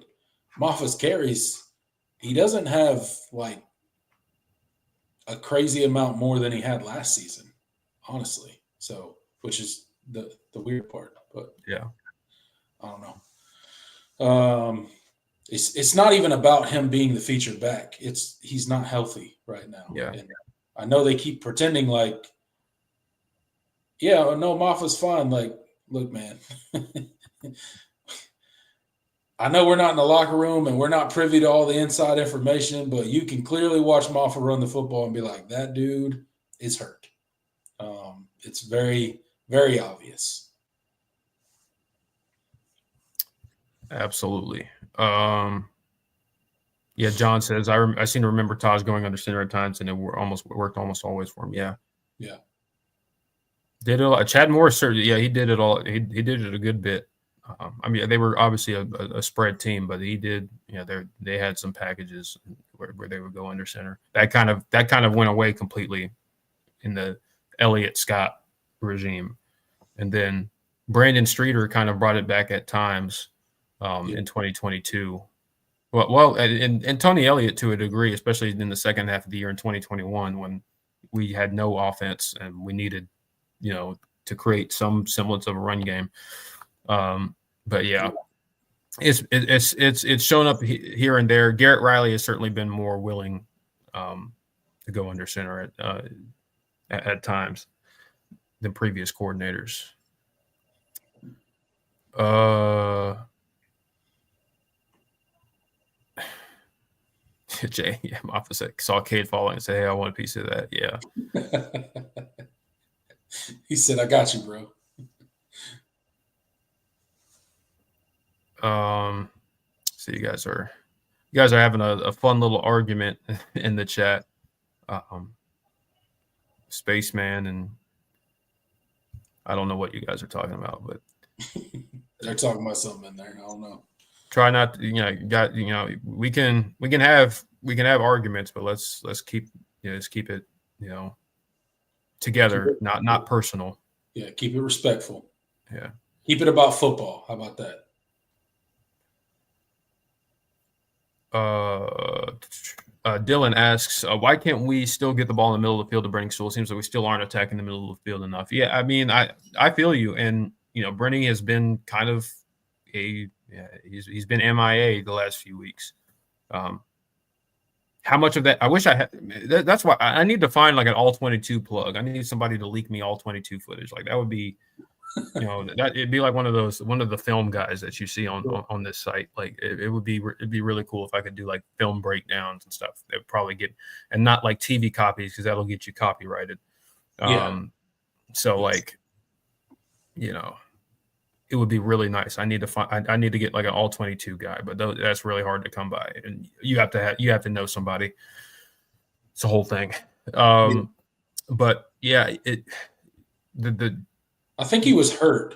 Maffa's carries, he doesn't have a crazy amount more than he had last season, honestly. So, which is the weird part, but yeah, I don't know. It's not even about him being the featured back. He's not healthy right now. Yeah. And I know they keep pretending Maffa's fine. Look, man, I know we're not in the locker room and we're not privy to all the inside information, but you can clearly watch Maffa run the football and be like, that dude is hurt. It's very, very obvious. Absolutely. John says, I seem to remember Taj going under center at times, and it worked almost always for him. Yeah. Yeah. Did it all. Chad Morris, he did it all. He did it a good bit. They were obviously a spread team, but he did. They had some packages where they would go under center. That kind of went away completely in the Elliott Scott regime, and then Brandon Streeter kind of brought it back at times in 2022. And Tony Elliott to a degree, especially in the second half of the year in 2021 when we had no offense and we needed, to create some semblance of a run game. But yeah, it's shown up here and there. Garrett Riley has certainly been more willing to go under center at times than previous coordinators. Jay, Maffa saw Cade falling and said, "Hey, I want a piece of that." Yeah. He said, "I got you, bro." So you guys are having a fun little argument in the chat. Spaceman and I don't know what you guys are talking about, but they're talking about something in there. I don't know. Try not to, we can have arguments, but let's keep it, together, not personal. Yeah, keep it respectful. Yeah. Keep it about football. How about that? Dylan asks, why can't we still get the ball in the middle of the field to Brenning Sewell? It seems like we still aren't attacking the middle of the field enough. Yeah, I feel you. And, Brenning has been kind of he's been MIA the last few weeks. How much of that? I wish I had. That's why I need to find an all 22 plug. I need somebody to leak me all 22 footage. That would be, that it'd be like one of the film guys that you see on this site. It'd be really cool if I could do film breakdowns and stuff. They'd probably get, and not TV copies because that'll get you copyrighted. Yeah. So it would be really nice. I need to get like an all 22 guy, but that's really hard to come by, and you have to know somebody. It's a whole thing. But yeah, I think he was hurt.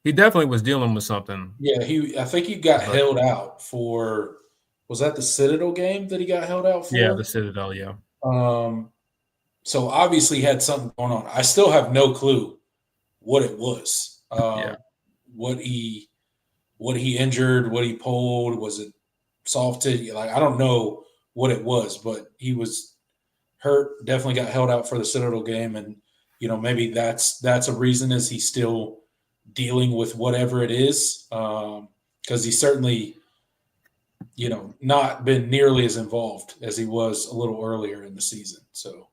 He definitely was dealing with something. Yeah, I think he got held out for. Was that the Citadel game that he got held out for? Yeah, the Citadel. Yeah. So obviously he had something going on. I still have no clue what it was. What he injured, what he pulled, was it soft tissue? Like, I don't know what it was, but he was hurt, definitely got held out for the Citadel game. And, maybe that's a reason, is he's still dealing with whatever it is. Because he's certainly, not been nearly as involved as he was a little earlier in the season. So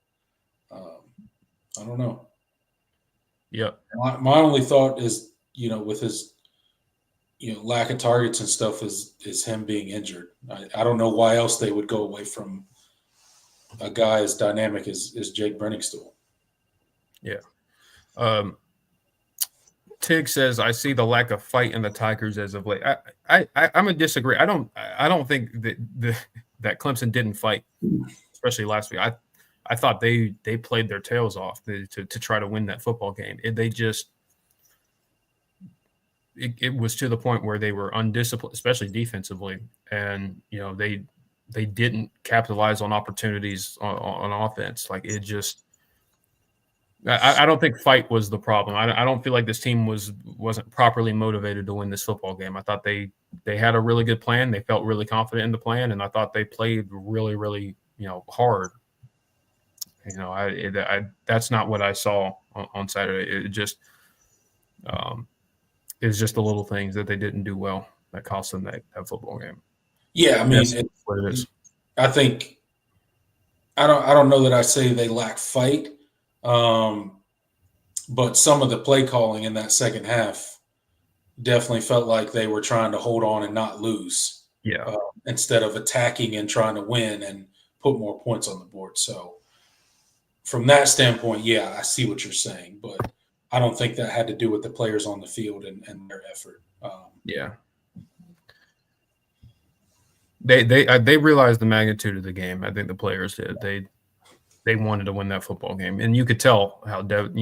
I don't know. Yeah. My only thought is, with his, lack of targets and stuff is him being injured. I don't know why else they would go away from a guy as dynamic as Jake Brenningstool. Yeah. Tig says, I see the lack of fight in the Tigers as of late. I'm gonna disagree. I don't think that Clemson didn't fight, especially last week. I thought they played their tails off to try to win that football game. It was to the point where they were undisciplined, especially defensively, and they didn't capitalize on opportunities on offense. Like, it just, I don't think fight was the problem. I don't feel like this team wasn't properly motivated to win this football game. I thought they had a really good plan. They felt really confident in the plan, and I thought they played really, really hard. That's not what I saw on Saturday. It just it's just the little things that they didn't do well that cost them that football game. Yeah, I mean, that's what it is. I think I don't know that I say they lack fight, but some of the play calling in that second half definitely felt like they were trying to hold on and not lose. Yeah. Instead of attacking and trying to win and put more points on the board. So from that standpoint, yeah, I see what you're saying, but I don't think that had to do with the players on the field and their effort. Yeah. They realized the magnitude of the game. I think the players did. They wanted to win that football game, and you could tell how But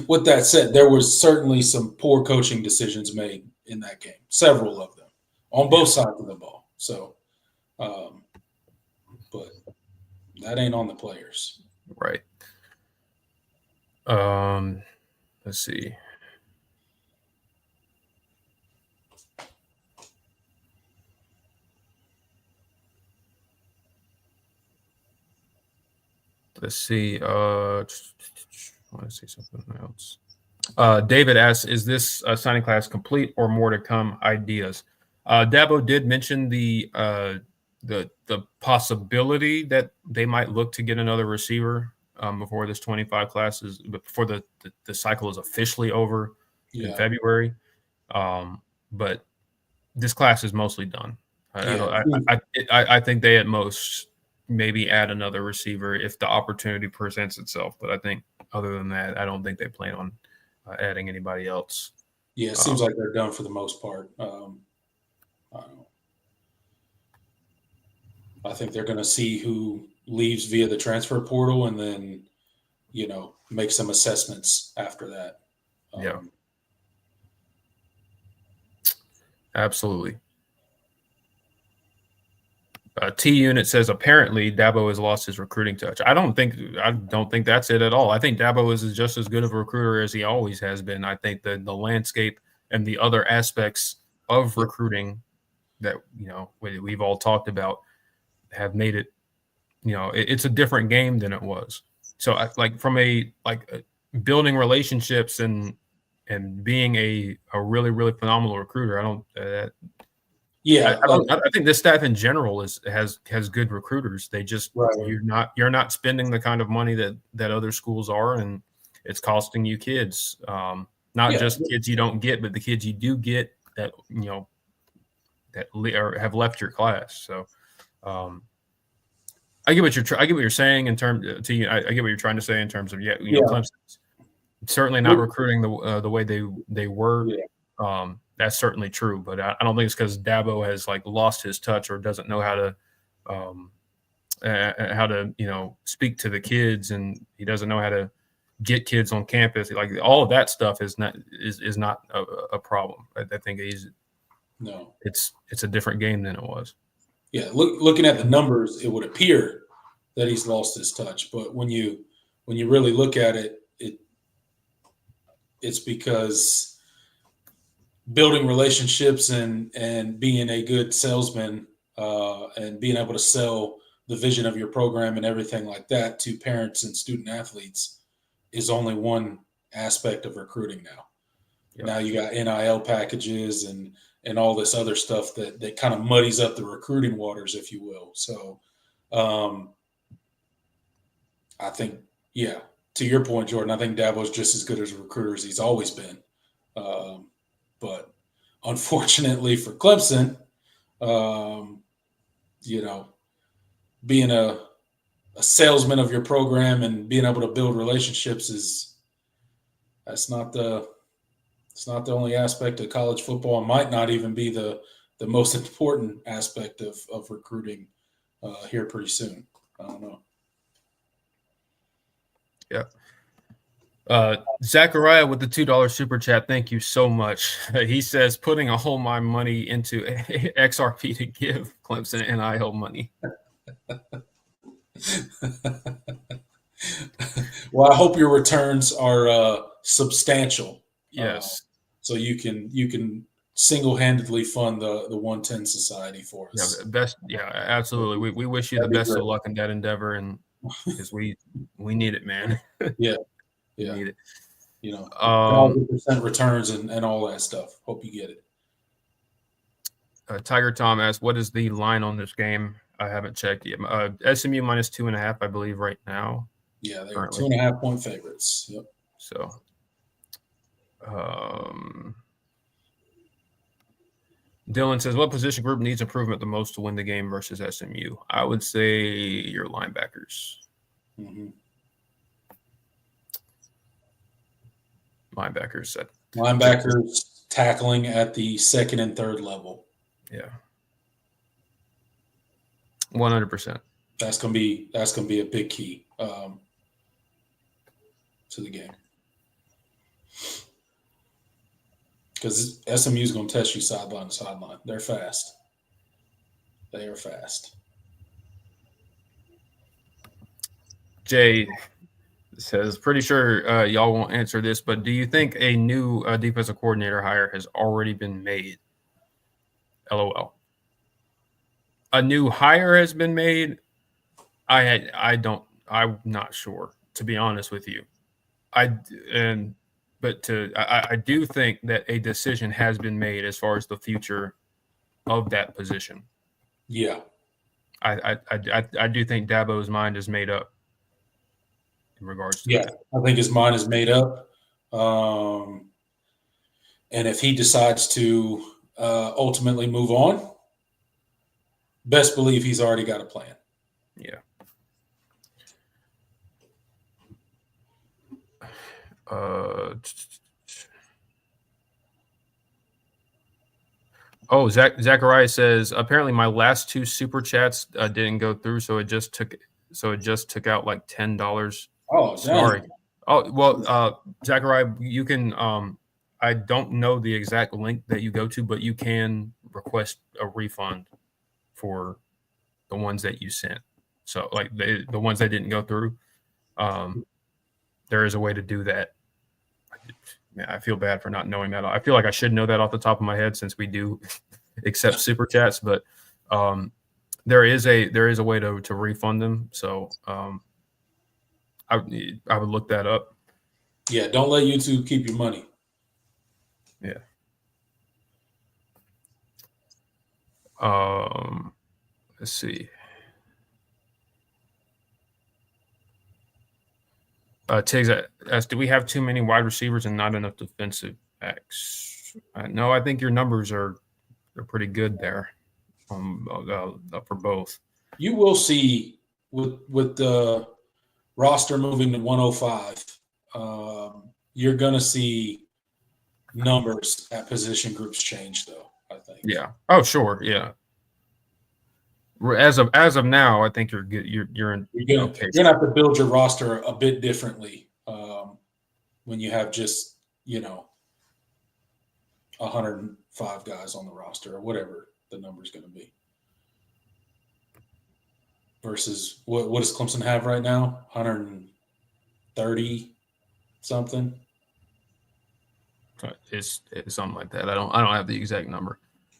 with that said, there was certainly some poor coaching decisions made in that game. Several of them on both sides of the ball. So, but that ain't on the players, right? Let's see. I want to see something else. David asks, is this signing class complete or more to come? Ideas. Dabo did mention the possibility that they might look to get another receiver before this 25 class before the cycle is officially over in February. But this class is mostly done. I think they at most maybe add another receiver if the opportunity presents itself. But I think other than that, I don't think they plan on adding anybody else. Yeah, it seems like they're done for the most part. I don't know. I think they're going to see who leaves via the transfer portal and then, make some assessments after that. Yeah. Absolutely. T-Unit says apparently Dabo has lost his recruiting touch. I don't think that's it at all. I think Dabo is just as good of a recruiter as he always has been. I think that the landscape and the other aspects of recruiting that we've all talked about have made it. It's a different game than it was. So from building relationships and being a really, really phenomenal recruiter, I don't. I think this staff in general has good recruiters. They just you're not spending the kind of money that other schools are, and it's costing you kids. Not just kids you don't get, but the kids you do get that have left your class. So I get what you're saying in terms I get what you're trying to say in terms of Clemson's certainly not recruiting the way they were. Yeah. That's certainly true, but I don't think it's because Dabo has like lost his touch or doesn't know how to speak to the kids, and he doesn't know how to get kids on campus. Like all of that stuff is not a problem. I think it's a different game than it was. Yeah, looking at the numbers, it would appear that he's lost his touch, but when you really look at it, it's because building relationships and being a good salesman and being able to sell the vision of your program and everything like that to parents and student athletes is only one aspect of recruiting now. Yep. Now you got NIL packages and all this other stuff that kind of muddies up the recruiting waters, if you will. So I think, yeah, to your point, Jordan, I think Dabo's just as good as a recruiter as he's always been. But unfortunately for Clemson, being a salesman of your program and being able to build relationships that's not the only aspect of college football, and might not even be the most important aspect of recruiting here pretty soon. I don't know. Yeah. Zachariah with the $2 super chat. Thank you so much. He says, putting all my money into XRP to give Clemson NIL money. Well, I hope your returns are substantial. Yes. So you can single-handedly fund the 110 Society for us. Yeah, absolutely. We wish you the best of luck in that endeavor, and because we need it, man. Yeah. We need it. 100% returns and all that stuff. Hope you get it. Tiger Tom asks, what is the line on this game? I haven't checked yet. SMU minus 2.5, I believe, right now. Yeah, they are 2.5 point favorites. Yep. So, Dylan says, what position group needs improvement the most to win the game versus SMU? I would say your linebackers. Mm-hmm. Linebackers tackling at the second and third level. Yeah. 100%. That's gonna be a big key to the game, because SMU is going to test you sideline to sideline. They're fast. They are fast. Jay says, pretty sure y'all won't answer this, but do you think a new defensive coordinator hire has already been made? LOL. A new hire has been made. I'm not sure, to be honest with you. I do think that a decision has been made as far as the future of that position. Yeah. I do think Dabo's mind is made up in regards to that. I think his mind is made up. And if he decides to ultimately move on, best believe he's already got a plan. Yeah. Zachariah says, apparently my last two super chats didn't go through, so it just took out like $10. Oh, sorry. Dang. Oh, well, Zachariah, you can I don't know the exact link that you go to, but you can request a refund for the ones that you sent. So like the ones that didn't go through, there is a way to do that. Man, I feel bad for not knowing that. I feel like I should know that off the top of my head since we do accept super chats, but there is a way to refund them. So I would look that up. Yeah, don't let YouTube keep your money. Yeah. Let's see. Tiggs asks, do we have too many wide receivers and not enough defensive backs? No, I think your numbers are pretty good there for both. You will see with the roster moving to 105, you're going to see numbers at position groups change, though, I think. Yeah. Oh, sure. Yeah. As of now, I think you're good. You're in. You're gonna have to build your roster a bit differently when you have just 105 guys on the roster or whatever the number is going to be. Versus what does Clemson have right now? 130 something. It's something like that. I don't have the exact number.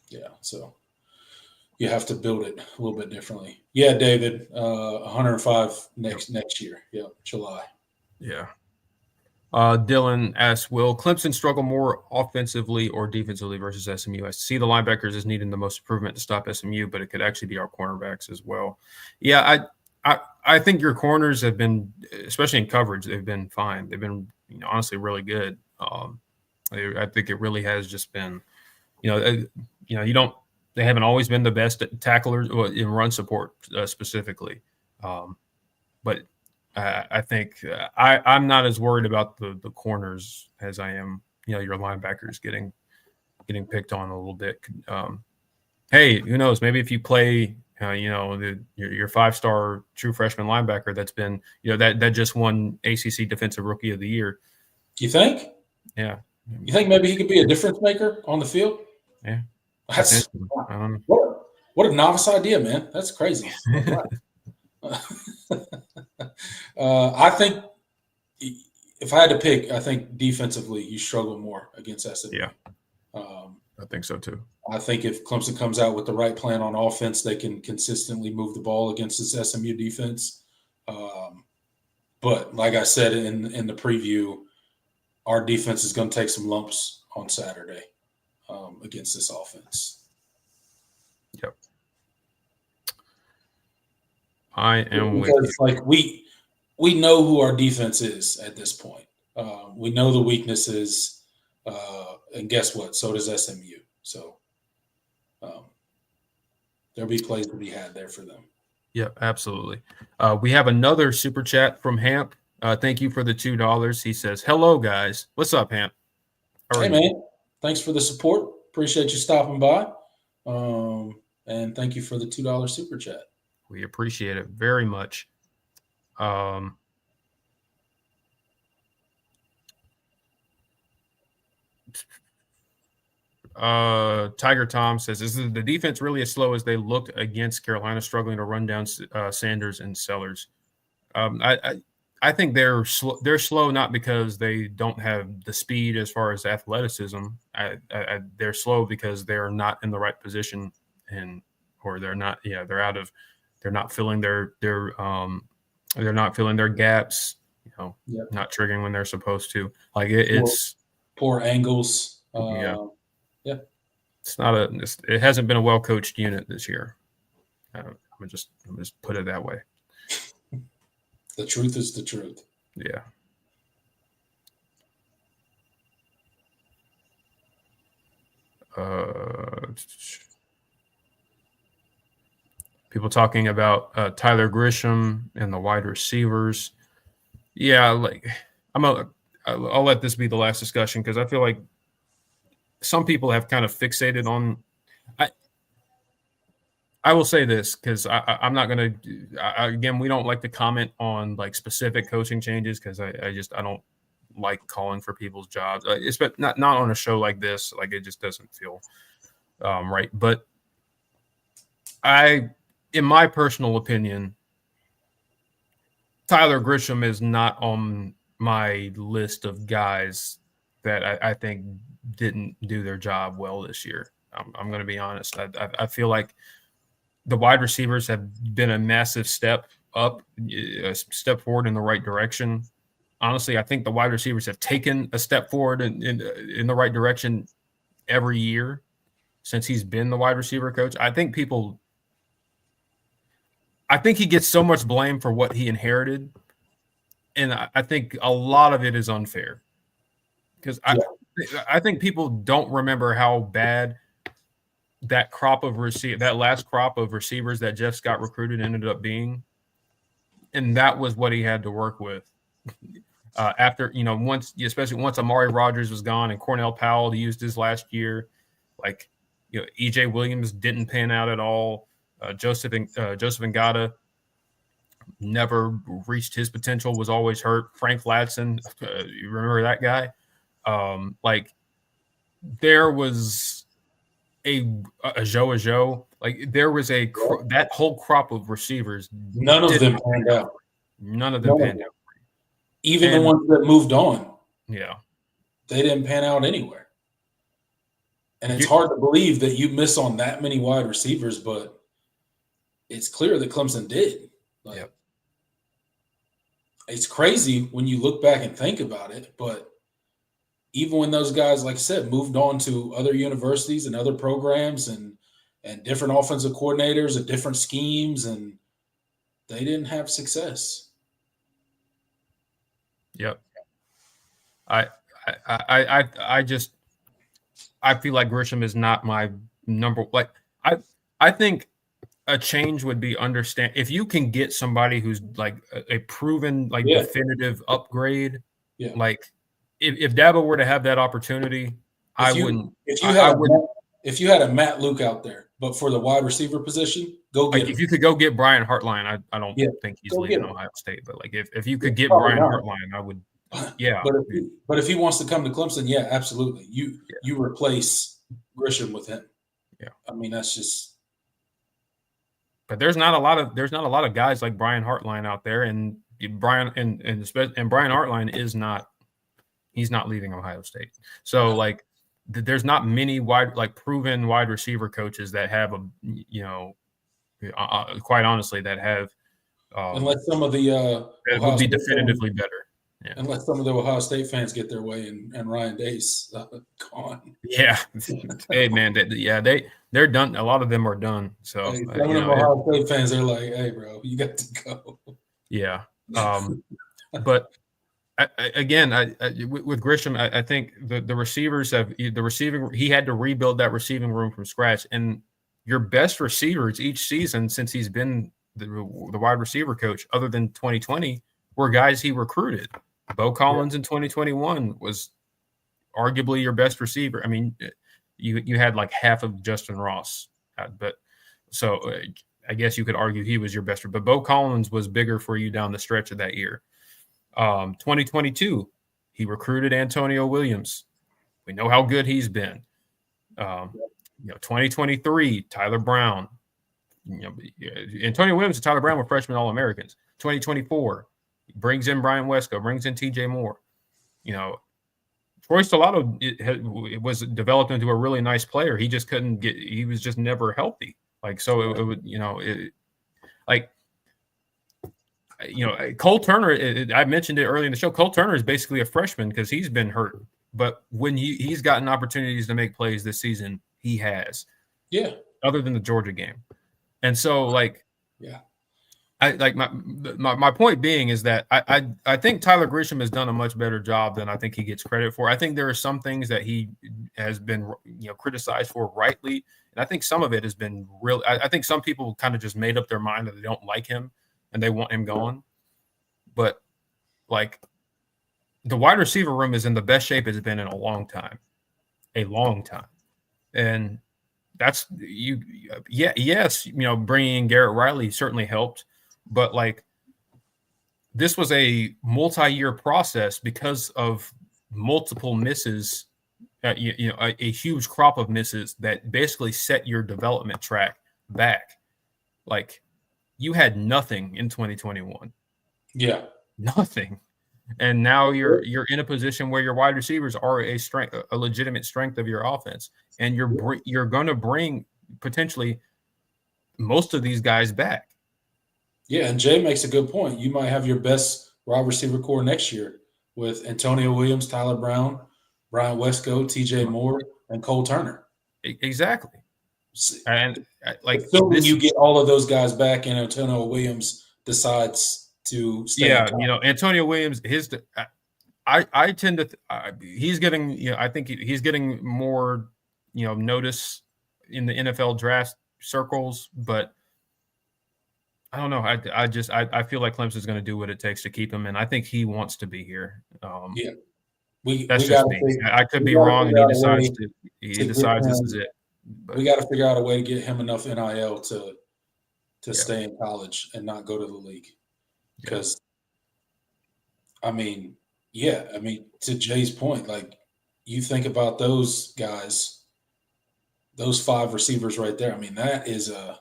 Yeah, so you have to build it a little bit differently. Yeah, David, 105 next year. Yeah, July. Yeah. Dylan asks, will Clemson struggle more offensively or defensively versus SMU? I see the linebackers as needing the most improvement to stop SMU, but it could actually be our cornerbacks as well. Yeah, I think your corners have been, especially in coverage, they've been fine. They've been honestly really good. I think it really has just been, they haven't always been the best tacklers in run support specifically, but I think I'm not as worried about the corners as I am, your linebackers getting picked on a little bit. Hey, who knows? Maybe if you play, your 5-star true freshman linebacker that's been, that just won ACC Defensive Rookie of the Year. You think? Yeah. You think maybe he could be a difference maker on the field? Yeah. That's what a novice idea, man. That's crazy. I think if I had to pick, I think defensively you struggle more against SMU. Yeah, I think so too. I think if Clemson comes out with the right plan on offense, they can consistently move the ball against this SMU defense. But like I said in the preview, our defense is going to take some lumps on Saturday against this offense. Yep. I am because we know who our defense is at this point. We know the weaknesses, and guess what? So does SMU. So there'll be plays to be had there for them. Yeah, absolutely. We have another super chat from Hamp. Thank you for the $2. He says, "Hello, guys. What's up, Hamp? Hey, man. Thanks for the support. Appreciate you stopping by. And thank you for the $2 super chat. We appreciate it very much. Tiger Tom says, is the defense really as slow as they looked against Carolina, struggling to run down Sanders and Sellers? I think they're slow not because they don't have the speed as far as athleticism. They're slow because they're not in the right position or they're not. Yeah, they're not filling their gaps. Not triggering when they're supposed to. Like it's poor angles. Yeah. It hasn't been a well coached unit this year. I'm just put it that way. The truth is the truth. Yeah. People talking about Tyler Grisham and the wide receivers. Yeah, I'll let this be the last discussion because I feel like some people have kind of fixated on. I will say this because I'm not going to. Again, we don't like to comment on like specific coaching changes because I don't like calling for people's jobs. It's not on a show like this. Like it just doesn't feel right. But in my personal opinion, Tyler Grisham is not on my list of guys that I think didn't do their job well this year. I'm going to be honest. I feel like the wide receivers have been a massive step up, a step forward in the right direction. Honestly, I think the wide receivers have taken a step forward in the right direction every year since he's been the wide receiver coach. I think he gets so much blame for what he inherited, and I think a lot of it is unfair because I think people don't remember how bad that last crop of receivers that Jeff Scott recruited ended up being, and that was what he had to work with. after, especially once Amari Rogers was gone and Cornell Powell used his last year, like, EJ Williams didn't pan out at all. Joseph Ngata never reached his potential, was always hurt. Frank Ladson, you remember that guy? There was a Joe. Like, there was that whole crop of receivers. None of them panned out. None of them panned out. Even the ones that moved on. Yeah. They didn't pan out anywhere. And it's hard to believe that you miss on that many wide receivers, but it's clear that Clemson did. It's crazy when you look back and think about it, but even when those guys, like I said, moved on to other universities and other programs and different offensive coordinators and different schemes, and they didn't have success. Yep. I feel like Grisham is not my number. Like, I think a change would be if you can get somebody who's like a proven, like, definitive upgrade. Yeah. Like, if Dabo were to have that opportunity, I wouldn't. If you had a Matt Luke out there, but for the wide receiver position, go get him. If you could go get Brian Hartline, I don't think he's leaving Ohio State. But like, if you could get Brian Hartline, I would. Yeah. But if he wants to come to Clemson, yeah, absolutely. You replace Grisham with him. Yeah. I mean, that's just. But there's not a lot of guys like Brian Hartline out there, and Brian Hartline is not. He's not leaving Ohio State. So like, there's not many proven wide receiver coaches that have quite honestly, that have. Unless some of the it would be definitively better. Yeah. Unless some of the Ohio State fans get their way and Ryan Day's gone. Yeah. Hey, man. They're done. A lot of them are done. So some of them Ohio State fans, they're like, hey, bro, you got to go. Yeah. But again, with Grisham, I think the receivers he had to rebuild that receiving room from scratch. And your best receivers each season since he's been the wide receiver coach, other than 2020, were guys he recruited. Bo Collins in 2021 was arguably your best receiver. I mean, you had like half of Justin Ross, but so I guess you could argue he was your best. But Bo Collins was bigger for you down the stretch of that year. 2022, he recruited Antonio Williams. We know how good he's been. 2023, Tyler Brown. Antonio Williams and Tyler Brown were freshman All-Americans. 2024. Brings in Brian Wesco, brings in TJ Moore. Troy Stellato was developed into a really nice player. He just couldn't get. He was just never healthy. Like, so it would, Cole Turner. I mentioned it early in the show. Cole Turner is basically a freshman because he's been hurt. But when he's gotten opportunities to make plays this season, he has. Yeah. Other than the Georgia game, and so my point being is that I think Tyler Grisham has done a much better job than I think he gets credit for. I think there are some things that he has been criticized for rightly, and I think some of it has been real. I think some people kind of just made up their mind that they don't like him and they want him gone. But like, the wide receiver room is in the best shape it's been in a long time, and that's yes, bringing in Garrett Riley certainly helped. But like, this was a multi-year process because of multiple misses, a huge crop of misses that basically set your development track back. Like, you had nothing in 2021. Yeah, nothing, and now you're in a position where your wide receivers are a legitimate strength of your offense, and you're going to bring potentially most of these guys back. Yeah, and Jay makes a good point. You might have your best wide receiver core next year with Antonio Williams, Tyler Brown, Brian Wesco, TJ Moore, and Cole Turner. Exactly. And assuming you get all of those guys back, and Antonio Williams decides to stay. Yeah, Antonio Williams, I tend to he's getting, I think he's getting more, notice in the NFL draft circles, but I don't know. I feel like Clemson's going to do what it takes to keep him, and I think he wants to be here. Yeah, we That's got just me. I could be wrong, and he decides this is it. But we got to figure out a way to get him enough NIL to stay in college and not go to the league. Because, I mean, to Jay's point, like, you think about those guys, those 5 receivers right there. I mean, that's a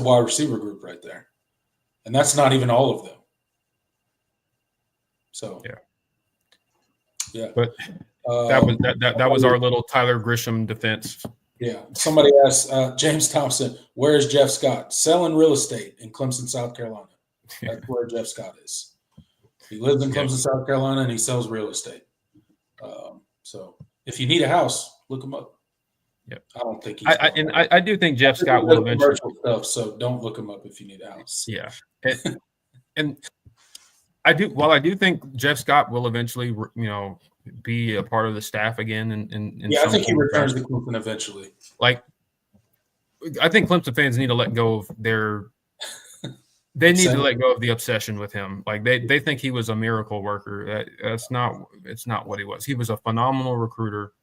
wide receiver group right there, and that's not even all of them. So yeah. But that was our little Tyler Grisham defense. Yeah. Somebody asked James Thompson, "Where's Jeff Scott?" Selling real estate in Clemson, South Carolina. That's where Jeff Scott is. He lives in Clemson, South Carolina, and he sells real estate. So if you need a house, look him up. Yep. I don't think I do think Jeff Scott will eventually stuff, so don't look him up if you need a house. Yeah. And I do think Jeff Scott will eventually, be a part of the staff again. I think he returns to Clemson eventually. Like, I think Clemson fans need to let go of their. They need to let go of the obsession with him. Like they think he was a miracle worker. It's not what he was. He was a phenomenal recruiter,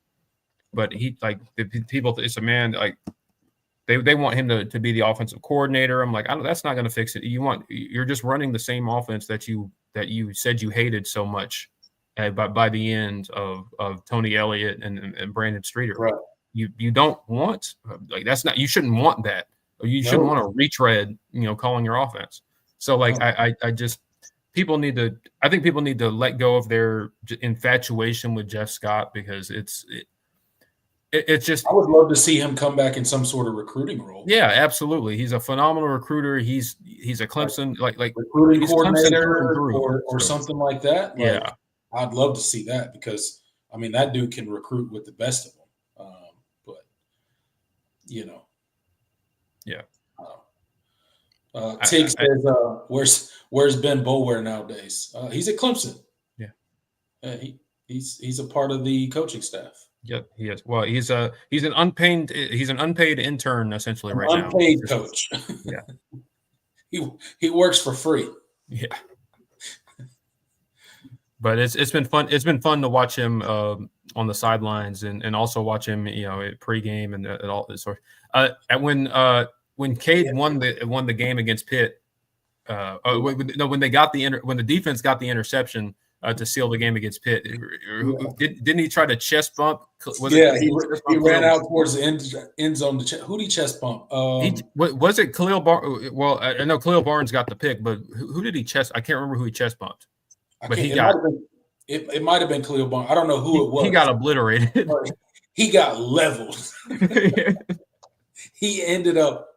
but it's a man like they want him to be the offensive coordinator. I'm like, that's not going to fix it. You're just running the same offense that you said you hated so much. By the end of Tony Elliott and Brandon Streeter, right. You don't want you shouldn't want that. You shouldn't want to retread, calling your offense. So I think people need to let go of their infatuation with Jeff Scott because it's just. I would love to see him come back in some sort of recruiting role. Yeah, absolutely. He's a phenomenal recruiter. He's a Clemson like recruiting coordinator or something like that. Yeah, I'd love to see that because that dude can recruit with the best of them. Yeah. Tig says, "Where's Ben Boulware nowadays? He's at Clemson. Yeah, he's a part of the coaching staff. Yep, he is. Well, he's an unpaid intern essentially right now. Unpaid coach. Yeah, he works for free. Yeah, but it's been fun. It's been fun to watch him on the sidelines and also watch him at pregame and all this sort. When Cade won the game against Pitt, when the defense got the interception to seal the game against Pitt, didn't he try to chest bump? He ran out towards the end zone. Who did he chest bump? Was it Khalil Barnes? Well, I know Khalil Barnes got the pick, but who did he chest? I can't remember who he chest bumped. But it might have been Khalil Barnes. I don't know who it was. He got obliterated. He got leveled. He ended up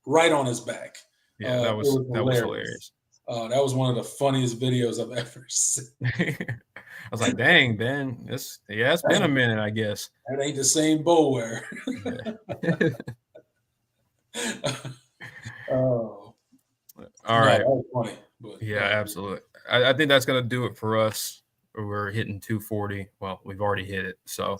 right on his back. Yeah, that was hilarious. That was one of the funniest videos I've ever seen. I was like, dang, Ben, it's been a minute, I guess. That ain't the same Boulware. All right. That was funny. Yeah, absolutely. I think that's going to do it for us. We're hitting 240. Well, we've already hit it. So,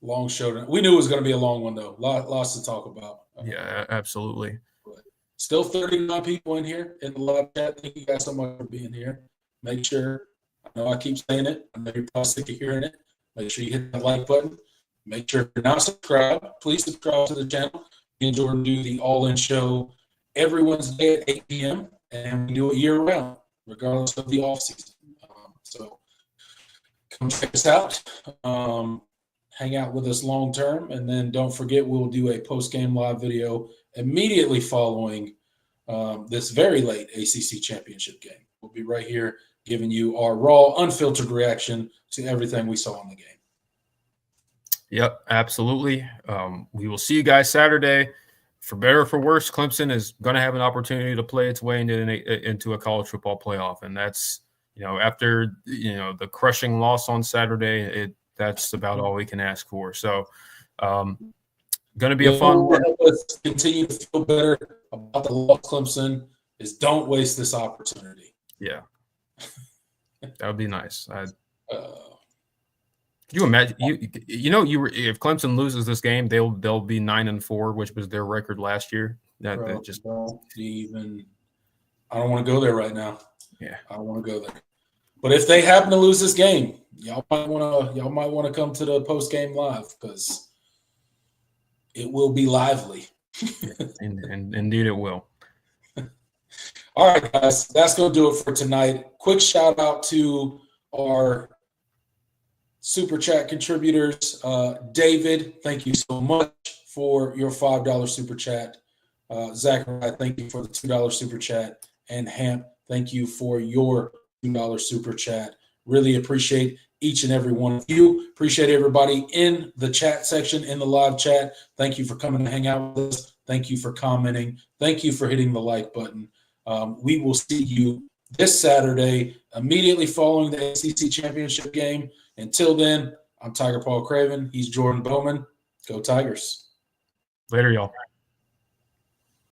long show. We knew it was going to be a long one, though. Lots to talk about. Yeah, absolutely. But still 39 people in here in the live chat. Thank you guys so much for being here. Make sure, I know I keep saying it. I know you're probably sick of hearing it. Make sure you hit that like button. Make sure if you're not subscribed, please subscribe to the channel. Me and Jordan do the All-In show every Wednesday at 8 p.m. And we do it year-round, regardless of the off-season. So come check us out. Hang out with us long-term. And then don't forget, we'll do a post-game live video immediately following this very late ACC Championship game. We'll be right here giving you our raw, unfiltered reaction to everything we saw in the game. Yep, absolutely. We will see you guys Saturday. For better or for worse, Clemson is going to have an opportunity to play its way into a college football playoff. And that's, after, the crushing loss on Saturday, that's about all we can ask for. So going to be a fun one. Help us continue to feel better about the loss Clemson is don't waste this opportunity. Yeah. That would be nice. Could you imagine? If Clemson loses this game, they'll be 9-4, which was their record last year. That just don't even. I don't want to go there right now. Yeah, I don't want to go there. But if they happen to lose this game, y'all might want to come to the post game live because it will be lively. and indeed it will. All right, guys, that's going to do it for tonight. Quick shout out to our Super Chat contributors. David, thank you so much for your $5 Super Chat. Zachariah, thank you for the $2 Super Chat. And Hamp, thank you for your $2 Super Chat. Really appreciate each and every one of you. Appreciate everybody in the chat section, in the live chat. Thank you for coming to hang out with us. Thank you for commenting. Thank you for hitting the like button. We will see you this Saturday, immediately following the ACC Championship game. Until then, I'm Tiger Paul Craven. He's Jordan Bowman. Go Tigers. Later, y'all.